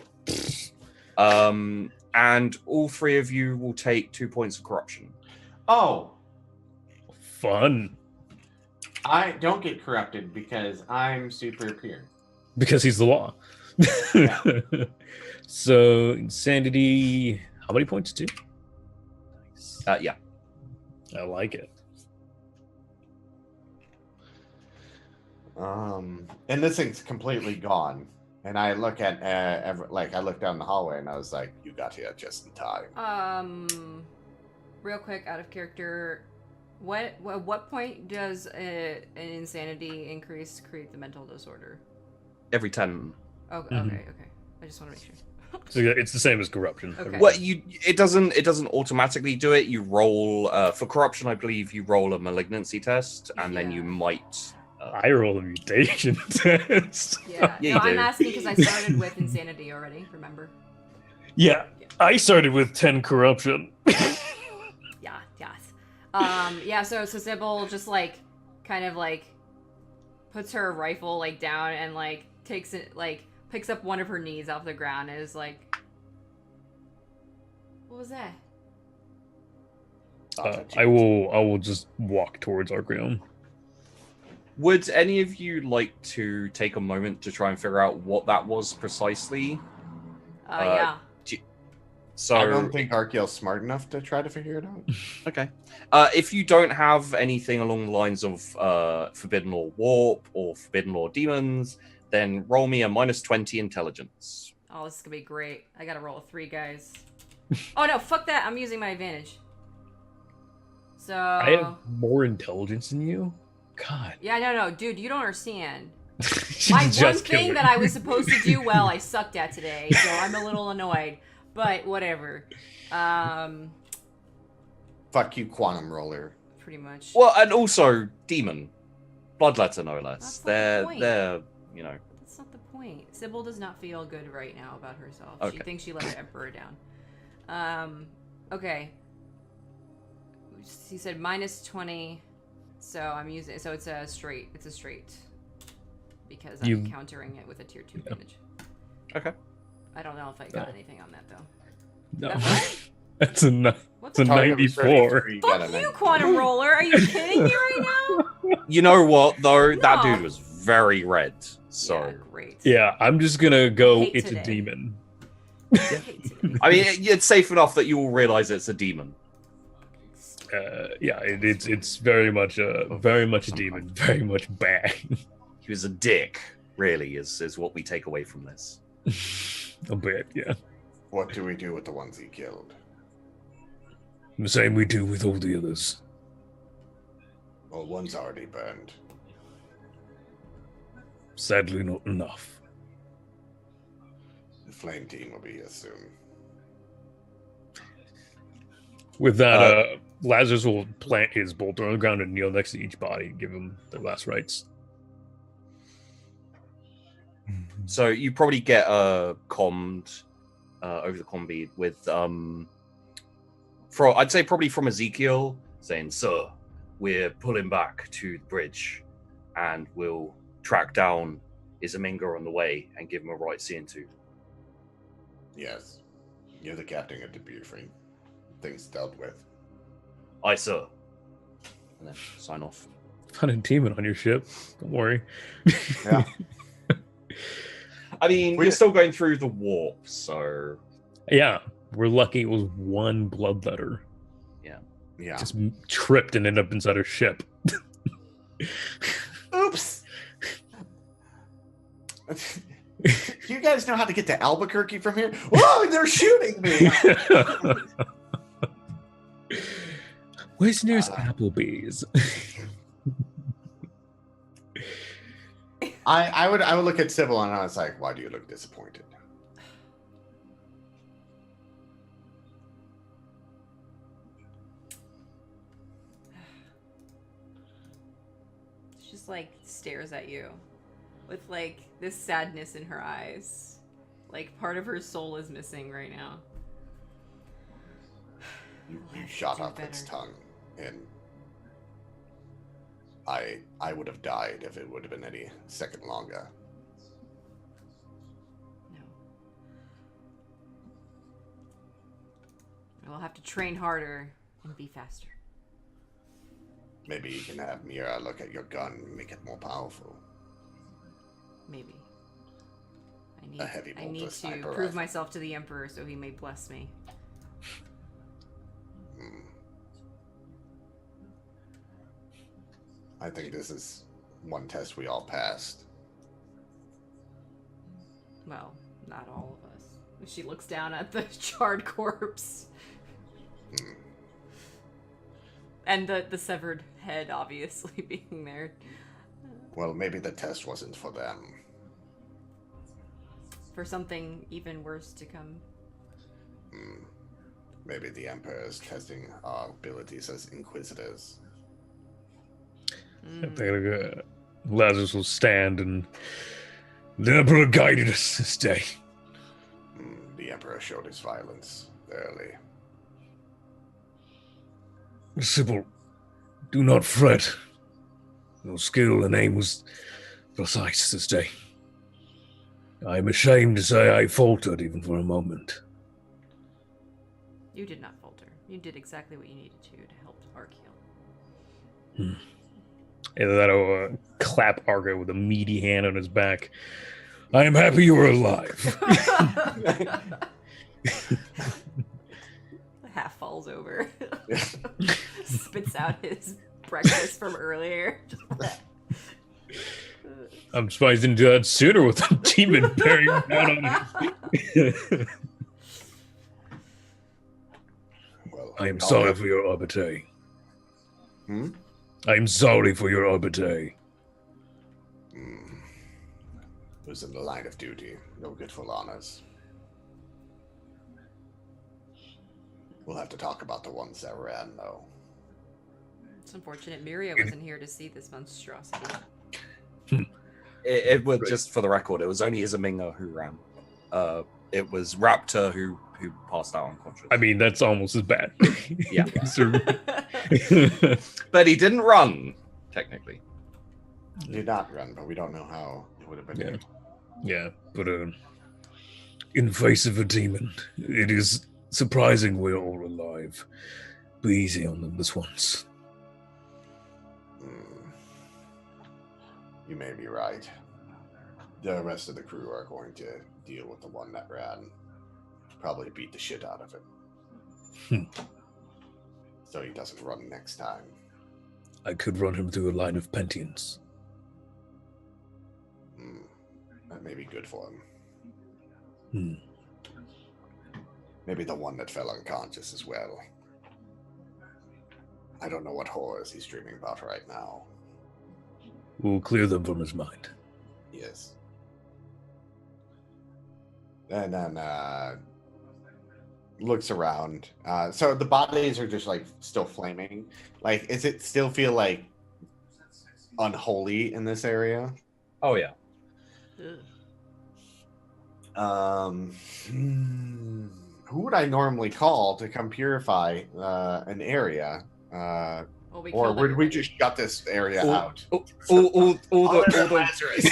And all three of you will take 2 points of corruption. Oh, fun! I don't get corrupted because I'm super pure. Because he's the law. Yeah. So insanity. How many points? 2? Yeah. I like it. And this thing's completely gone. And I look at I look down the hallway and I was like, "You got here just in time." Real quick, out of character, what point does an insanity increase create the mental disorder? Every 10. Oh, okay. I just want to make sure. So it's the same as corruption. Okay. Well, it doesn't automatically do it. You roll for corruption. I believe you roll a malignancy test, and then you might. I roll a mutation test. Yeah. Yeah, No, you I'm do. asking because I started with insanity already. Remember? Yeah, I started with 10 corruption. Yeah. Yes. Yeah. So Sybil just like kind of like puts her rifle like down and like takes it like picks up one of her knees off the ground and is like, "What was that?" I will just walk towards Archaeal. Would any of you like to take a moment to try and figure out what that was precisely? Yeah. So I don't think Archaeal's smart enough to try to figure it out. Okay. If you don't have anything along the lines of Forbidden Law Warp or Forbidden Law Demons, then roll me a -20 intelligence. Oh, this is gonna be great. I gotta roll a 3, guys. Oh no, fuck that. I'm using my advantage. So I have more intelligence than you? God. yeah, no, dude, you don't understand. She My one just killed thing her. that I was supposed to do well, I sucked at today, so I'm a little annoyed. But whatever. Fuck you, Quantum Roller. Pretty much. Well, and also Demon, Bloodletter, no less. That's not the point. They're you know. That's not the point. Sybil does not feel good right now about herself. Okay. She thinks she let the Emperor down. Okay. He said -20, so I'm using. So it's a straight. It's a straight. Because I'm countering it with a tier 2 damage. Okay. I don't know if I got anything on that though. No. That's That's a 94. Fuck you, Quantum Roller! Are you kidding me right now? You know what though? That No. dude was very red. So Yeah, great. Yeah, I'm just gonna go. Hate It's today. a demon. I mean, it's safe enough that you will realize it's a demon. Yeah, it's very much a demon, very much bad. He was a dick, really, is what we take away from this. A bit, yeah. What do we do with the ones he killed? The same we do with all the others. Well, one's already burned. Sadly, not enough. The flame team will be here soon. With that, Lazarus will plant his bolter on the ground and kneel next to each body and give them their last rites. So you probably get commed over the comm bead with I'd say probably from Ezekiel saying, "Sir, we're pulling back to the bridge, and we'll track down Izaminga on the way and give him a right seeing to." Yes. You're the captain of the briefing. Things dealt with. Aye, sir. And then sign off. Found a demon on your ship. Don't worry. Yeah. I mean, you're still going through the warp, so Yeah, we're lucky it was one bloodletter. Yeah. Just tripped and ended up inside her ship. Oops. Do you guys know how to get to Albuquerque from here? Whoa, they're shooting me. Where's the nearest Applebee's? I would look at Sybil and I was like, why do you look disappointed? She just like stares at you with like this sadness in her eyes. Like part of her soul is missing right now. You shot off its tongue, and I would have died if it would have been any second longer. No. I will have to train harder and be faster. Maybe you can have Mira look at your gun and make it more powerful. Maybe. A heavy I bolter need to sniper prove rifle. myself to the Emperor so he may bless me. I think this is one test we all passed. Well, not all of us. She looks down at the charred corpse. And the severed head, obviously, being there. Well, maybe the test wasn't for them. For something even worse to come. Maybe the Emperor is testing our abilities as Inquisitors. I think Lazarus will stand, and the Emperor guided us this day. The Emperor showed his violence early. Sybil, do not fret. Your skill and aim was precise this day. I am ashamed to say I faltered even for a moment. You did not falter. You did exactly what you needed to help Archaeal. And then I'll clap Argo with a meaty hand on his back. I am happy you are alive. Half falls over. Spits out his breakfast from earlier. I'm surprised he didn't do that sooner with the demon bearing down on him. Well, I am sorry for your arbiter. I am sorry for your arbiter. Who's in the line of duty? No good for honors. We'll have to talk about the ones that ran, though. It's unfortunate Miria wasn't here to see this monstrosity. it was just for the record. It was only Izaminga who ran. It was Raptor who passed out unconscious. I mean, that's almost as bad. Yeah. But he didn't run, technically. He did not run, but we don't know how it would have been. Yeah. Yeah, but in face of a demon, it is surprising we're all alive. Be easy on them this once. You may be right. The rest of the crew are going to deal with the one that ran. Probably beat the shit out of him. So he doesn't run next time. I could run him through a line of Pentians. That may be good for him. Maybe the one that fell unconscious as well. I don't know what horrors he's dreaming about right now. We'll clear them from his mind. Yes. And then looks around. So the bodies are just like still flaming. Like, is it still feel like unholy in this area? Oh yeah. Who would I normally call to come purify an area? Or would we just shut this area out? All the Lazarus.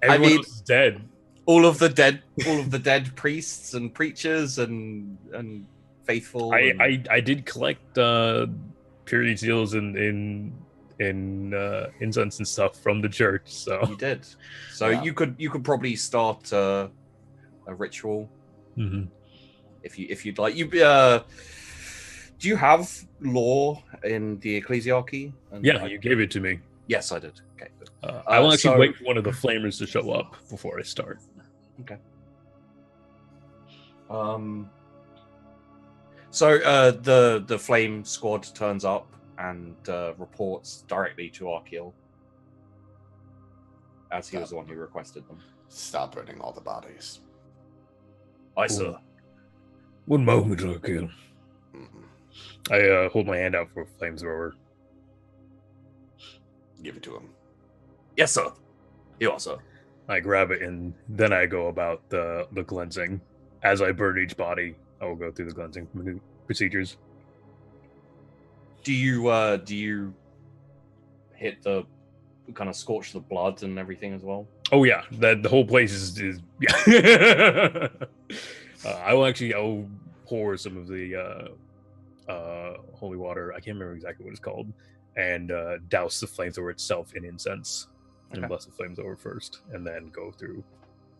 I mean, is dead. All of the dead priests and preachers and faithful. I did collect purity seals in in incense and stuff from the church. So You did. So Yeah. you could probably start a ritual Mhm. if you'd like. Do you have law in the ecclesiarchy? And Yeah, you gave it to me. Yes, I did. Okay. Good. I will actually so- wait for one of the flamers to show up before I start. So the flame squad turns up and reports directly to Archaeal, as he was the one who requested them. Stop burning all the bodies. Aye, sir. One moment, Archaeal. Mhm. I hold my hand out for a flamethrower. Give it to him. Yes, sir. You are, sir. I grab it and then I go about the cleansing. As I burn each body, I will go through the cleansing procedures. Do you hit the kind of scorch the blood and everything as well? Oh yeah, that the whole place is yeah. I'll pour some of the holy water. I can't remember exactly what it's called, and douse the flamethrower itself in incense, and Okay. bless the flamethrower first, and then go through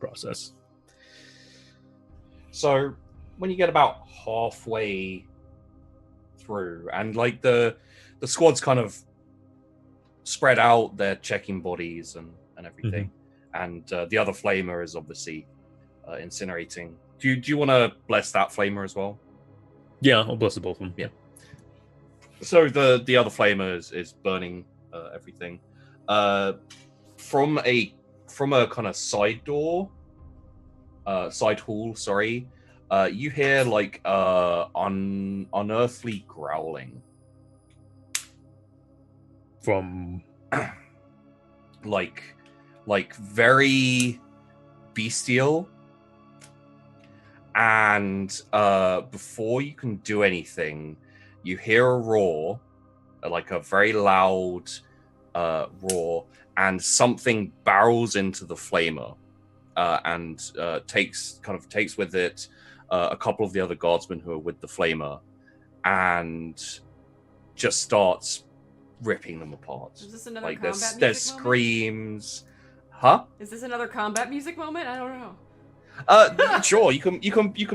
process. So when you get about halfway through, and like the squad's kind of spread out, they're checking bodies and everything, and the other flamer is obviously incinerating. Do you want to bless that flamer as well? Yeah, I'll bless the both of them. Yeah. So the other flamer is burning everything. From a kind of side door, side hall. Sorry, you hear like unearthly growling, From like very bestial. And before you can do anything, you hear a roar, like a very loud roar, and something barrels into the flamer and takes with it a couple of the other guardsmen who are with the flamer, and just starts ripping them apart. Is this another Like combat there's music screams, huh? Is this another combat music moment? I don't know. Sure, you can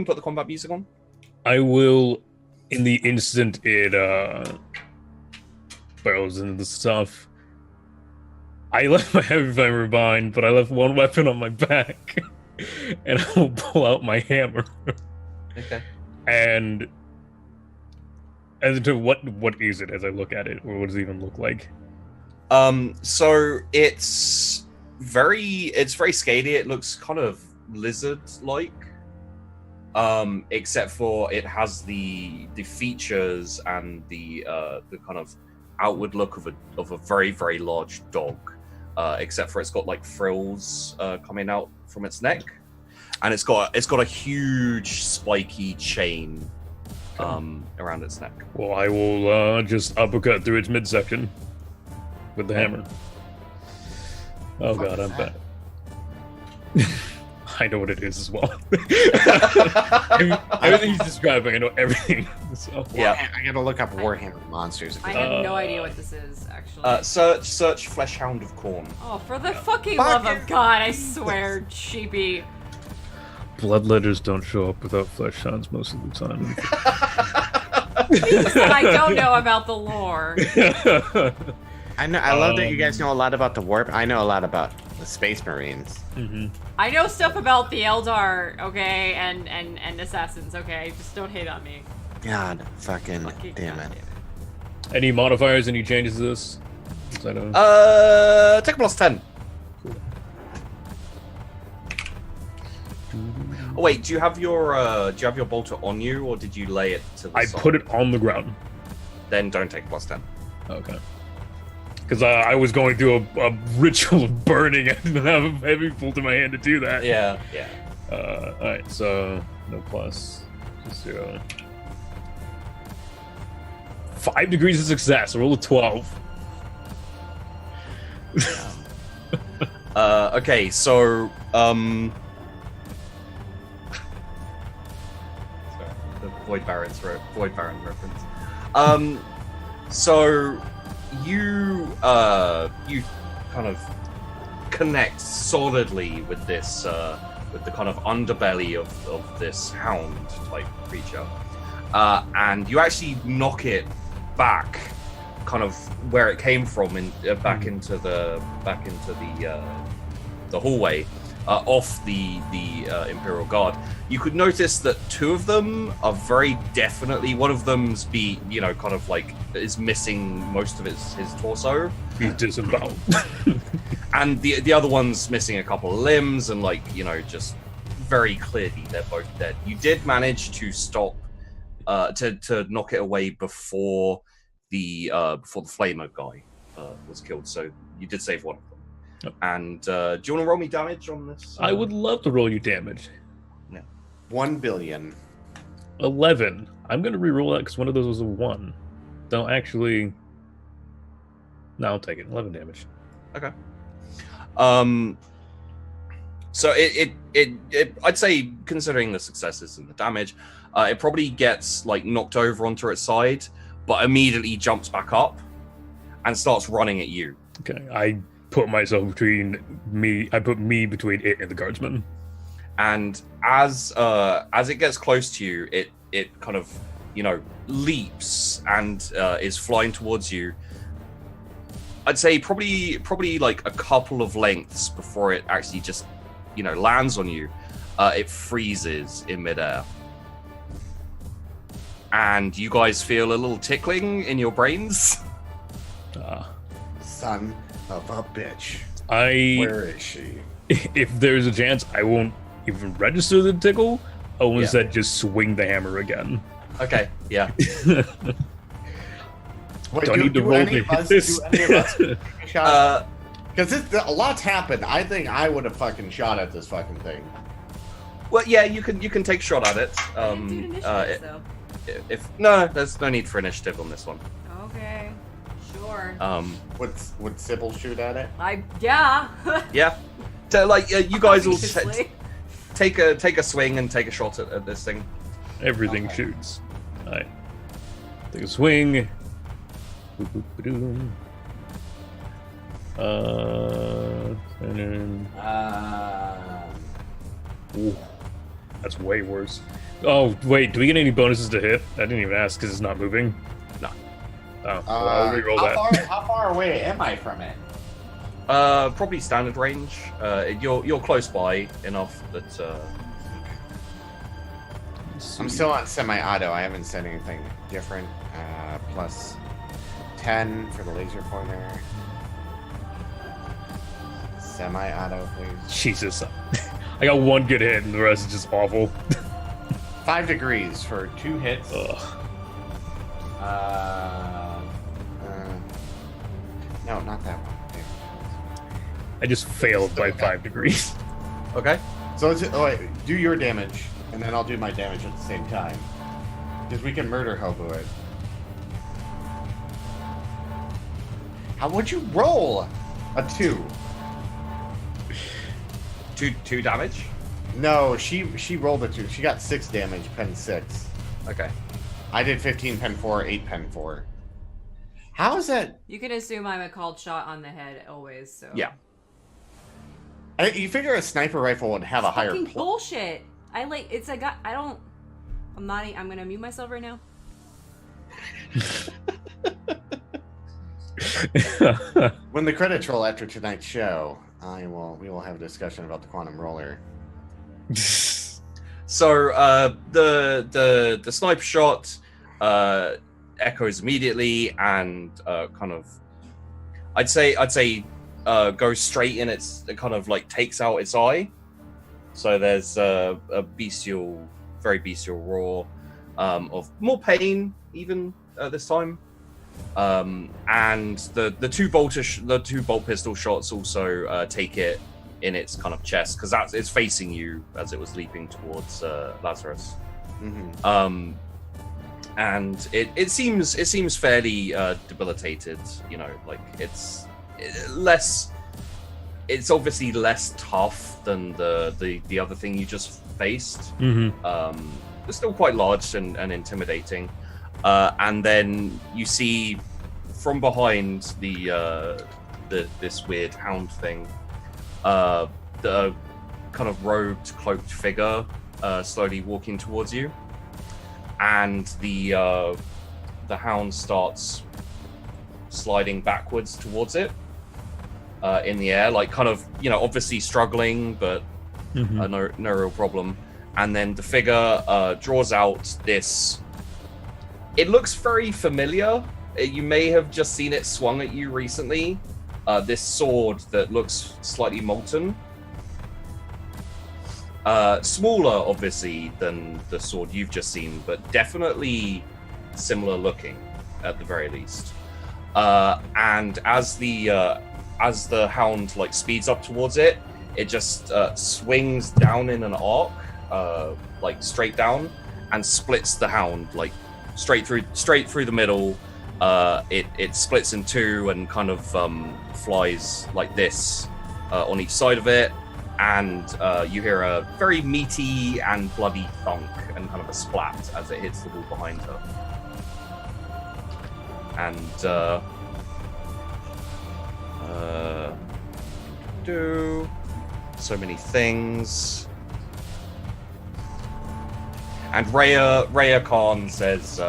put the combat music on. I will, in the instant it barrels into the stuff. I left my heavy flamer behind, but I left one weapon on my back, and I will pull out my hammer. Okay. And as to what is it as I look at it, or what does it even look like? So it's very scaly. It looks kind of lizard-like, except for it has the features and the kind of outward look of a very, very large dog. Except for it's got like frills coming out from its neck, and it's got a huge spiky chain around its neck. Well, I will just uppercut through its midsection with the hammer. Oh What god, is I'm that? bad. I know what it is as well. Everything he's describing, I know everything. So. Yeah. I gotta look up Warhammer monsters. I have no idea what this is, actually. Search Flesh Hound of Corn. Oh, for the fucking Fuck love it. of God, I swear, sheepy. Bloodletters don't show up without flesh hounds most of the time. Things that I don't know about the lore. I know. I love that you guys know a lot about the warp. I know a lot about the Space Marines. Mhm. I know stuff about the Eldar, okay, and assassins, okay? Just don't hate on me. God, fucking Fucking damn God it. Any modifiers? Any changes to this? I don't Take a +10. Oh wait, do you have your bolter on you, or did you lay it to the I side? put it on the ground. Then don't take +10. Okay. Because I was going through a ritual of burning. I didn't have a heavy pull to my hand to do that. Yeah. Alright, so no plus. Just 0. 5 degrees of success. Roll a 12. Okay, so sorry, the Void Baron reference. So you kind of connect solidly with this with the kind of underbelly of this hound type creature, and you actually knock it back, kind of where it came from, and back into the hallway, off the Imperial Guard. You could notice that two of them are very definitely, one of them's kind of like is missing most of his torso. He's disemboweled. And the other one's missing a couple of limbs, and just very clearly they're both dead. You did manage to stop, to knock it away before the flamer guy was killed. So you did save one of them. Yep. And do you want to roll me damage on this? I would love to roll you damage. Yeah. 1 billion. 11. I'm gonna re-roll that because one of those was a 1. Don't actually. No, I'll take it. 11 damage. Okay. So it I'd say, considering the successes and the damage, it probably gets knocked over onto its side, but immediately jumps back up and starts running at you. Okay, I put myself between me. I put me between it and the guardsman. And as it gets close to you, it kind of leaps and is flying towards you. I'd say probably like a couple of lengths before it actually just lands on you. It freezes in midair, and you guys feel a little tickling in your brains. Son of a bitch. Where is she? If there's a chance, I won't even register the tickle. I will instead just swing the hammer again. Okay, yeah. Wait, Do I need to roll to hit this? Do any of us take a shot? Because a lot's happened. I think I would have fucking shot at this fucking thing. Well, yeah, you can take a shot at it. There's no need for initiative on this one. Okay, sure. Would Sybil shoot at it? Yeah. Yeah. So you guys will Obviously. take a swing and take a shot at this thing. Everything shoots. Alright. Take a swing. Boop-boop-ba-doom. And then... Ooh, that's way worse. Oh, wait, do we get any bonuses to hit? I didn't even ask because it's not moving. No. Oh, well, I'll reroll that. How far away am I from it? Probably standard range. You're close by enough that. I'm still on semi-auto. I haven't said anything different. Plus 10 for the laser pointer. Semi-auto, please. Jesus. I got one good hit and the rest is just awful. 5 degrees for 2 hits. Ugh. No, not that one. I just failed by 5 degrees. Okay. So do your damage, and then I'll do my damage at the same time. Because we can murder hobo it. How would you roll? A 2. 2 damage? No, she rolled a 2. She got 6 damage, pen 6. Okay. I did 15, pen 4, 8, pen 4. How is that? You can assume I'm a called shot on the head always. So Yeah. You figure a sniper rifle would have a higher fucking bullshit. I'm gonna mute myself right now. When the credits roll after tonight's show, we will have a discussion about the quantum roller. So the sniper shot echoes immediately and kind of, I'd say goes straight in its, kind of takes out its eye. So there's a very bestial roar of more pain even this time. And the two bolt pistol shots also take it in its kind of chest, because it's facing you as it was leaping towards Lazarus. Mm-hmm. And it seems fairly debilitated. It's obviously less tough than the other thing you just faced. Mm-hmm. It's still quite large and intimidating. And then you see from behind this weird hound thing, the kind of robed, cloaked figure slowly walking towards you, and the hound starts sliding backwards towards it in the air, like kind of, you know, obviously struggling, but no real problem. And then the figure draws out this. It looks very familiar. You may have just seen it swung at you recently. This sword that looks slightly molten. Smaller, obviously, than the sword you've just seen, but definitely similar looking, at the very least. And as the hound like speeds up towards it, it just swings down in an arc, like straight down, and splits the hound like straight through the middle. It splits in two and kind of flies like this on each side of it, and you hear a very meaty and bloody thunk and kind of a splat as it hits the wall behind her. And do so many things. And Rhea Khan says,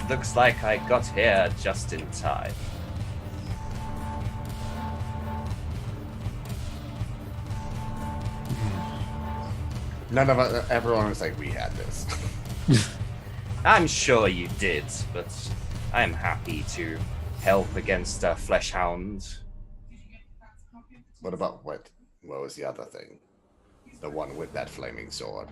looks like I got here just in time. None of us, everyone was like, we had this. I'm sure you did, but I'm happy to help against a flesh hound. What about what was the other thing? The one with that flaming sword.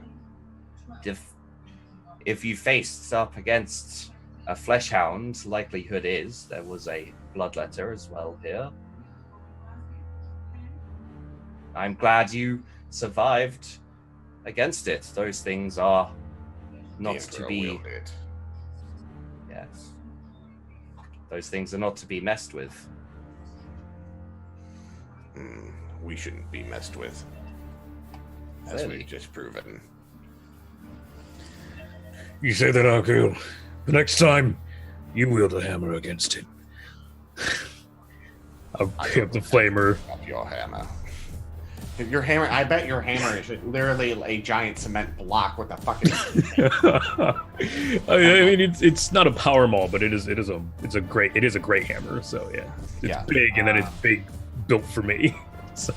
If you faced up against a flesh hound, likelihood is there was a bloodletter as well here. I'm glad you survived against it. Those things are not to be. Yes. Those things are not to be messed with. We shouldn't be messed with, as we've just proven. You say that, Archaeal. The next time, you wield a hammer against it. I'll pick up the flamer. Up your hammer. Your hammer. I bet your hammer is literally a giant cement block with a fucking. I mean, it's not a power maul, but it is a great hammer. So yeah, it's big, and then it's big, built for me. So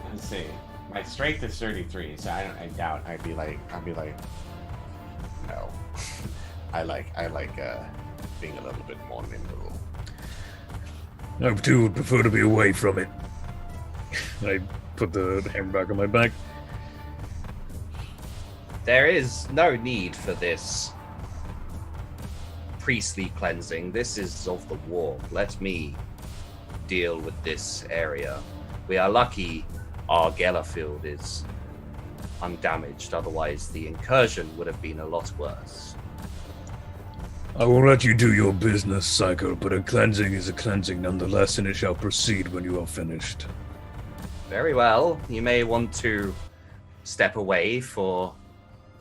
let's see. My strength is 33, so I doubt I'd be like no. I like being a little bit more nimble. I too would prefer to be away from it. I put the hammer back on my back. There is no need for this priestly cleansing. This is of the war. Let me deal with this area. We are lucky our Gellerfield is undamaged, otherwise the incursion would have been a lot worse. I will let you do your business, Psycho, but a cleansing is a cleansing nonetheless, and it shall proceed when you are finished. Very well. You may want to step away for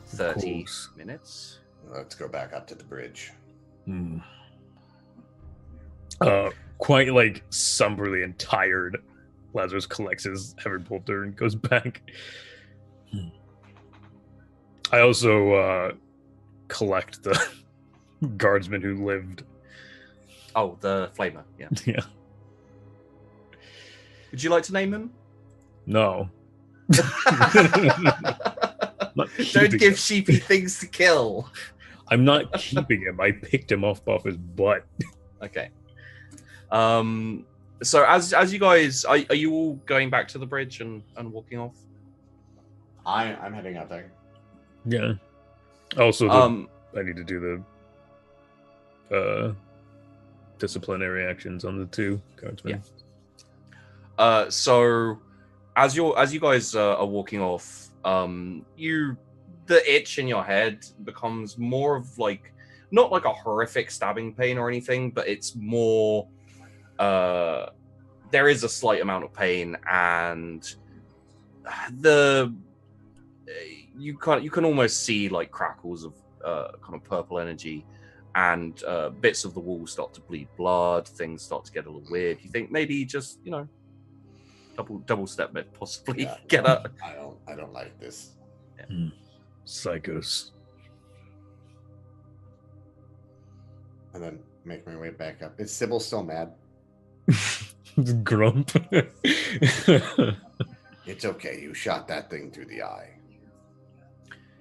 30 minutes. Let's go back up to the bridge. Quite like somberly and tired, Lazarus collects his heavy bolter and goes back. I also collect the guardsman who lived. Oh, the flamer. Yeah. Yeah. Would you like to name him? No. Don't give sheepy things to kill. I'm not keeping him. I picked him off his butt. Okay. So as you guys, are you all going back to the bridge and walking off? I'm heading out there. Yeah. Also, I need to do the disciplinary actions on the two guardsmen. Yeah. So as you guys are walking off, the itch in your head becomes more of like, not like a horrific stabbing pain or anything, but it's more there is a slight amount of pain, and you can almost see like crackles of kind of purple energy, and bits of the wall start to bleed blood. Things start to get a little weird. You think maybe just double step it, possibly get up. I don't like this. Yeah. Psychos. And then make my way back up. Is Sybil still mad? Grump. It's okay. You shot that thing through the eye.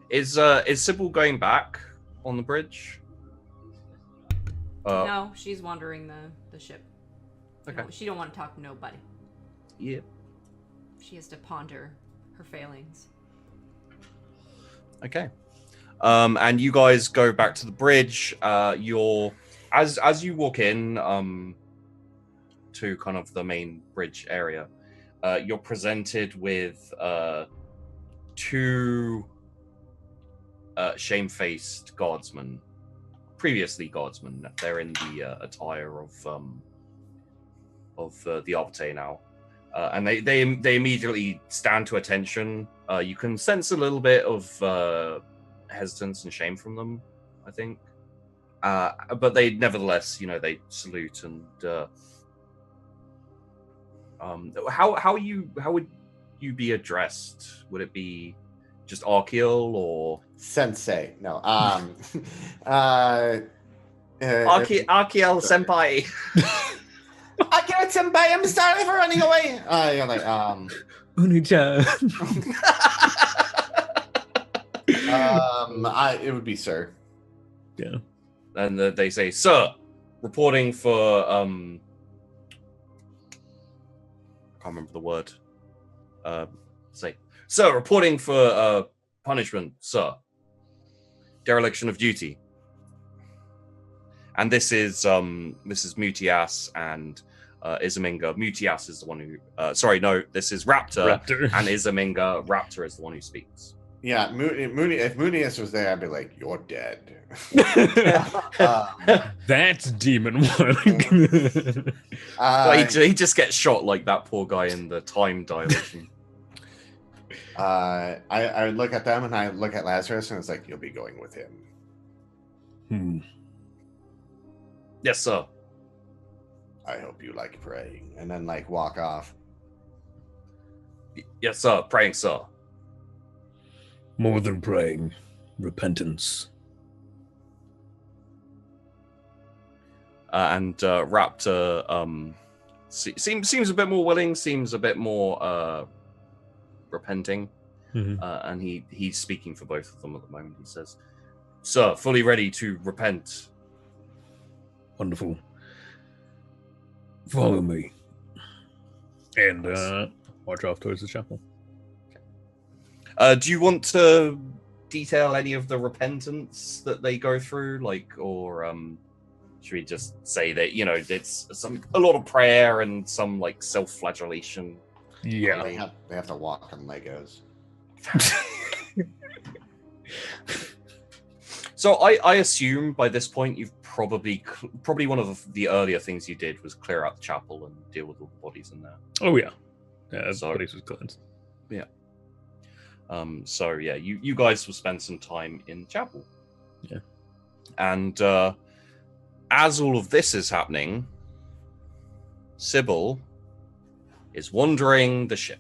Is Sybil going back on the bridge? No, she's wandering the ship. Okay. She don't want to talk to nobody. Yeah. She has to ponder her failings. Okay. And you guys go back to the bridge. You're as you walk in to kind of the main bridge area, you're presented with two shamefaced guardsmen, previously guardsmen. They're in the attire of the Arbiter now, and they immediately stand to attention. You can sense a little bit of hesitance and shame from them, I think, but they nevertheless, they salute. And how would you be addressed? Would it be just Archaeal or Sensei? No. Archaeal senpai? Archaeal senpai, I'm sorry for running away. You're like, Uni-chan. it would be sir. Yeah. And they say, "Sir, reporting for I can't remember the word. Say, sir, reporting for punishment, sir. Dereliction of duty." And this is Mutias and Isaminga. Mutias is the one who. This is Raptor. And Isaminga. Raptor is the one who speaks. Yeah, if Munius was there, I'd be like, "You're dead." That's Demon One. He just gets shot like that poor guy in the time dilation. I would look at them and I look at Lazarus and it's like, "You'll be going with him." Yes, sir. I hope you like praying, and then walk off. Yes, sir. Praying, sir. More than praying, repentance. And Raptor seems a bit more willing, seems a bit more repenting, and he's speaking for both of them at the moment. He says, "Sir, fully ready to repent." Wonderful. Follow me. And march off towards the chapel. Do you want to detail any of the repentance that they go through, or should we just say that it's a lot of prayer and some self-flagellation? Yeah, they have to walk on Legos. So I assume by this point you've probably one of the earlier things you did was clear out the chapel and deal with all the bodies in there. Oh yeah, the So- place was cleansed. Yeah. You guys will spend some time in the chapel. Yeah. And as all of this is happening, Sybil is wandering the ship.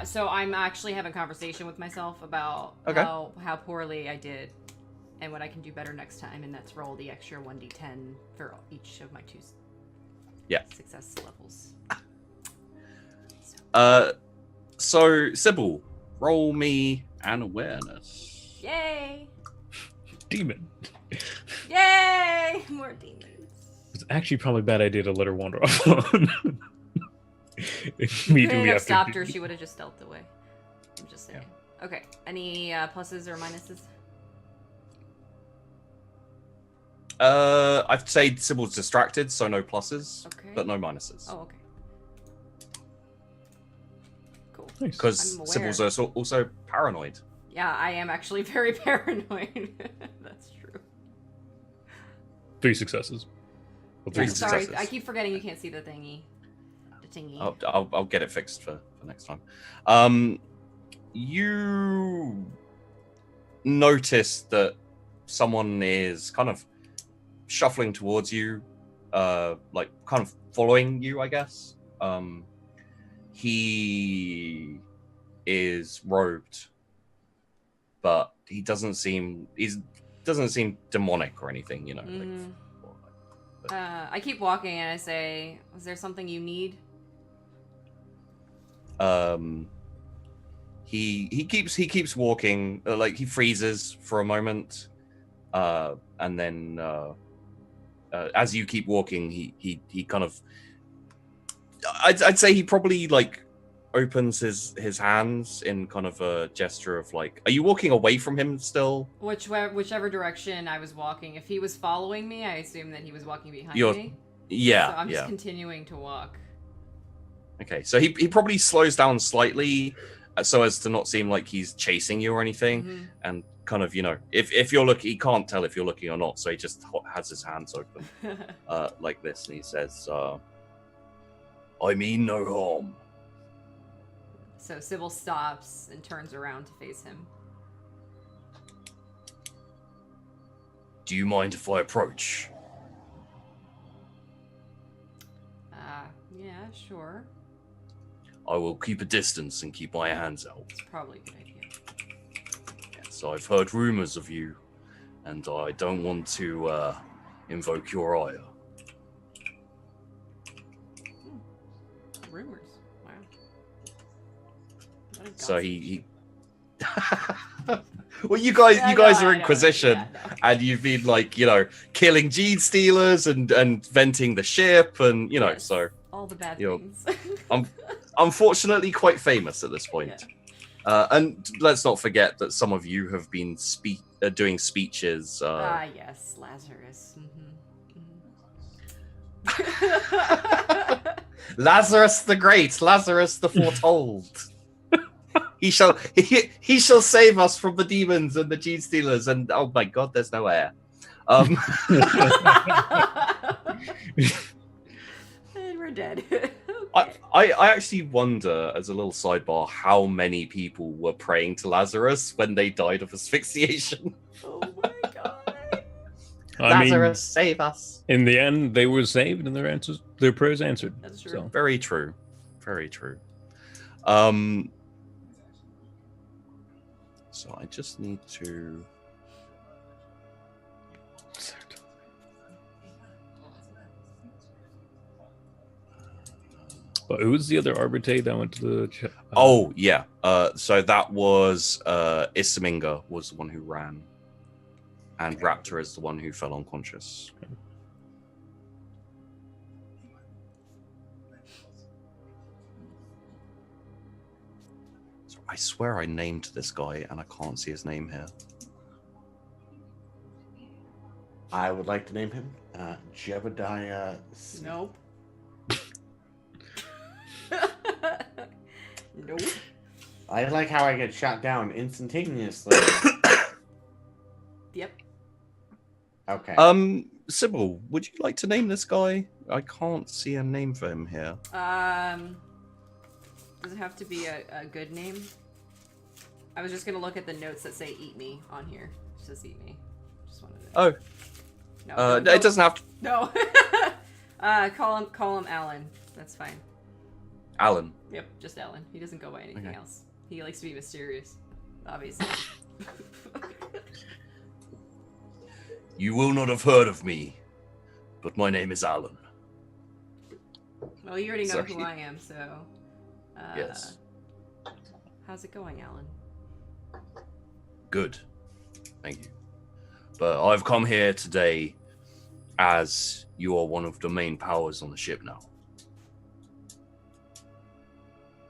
So I'm actually having a conversation with myself about how poorly I did and what I can do better next time, and that's roll the extra 1d10 for each of my two success levels. So Sybil, roll me an awareness. Yay! Demon. Yay! More demons. It's actually probably a bad idea to let her wander off. You Immediately couldn't have after. stopped her, she would have just stealthed away. I'm just saying. Okay, any pluses or minuses? I'd say Sybil's distracted, so no pluses, Okay. but no minuses. Oh, okay. Cool. Nice. Because I'm aware. Sybil's also paranoid. Yeah, I am actually very paranoid. That's true. 3 successes. Well, 3 Yeah, sorry, successes. I keep forgetting you can't see the thingy. The tingy. I'll get it fixed for for next time. You notice that someone is kind of shuffling towards you, like kind of following you, I guess. He is robed, but he doesn't seem demonic or anything, you know. I keep walking and I say, "Is there something you need?" He keeps walking, like he freezes for a moment, and then as you keep walking, he kind of, I'd say he probably like opens his hands in kind of a gesture of like, are you walking away from him still? Whichever direction I was walking. If he was following me, I assume that he was walking behind me. Yeah. So I'm just continuing to walk. Okay, so he probably slows down slightly so as to not seem like he's chasing you or anything, and kind of, you know, if you're looking, he can't tell if you're looking or not, so he just has his hands open like this, and he says, I mean no harm. So Sybil stops and turns around to face him. Do you mind if I approach? Yeah, sure. I will keep a distance and keep my hands out. It's probably a good idea. Yes, I've heard rumors of you, and I don't want to invoke your ire. Rumors. Wow. So he well, you guys are Inquisition, and you've been like, you know, killing gene stealers and venting the ship, and you know, yes, so all the bad things. I'm unfortunately quite famous at this point. Yeah. And let's not forget that some of you have been doing speeches. Yes, Lazarus. Lazarus the Great, Lazarus the Foretold. He shall save us from the demons and the gene stealers, and oh my god, there's no air. And we're dead. Okay. I actually wonder, as a little sidebar, how many people were praying to Lazarus when they died of asphyxiation. Oh my god. Lazarus, save us. In the end, they were saved and their prayers answered. That's true. So. Very true. Very true. So I just need to... But who was the other Arbiter that went to the... Oh, yeah. So that was... Isaminga was the one who ran. And Raptor is the one who fell unconscious. Okay. So I swear I named this guy, and I can't see his name here. I would like to name him Jebediah. Nope. Nope. I like how I get shot down instantaneously. Yep. Okay. Sybil, would you like to name this guy? I can't see a name for him here. Does it have to be a good name? I was just gonna look at the notes that say "eat me" on here. It says "eat me." Just wanted to... Oh. No, it doesn't have to. No. Call him Alan. That's fine. Alan. Yep, just Alan. He doesn't go by anything else. He likes to be mysterious, obviously. You will not have heard of me, but my name is Alan. Well, you already know who I am, so... yes. How's it going, Alan? Good. Thank you. But I've come here today as you are one of the main powers on the ship now.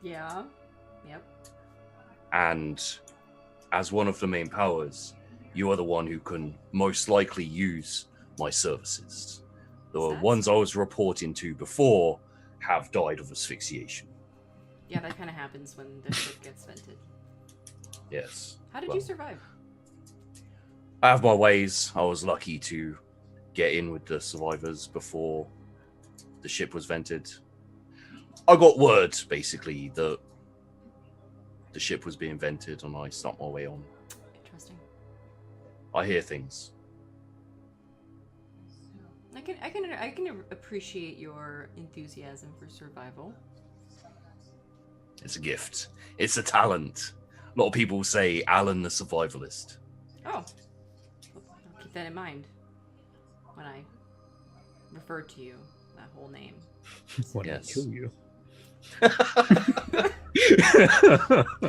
Yeah. Yep. And as one of the main powers, you are the one who can most likely use my services. The ones I was reporting to before have died of asphyxiation. Yeah, that kind of happens when the ship gets vented. Yes. How did you survive? I have my ways. I was lucky to get in with the survivors before the ship was vented. I got word, basically, that the ship was being vented, and I snuck my way on. Interesting. I hear things. I can appreciate your enthusiasm for survival. It's a gift. It's a talent. A lot of people say Alan the survivalist. Oh, I'll keep that in mind when I refer to you, that whole name. When Yes. I kill you.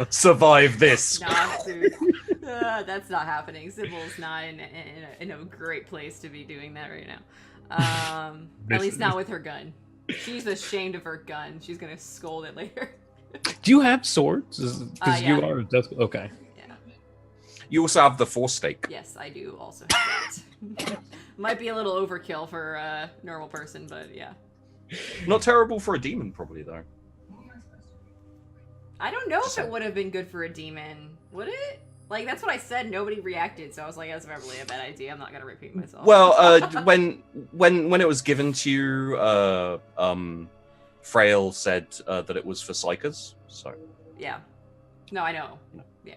Survive this. Nah, dude. That's not happening. Sibyl's not in a great place to be doing that right now. At least not with her gun. She's ashamed of her gun. She's gonna scold it later. Do you have swords? Because yeah. you are. That's okay. Yeah. You also have the force stake. Yes, I do also have that. Might be a little overkill for a normal person, but yeah. Not terrible for a demon, probably, though. I don't know if it would have been good for a demon. Would it? Like, that's what I said. Nobody reacted, so I was like, that's probably a bad idea. I'm not gonna repeat myself. Well, when it was given to you, Frail said that it was for psychers. So yeah. No, I know. Yeah.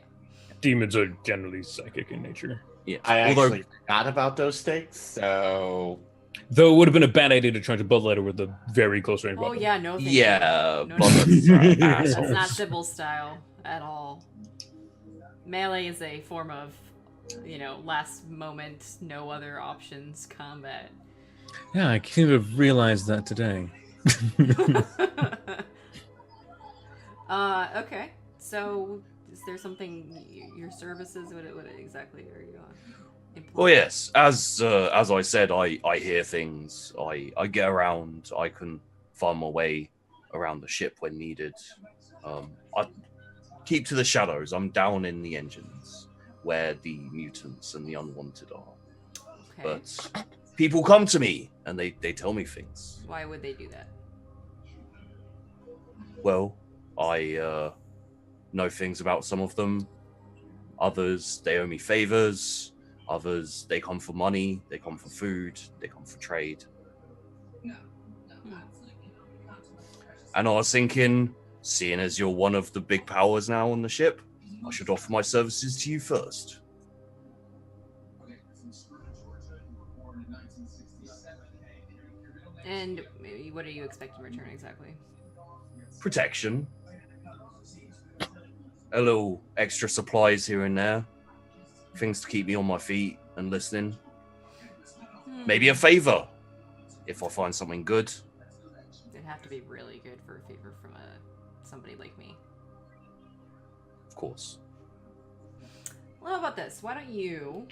Demons are generally psychic in nature. yeah, I actually forgot about those stakes, so Though it would have been a bad idea to charge a Bloodletter with a very close range Oh weapon. yeah, no. Thank you. yeah, No, Bloodletters no. are That's assholes. not Sybil style at all. Melee is a form of, last moment, no other options combat. Yeah, I kind of realized that today. Okay. So, is there something your services? What exactly are you on? Well, yes. As I said, I hear things. I get around. I can find my way around the ship when needed. I keep to the shadows. I'm down in the engines where the mutants and the unwanted are. Okay. But people come to me and they tell me things. Why would they do that? Well, I know things about some of them. Others, they owe me favors. Others, they come for money. They come for food. They come for trade. And I was thinking, seeing as you're one of the big powers now on the ship, I should offer my services to you first. And what are you expecting in return exactly? Protection. A little extra supplies here and there. Things to keep me on my feet and listening. Maybe a favor if I find something good. It'd have to be really good for a favor from somebody like me. Of course. Well, how about this? Why don't you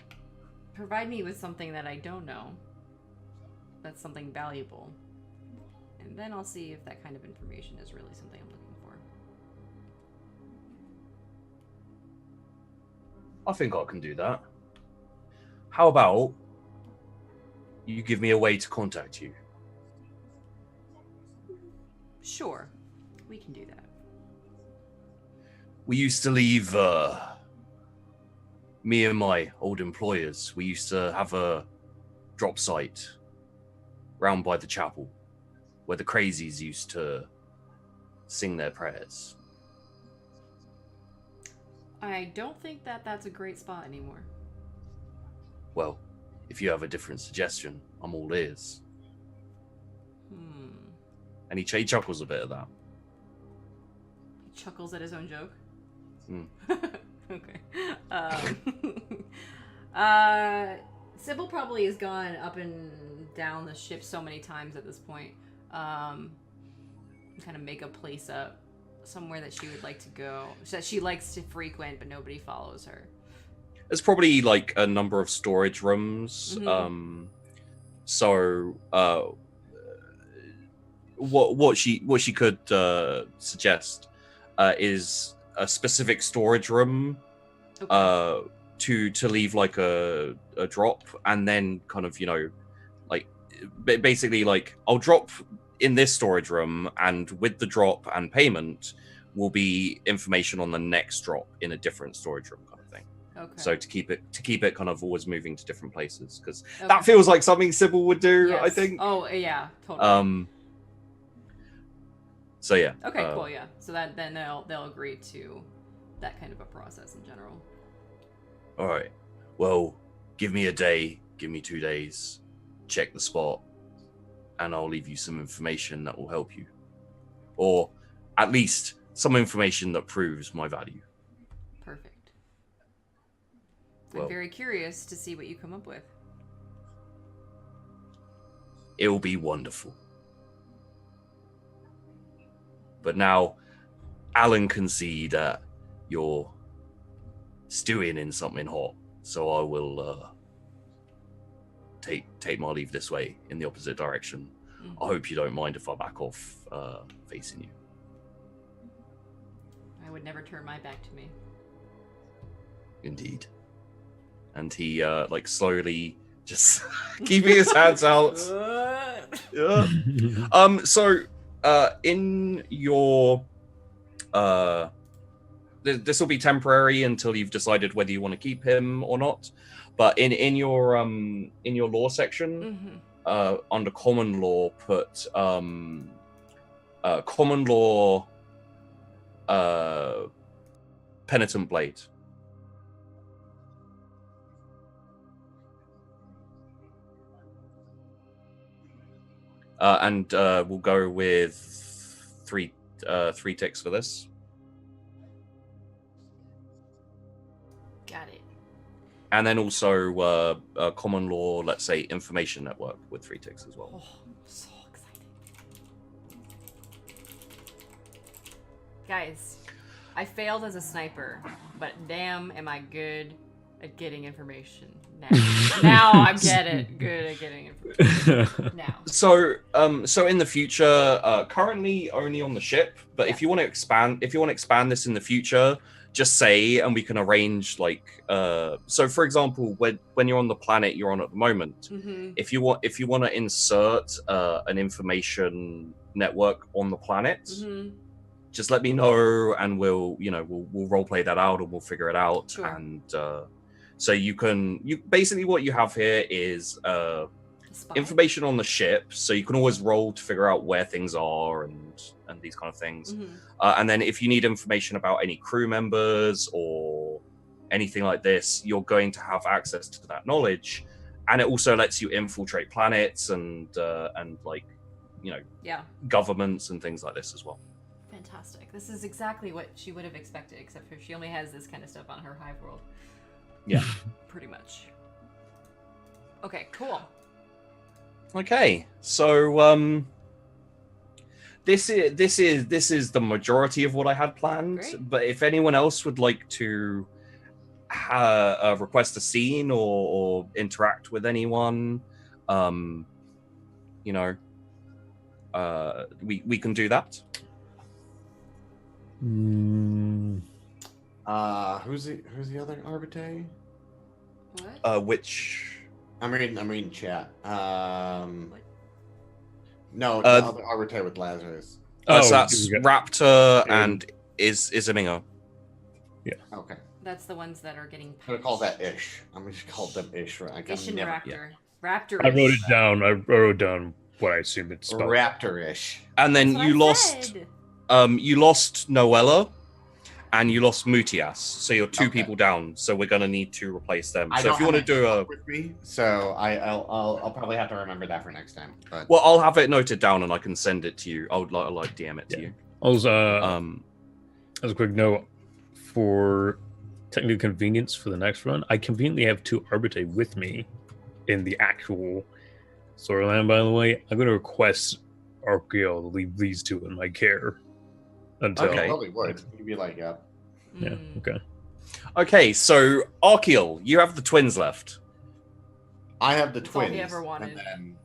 provide me with something that I don't know, that's something valuable, and then I'll see if that kind of information is really something I'm looking for. I think I can do that. How about you give me a way to contact you? Sure, we can do that. We used to leave, me and my old employers, we used to have a drop site round by the chapel where the crazies used to sing their prayers. I don't think that's a great spot anymore. Well, if you have a different suggestion, I'm all ears. And he chuckles a bit at that. He chuckles at his own joke. Okay. Sybil probably has gone up and down the ship so many times at this point. Kind of make a place up somewhere that she would like to go, that she likes to frequent, but nobody follows her. There's probably like a number of storage rooms. What she could suggest is a specific storage room. Okay. To leave like a drop, and then kind of, like basically like I'll drop in this storage room, and with the drop and payment will be information on the next drop in a different storage room kind of thing. Okay. So to keep it kind of always moving to different places, because that feels like something Sybil would do. Yes. I think. Oh yeah, totally. So yeah. Okay, cool. Yeah. So then they'll agree to that kind of a process in general. All right. Well, give me a day. Give me 2 days. Check the spot, and I'll leave you some information that will help you, or at least some information that proves my value. Perfect. Well, I'm very curious to see what you come up with. It will be wonderful. But now, Alan can see that you're stewing in something hot, so I will take my leave this way in the opposite direction. I hope you don't mind if I back off facing you. I would never turn my back to me. Indeed. And he like slowly just keeping his hands out. Yeah. So in your this will be temporary until you've decided whether you want to keep him or not. But in your law section, under common law, put common law penitent blade. And we'll go with three ticks for this. Got it. And then also common law, let's say information network with 3 ticks as well. Oh, I'm so excited. Guys, I failed as a sniper, but damn am I good at getting information now. Now I get it. Good at getting information. Now. So in the future, currently only on the ship, but Yeah. if you want to expand this in the future, just say, and we can arrange like so for example, when you're on the planet you're on at the moment, if you want to insert an information network on the planet, just let me know and we'll role play that out and we'll figure it out. Sure. And so you basically what you have here is information on the ship, so you can always roll to figure out where things are and these kind of things. And then if you need information about any crew members or anything like this, you're going to have access to that knowledge. And it also lets you infiltrate planets and like, governments and things like this as well. Fantastic. This is exactly what she would have expected, except for she only has this kind of stuff on her hive world. Yeah. Pretty much. Okay, cool. Okay, so this is the majority of what I had planned. Great. But if anyone else would like to request a scene or interact with anyone, we can do that. Who's the other Arbite? What? Which I'm reading chat. No, the other Arbite with Lazarus. so that's Raptor and Izamingo. Yeah. Okay. That's the ones that are getting I'm gonna call that Ish. I'm gonna just call them Ish. Like, Ish and never... Raptor. Raptor. I wrote it down. I wrote down what I assumed it's spelled. Raptor-ish. And then you lost Noella and you lost Mutias, so you're 2 people down. So we're gonna need to replace them. So if you want to do with me, so I'll probably have to remember that for next time. But... Well, I'll have it noted down and I can send it to you. I'll like DM it to you. Also, as a quick note, for technical convenience for the next run, I conveniently have 2 Arbite with me in the actual storyline. By the way, I'm going to request Archaeal to leave these 2 in my care until. Okay, probably would. You'd be like, yeah. Yeah. Okay. Okay, so Archaeal, you have the twins left. I have the That's all twins. he ever wanted. And then,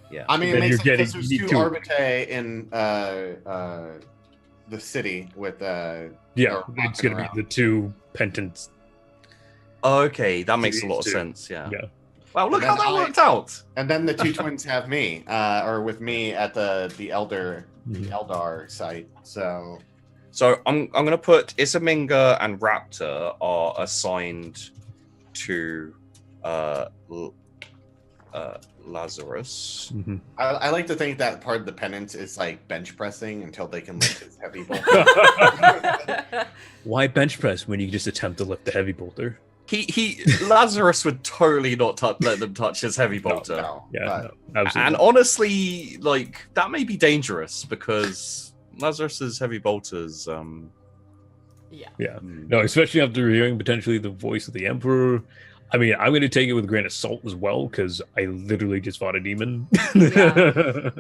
yeah. I mean, Then it makes you're sense because getting- there's 2 you need 2. Arbite in the city with Yeah, it's walking going to around. be the 2 Pentants. Okay, that makes a lot of Too. sense. Yeah. Yeah. Wow, look And how then that worked out. And then the 2 twins have me, or with me at the Mhm. Eldar site. So I'm gonna put Isaminga and Raptor are assigned to Lazarus. Mhm. I like to think that part of the penance is like bench pressing until they can lift his heavy boulder. Why bench press when you can just attempt to lift the heavy boulder? He Lazarus would totally not let them touch his heavy bolter. No, Yeah, but no, absolutely. And honestly, like, that may be dangerous because Lazarus's heavy bolters, Yeah, no, especially after hearing potentially the voice of the Emperor. I mean, I'm going to take it with a grain of salt as well because I literally just fought a demon. Yeah.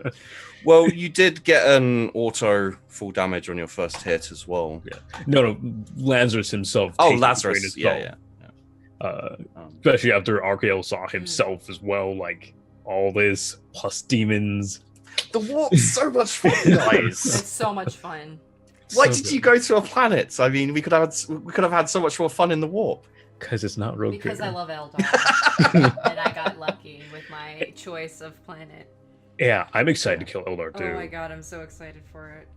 Well, you did get an auto full damage on your first hit as well. Yeah. No, Lazarus himself. Oh, takes it with a grain of Lazarus, salt. yeah. Especially after Archaeal saw himself as well, like all this plus demons. The warp's so much fun, guys. It's so much fun. Why So did good. you go to a planet? I mean, we could have had so much more fun in the warp. Because it's not real Because good. I love Eldar. And I got lucky with my choice of planet. Yeah, I'm excited to kill Eldar too. Oh my god, I'm so excited for it.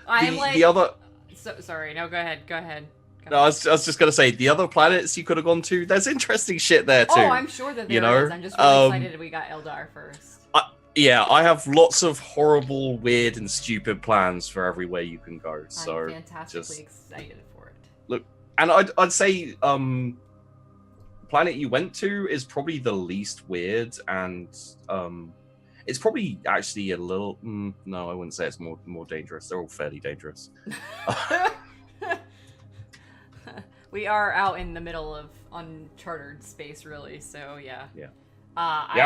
I'm like... The other. So, sorry, no, go ahead. Go ahead. No, I was just gonna say the other planets you could have gone to. There's interesting shit there too. Oh, I'm sure that there is. I'm just really excited we got Eldar first. Yeah, I have lots of horrible, weird, and stupid plans for everywhere you can go. So, I'm fantastically excited for it. and I'd say planet you went to is probably the least weird, and it's probably actually a little. No, I wouldn't say it's more dangerous. They're all fairly dangerous. We are out in the middle of uncharted space, really. So yeah. Yeah.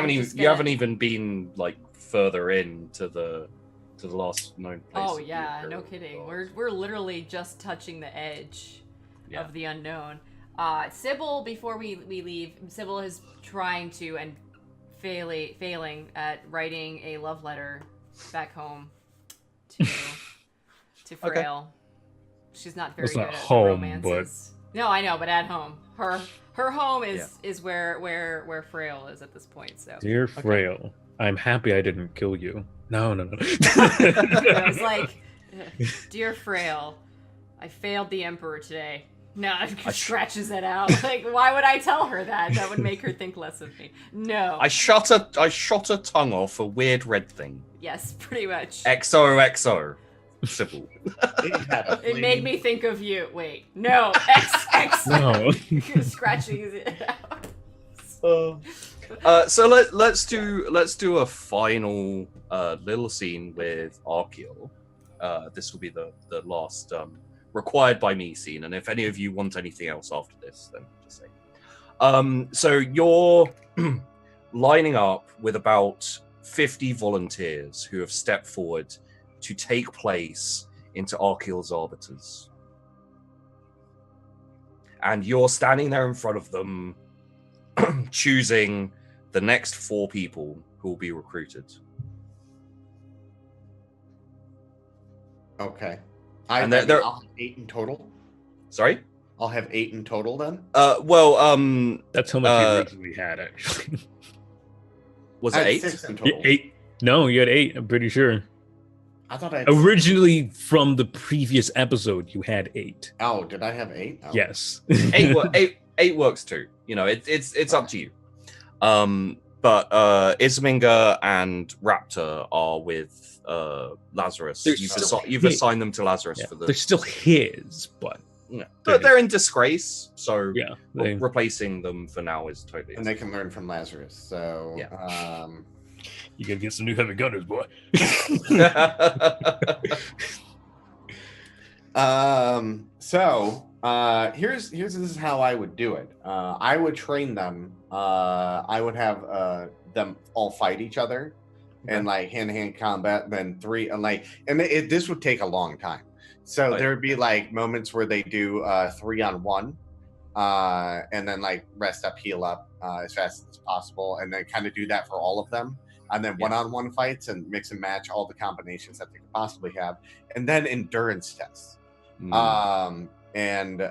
You You haven't even been like further in to the last known place. Oh yeah, no kidding. We're literally just touching the edge of the unknown. Sybil, before we leave, Sybil is trying to and failing at writing a love letter back home to Frail. She's not very It's good not at home, romances. No, I know, but at home. Her home is where Frail is at this point. So Dear Frail, I'm happy I didn't kill you. No. I was like, dear Frail, I failed the Emperor today. No, she scratches it out. Like, why would I tell her that? That would make her think less of me. No. I shot a tongue off a weird red thing. Yes, pretty much. XOXO. Simple. It made me think of you. Wait, no, X. No. Scratching it out. So let's do a final little scene with Archaeal. This will be the last required by me scene, and if any of you want anything else after this, then just say. So you're lining up with about 50 volunteers who have stepped forward to take place into Archaeal's arbiters. And you're standing there in front of them, choosing the next 4 people who will be recruited. Okay. And I'll they're- have 8 in total. Sorry? I'll have 8 in total then. That's how much you originally had, actually. Was I it had 8? 6 in total. 8? No, you had 8, I'm pretty sure. I thought I had Originally, from the previous episode, you had 8. Oh, did I have 8? Oh. Yes. 8 works too. You know, it's up to you. But Isminga and Raptor are with Lazarus. You've assigned them to Lazarus for the. They're still his, but Yeah. But they're in disgrace, so yeah, replacing them for now is totally. And they can learn from Lazarus. So Yeah. You gotta get some new heavy gunners, boy. Here's this is how I would do it. I would train them. I would have them all fight each other, and like hand-to-hand combat. Then 3 and this would take a long time. So there would be like moments where they do 3-on-1, and then like rest up, heal up as fast as possible, and then kind of do that for all of them. And then 1-on-1 fights and mix and match all the combinations that they could possibly have, and then endurance tests. And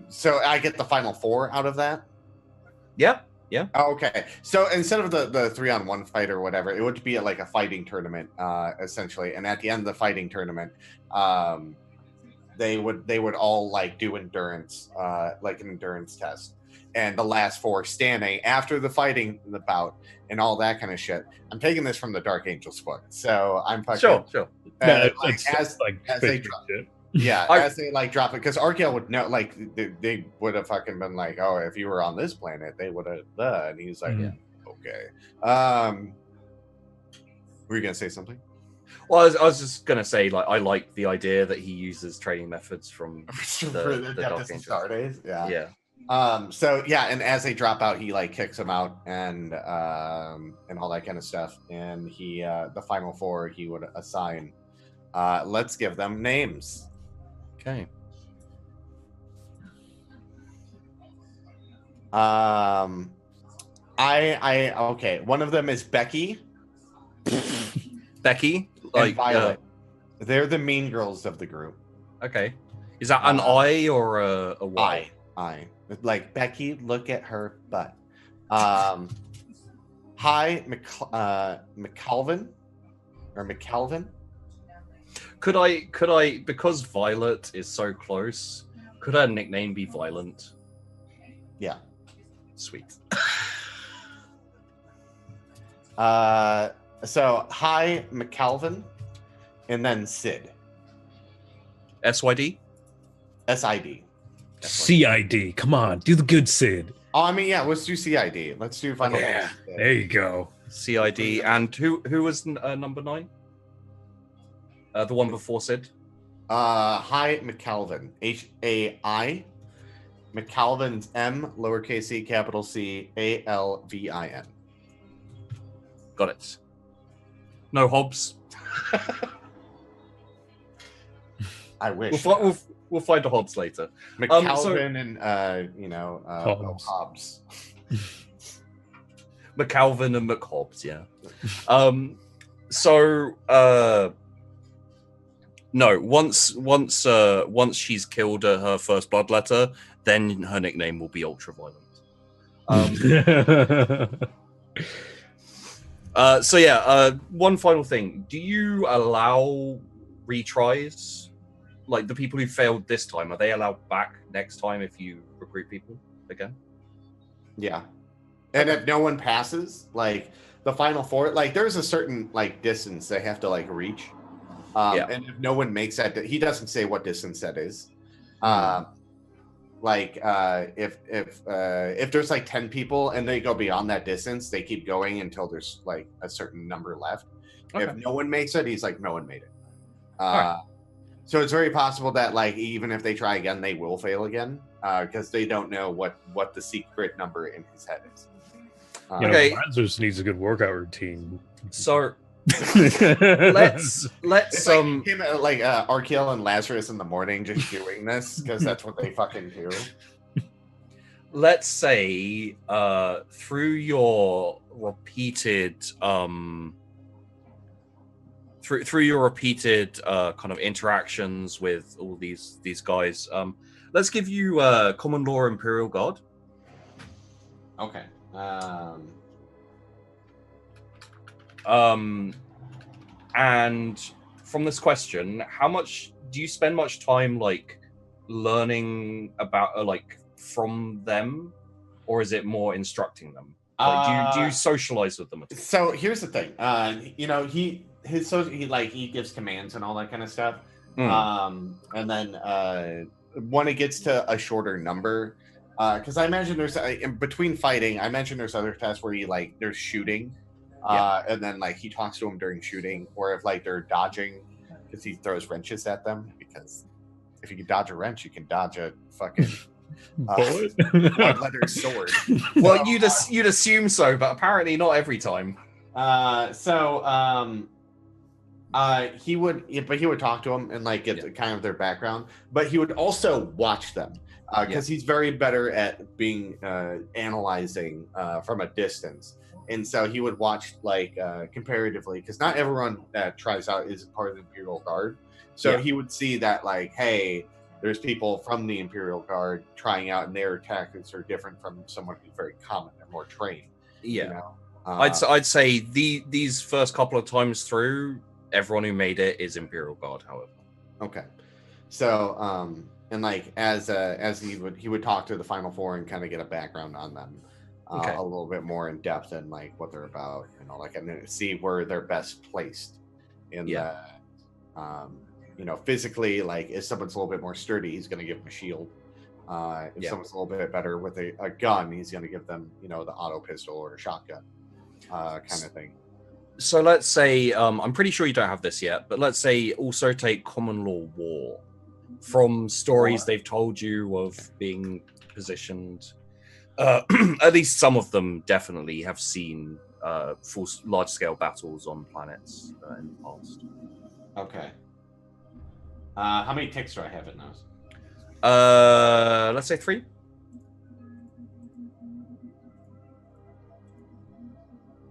so I get the final 4 out of that. Yeah. Oh, okay. So instead of the 3-on-1 fight or whatever, it would be like a fighting tournament, essentially. And at the end of the fighting tournament, they would all like do endurance, like an endurance test, and the last 4 standing after the fighting, the bout, and all that kind of shit. I'm taking this from the Dark Angels book, so I'm fucking Sure. as they drop, yeah, as they like drop it, because Archaeal would know, like they would have fucking been like, oh, if you were on this planet, they would have, and he's like, okay. Were you gonna say something? Well, I was just gonna say, like, I like the idea that he uses training methods from the Dark Angels. Days. Yeah. So yeah, and as they drop out, he like kicks them out and all that kind of stuff. And he the final 4 he would assign. Let's give them names. Okay. Okay. One of them is Becky. Becky, and Violet. They're the mean girls of the group. Okay. Is that an I or a Y? I. Like, Becky, look at her butt. Hi, McCalvin or McCalvin. Could I, because Violet is so close, could her nickname be Violent? Yeah. Sweet. So, hi, McCalvin, and then Sid. SYD? SID. CID. Come on, do the good Sid. Oh, I mean, yeah, let's do CID. Let's do Final Fantasy. There you go. CID. And who was number 9? The one before Sid? Hi, McCalvin. HAI. McCalvin's M, lowercase c, capital C, ALVIN. Got it. No Hobbs. I wish. We'll find a Hobbs later. McCalvin and Hobbs. McCalvin and McHobbs, yeah. No, once she's killed her first Bloodletter, then her nickname will be Ultraviolent. One final thing. Do you allow retries? Like, the people who failed this time, are they allowed back next time if you recruit people again? Yeah. And if no one passes, like, the final 4, like, there's a certain, like, distance they have to, like, reach. And if no one makes that, he doesn't say what distance that is. If there's like 10 people and they go beyond that distance, they keep going until there's like a certain number left. Okay. If no one makes it, he's like, no one made it. Right. So it's very possible that, like, even if they try again, they will fail again because they don't know what the secret number in his head is. Okay, Lazarus needs a good workout routine. So let's him, like Archaeal and Lazarus in the morning just doing this because that's what they fucking do. Let's say through your repeated kind of interactions with all these guys, let's give you common law Imperial Guard. Okay. And from this question, how much do you spend much time like learning about like from them, or is it more instructing them? Like, do you socialize with them at all? So here's the thing. He gives commands and all that kind of stuff. And then when it gets to a shorter number, because I imagine there's in between fighting, I imagine there's other tests where there's shooting. And then like he talks to them during shooting, or if like they're dodging, because he throws wrenches at them. Because if you can dodge a wrench, you can dodge a fucking leather sword. Well, you'd assume so, but apparently not every time. He would talk to them and like get kind of their background, but he would also watch them because he's very better at being analyzing from a distance. And so he would watch like comparatively, because not everyone that tries out is part of the Imperial Guard. So he would see that like, hey, there's people from the Imperial Guard trying out, and their tactics are different from someone who's very common and more trained. Yeah, you know? I'd say these first couple of times through, everyone who made it is Imperial Guard. However, okay. So, and like as he would talk to the Final Four and kind of get a background on them, Okay. a little bit more in depth and like what they're about, like and see where they're best placed in the, physically. Like if someone's a little bit more sturdy, he's going to give them a shield. If someone's a little bit better with a gun, he's going to give them, the auto pistol or a shotgun, kind of thing. So let's say, I'm pretty sure you don't have this yet, but let's say also take common law war. From stories they've told you of being positioned, at least some of them definitely have seen full large-scale battles on planets in the past. Okay. How many ticks do I have in those? Let's say 3.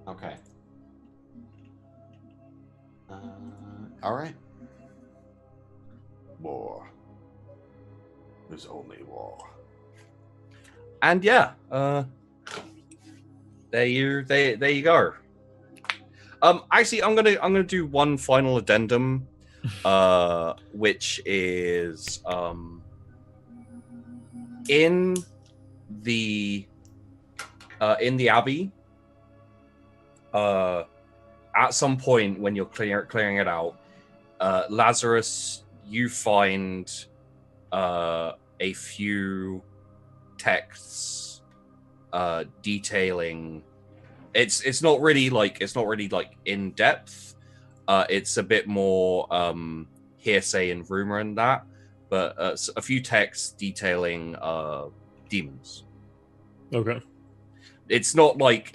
Okay. All right. War. There's only war. And there you go. Actually, I'm gonna do one final addendum, which is in the Abbey. At some point when you're clearing it out, Lazarus, you find a few texts detailing. It's not really like in depth. It's a bit more hearsay and rumor and that, but a few texts detailing demons. Okay. It's not like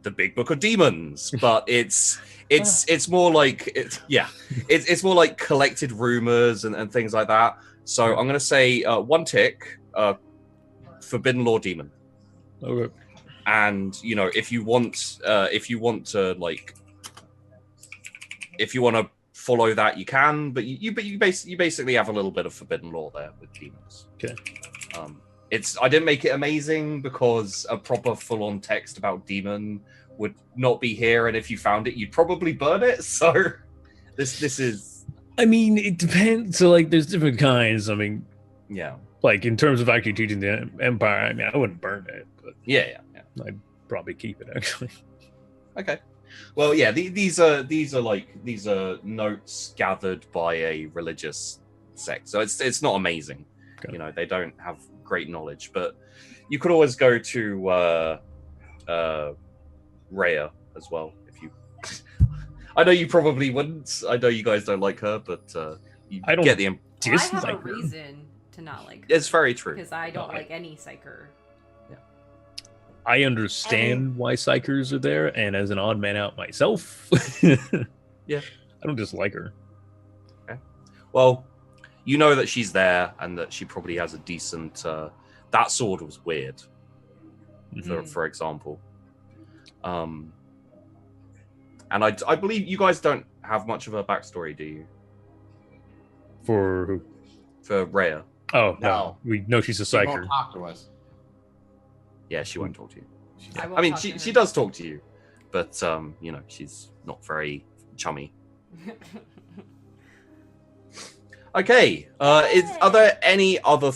the Big Book of Demons, but it's more like it's more like collected rumors and things like that. So I'm gonna say 1 tick, Forbidden Law Demon. Okay. And if you want to follow that, you can, but you basically have a little bit of Forbidden Law there with demons. Okay. I didn't make it amazing because a proper full-on text about demon would not be here, and if you found it, you'd probably burn it. So this is. I mean, it depends. So like, there's different kinds. I mean, yeah. Like in terms of actually teaching the Empire, I mean, I wouldn't burn it, but yeah. I'd probably keep it actually. Okay. Well, yeah. These are notes gathered by a religious sect, so it's not amazing. Okay. They don't have great knowledge, but you could always go to Rhea as well if you. I know you probably wouldn't. I know you guys don't like her, but you I don't get the. I have a reason to not like her. It's very true because I don't like any psyker. Yeah, I understand why psychers are there, and as an odd man out myself, yeah, I don't dislike her. Okay. Well, you know that she's there, and that she probably has a decent. That sword was weird, for example. And I believe you guys don't have much of a backstory, do you? For who? For Rhea. Oh no, we know she's a She psyker. won't talk to us. Yeah, she won't talk to you. I I mean, she does talk to you, but she's not very chummy. Okay. Are there any other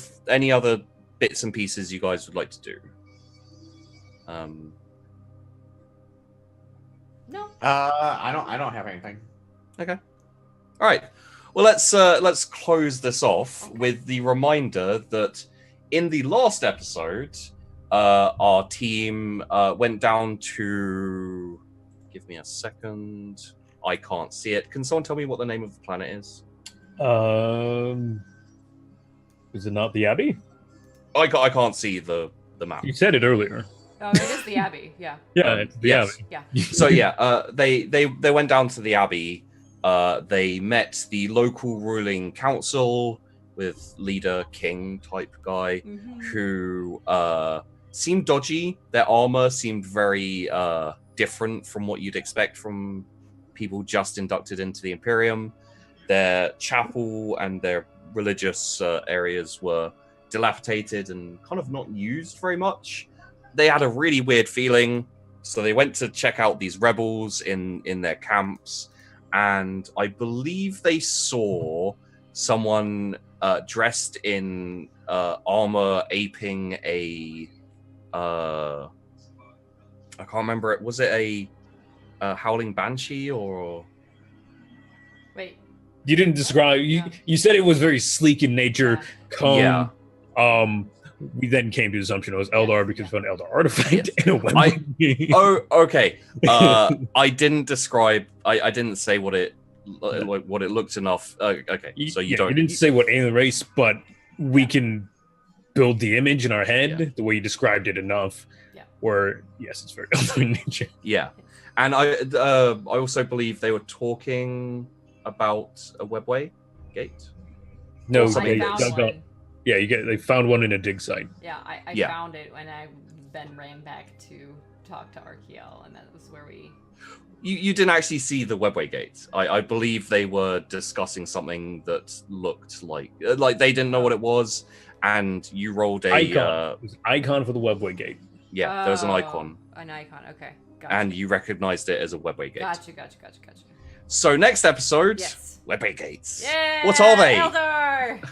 bits and pieces you guys would like to do? No. I don't have anything. Okay. All right. Well, let's close this off with the reminder that in the last episode, our team went down to. Give me a second. I can't see it. Can someone tell me what the name of the planet is? Is it not the Abbey? I can't see the map. You said it earlier. Oh, it is the Abbey. Yeah. Yeah, it's the yes. Abbey. Yeah. So yeah, they went down to the Abbey. They met the local ruling council with leader king type guy who seemed dodgy. Their armor seemed very different from what you'd expect from people just inducted into the Imperium. Their chapel and their religious areas were dilapidated and kind of not used very much. They had a really weird feeling, so they went to check out these rebels in their camps, and I believe they saw someone dressed in armor aping a I can't remember it. Was it a howling banshee or? Wait. You didn't describe. You said it was very sleek in nature. Yeah. We then came to the assumption it was Eldar because we found an Eldar artifact in a weapon. Okay. I didn't describe. I didn't say what it looked enough. Okay. So you don't. You didn't say what alien race, but we can build the image in our head the way you described it enough. Yeah. Where yes, it's very Eldar in nature. Yeah, and I also believe they were talking about a webway gate. No, I found one. Yeah, they found one in a dig site. Yeah, I found it when I then ran back to talk to Archaeal, and that was where we. You didn't actually see the webway gate. I believe they were discussing something that looked like they didn't know what it was, and you rolled a icon. It was an icon for the webway gate. Yeah, there was an icon. An icon, okay. Gotcha. And you recognized it as a webway gate. Gotcha. So next episode, yes. Webway gates. Yeah, what are they? Eldar!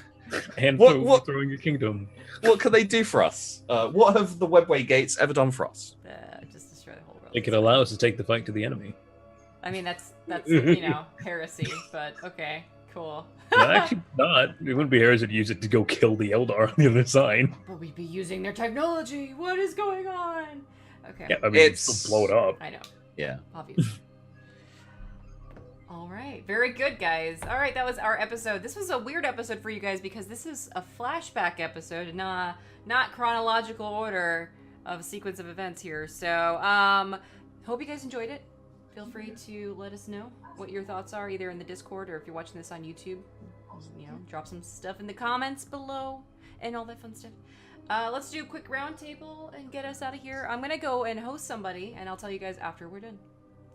And what throwing your kingdom. What can they do for us? What have the webway gates ever done for us? Just destroy the whole world. It can allow us to take the fight to the enemy. I mean, that's heresy, but okay, cool. No, actually not. It wouldn't be heresy to use it to go kill the Eldar on the other side. But we'd be using their technology. What is going on? Okay. Yeah, I mean, it's still blow it up. I know. Yeah. Obviously. All right. Very good, guys. All right, that was our episode. This was a weird episode for you guys because this is a flashback episode, not chronological order of a sequence of events here. So, hope you guys enjoyed it. Feel free to let us know what your thoughts are, either in the Discord or if you're watching this on YouTube. Drop some stuff in the comments below and all that fun stuff. Let's do a quick round table and get us out of here. I'm going to go and host somebody, and I'll tell you guys after we're done.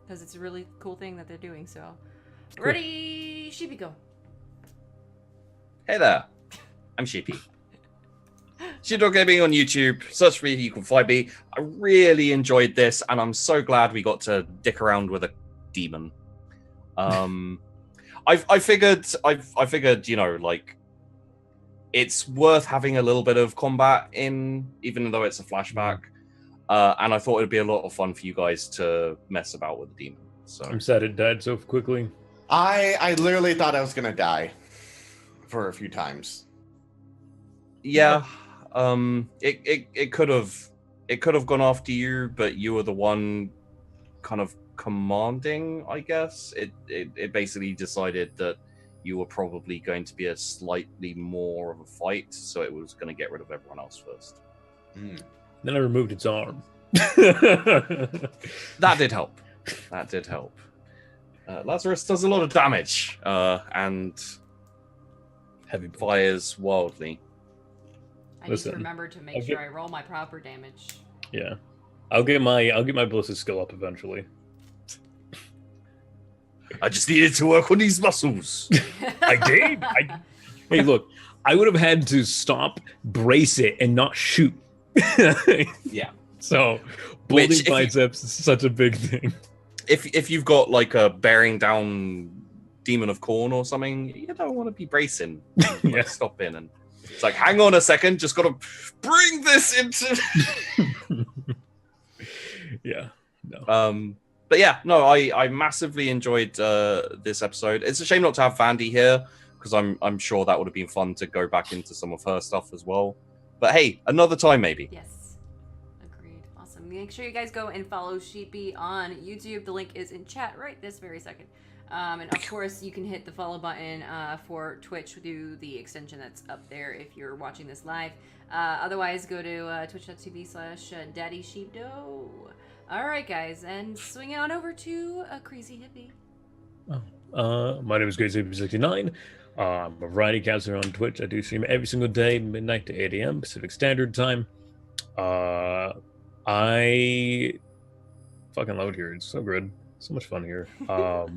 Because it's a really cool thing that they're doing, so. Cool. Ready, Sheepy, go. Hey there, I'm Sheepy. SheepDogGaming on YouTube. Search for me, you can find me. I really enjoyed this, and I'm so glad we got to dick around with a demon. I figured, it's worth having a little bit of combat in, even though it's a flashback. And I thought it'd be a lot of fun for you guys to mess about with the demon. So I'm sad it died so quickly. I literally thought I was gonna die for a few times. Yeah. It could have gone after you, but you were the one kind of commanding, I guess. It basically decided that you were probably going to be a slightly more of a fight, so it was going to get rid of everyone else first. Then I removed its arm. That did help. Lazarus does a lot of damage and heavy fires wildly. I need to remember to make sure I roll my proper damage. Yeah, I'll get my ballistic skill up eventually. I just needed to work on these muscles. I did. Hey, look, I would have had to stop, brace it, and not shoot. Yeah. So, building biceps is such a big thing. If you've got like a bearing down demon of corn or something, you don't want to be bracing. Stop in and it's like, hang on a second, just got to bring this into. Yeah. No. But yeah, no, I massively enjoyed this episode. It's a shame not to have Vandy here because I'm sure that would have been fun to go back into some of her stuff as well. But hey, another time maybe. Yes, agreed. Awesome. Make sure you guys go and follow Sheepy on YouTube. The link is in chat right this very second. And of course, you can hit the follow button for Twitch through the extension that's up there if you're watching this live. Otherwise, go to twitch.tv/DaddySheepDog. All right, guys, and swing it on over to a Crazy Hippie. My name is GreatZape69. I'm a variety caster on Twitch. I do stream every single day, midnight to 8 a.m. Pacific Standard Time. I fucking love it here. It's so good. So much fun here. I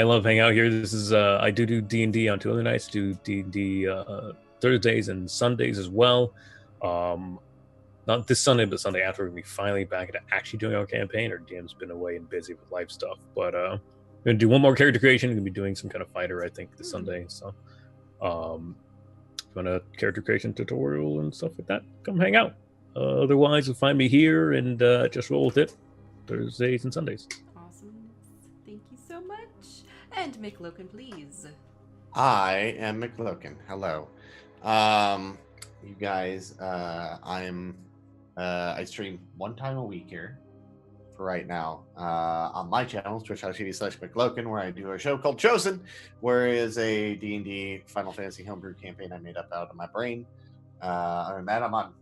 love hanging out here. This is I do D&D on two other nights. Do D&D Thursdays and Sundays as well. Not this Sunday, but Sunday after, we're going to be finally back into actually doing our campaign. Our DM's been away and busy with life stuff. But gonna do one more character creation. I'm gonna be doing some kind of fighter, I think, this Sunday. So, if you want a character creation tutorial and stuff like that, come hang out. Otherwise, you'll find me here and just roll with it Thursdays and Sundays. Awesome. Thank you so much. And McLoken, please. I am McLoken. Hello. You guys, I stream one time a week here for right now on my channel, twitch.tv/McLoken, where I do a show called Chosen, where is a D&D Final Fantasy homebrew campaign I made up out of my brain. Other than that, I'm on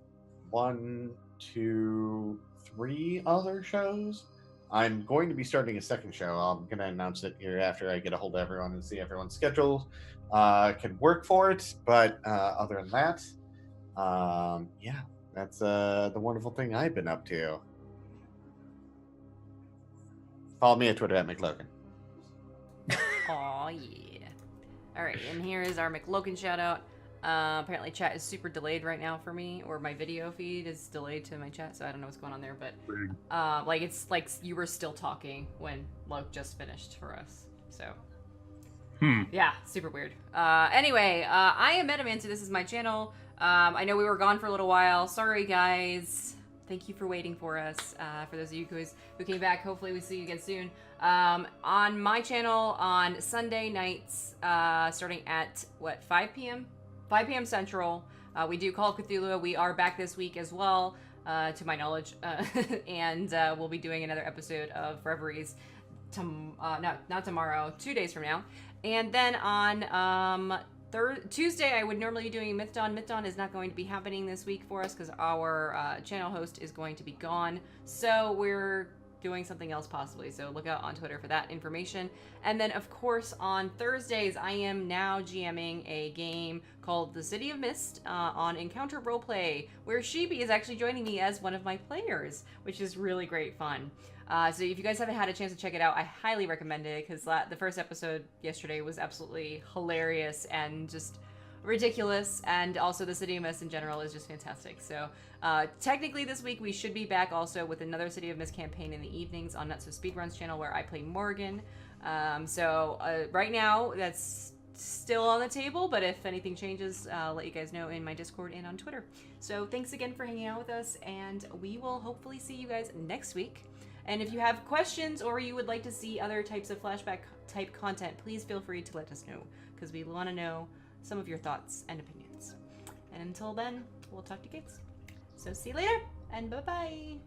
1, 2, 3 other shows. I'm going to be starting a second show. I'm going to announce it here after I get a hold of everyone and see everyone's schedule can work for it. But other than that, yeah, that's the wonderful thing I've been up to. Follow me on Twitter at McLoken. Aw, yeah. All right, and here is our McLoken shout out. Apparently chat is super delayed right now for me, or my video feed is delayed to my chat, so I don't know what's going on there, but like it's like you were still talking when Loke just finished for us, so yeah, super weird. Anyway, I am Metamancer. This is my channel. I know we were gone for a little while. Sorry, guys. Thank you for waiting for us. For those of you who came back, hopefully we see you again soon. On my channel on Sunday nights, starting at, 5 p.m.? 5 p.m. Central. We do Call of Cthulhu. We are back this week as well, to my knowledge. And we'll be doing another episode of Reveries not tomorrow, 2 days from now. And then on Tuesday, I would normally be doing Mythdon. Mythdon is not going to be happening this week for us because our channel host is going to be gone. So we're doing something else possibly. So look out on Twitter for that information. And then, of course, on Thursdays, I am now GMing a game called The City of Mist on Encounter Roleplay, where Sheepy is actually joining me as one of my players, which is really great fun. So if you guys haven't had a chance to check it out, I highly recommend it because the first episode yesterday was absolutely hilarious and just ridiculous, and also the City of Mist in general is just fantastic. So technically this week we should be back also with another City of Mist campaign in the evenings on Nuts with Speedruns channel where I play Morgan. So right now that's still on the table, but if anything changes, I'll let you guys know in my Discord and on Twitter. So thanks again for hanging out with us, and we will hopefully see you guys next week. And if you have questions or you would like to see other types of flashback type content, please feel free to let us know, because we want to know some of your thoughts and opinions. And until then, we'll talk to you kids. So see you later, and bye-bye.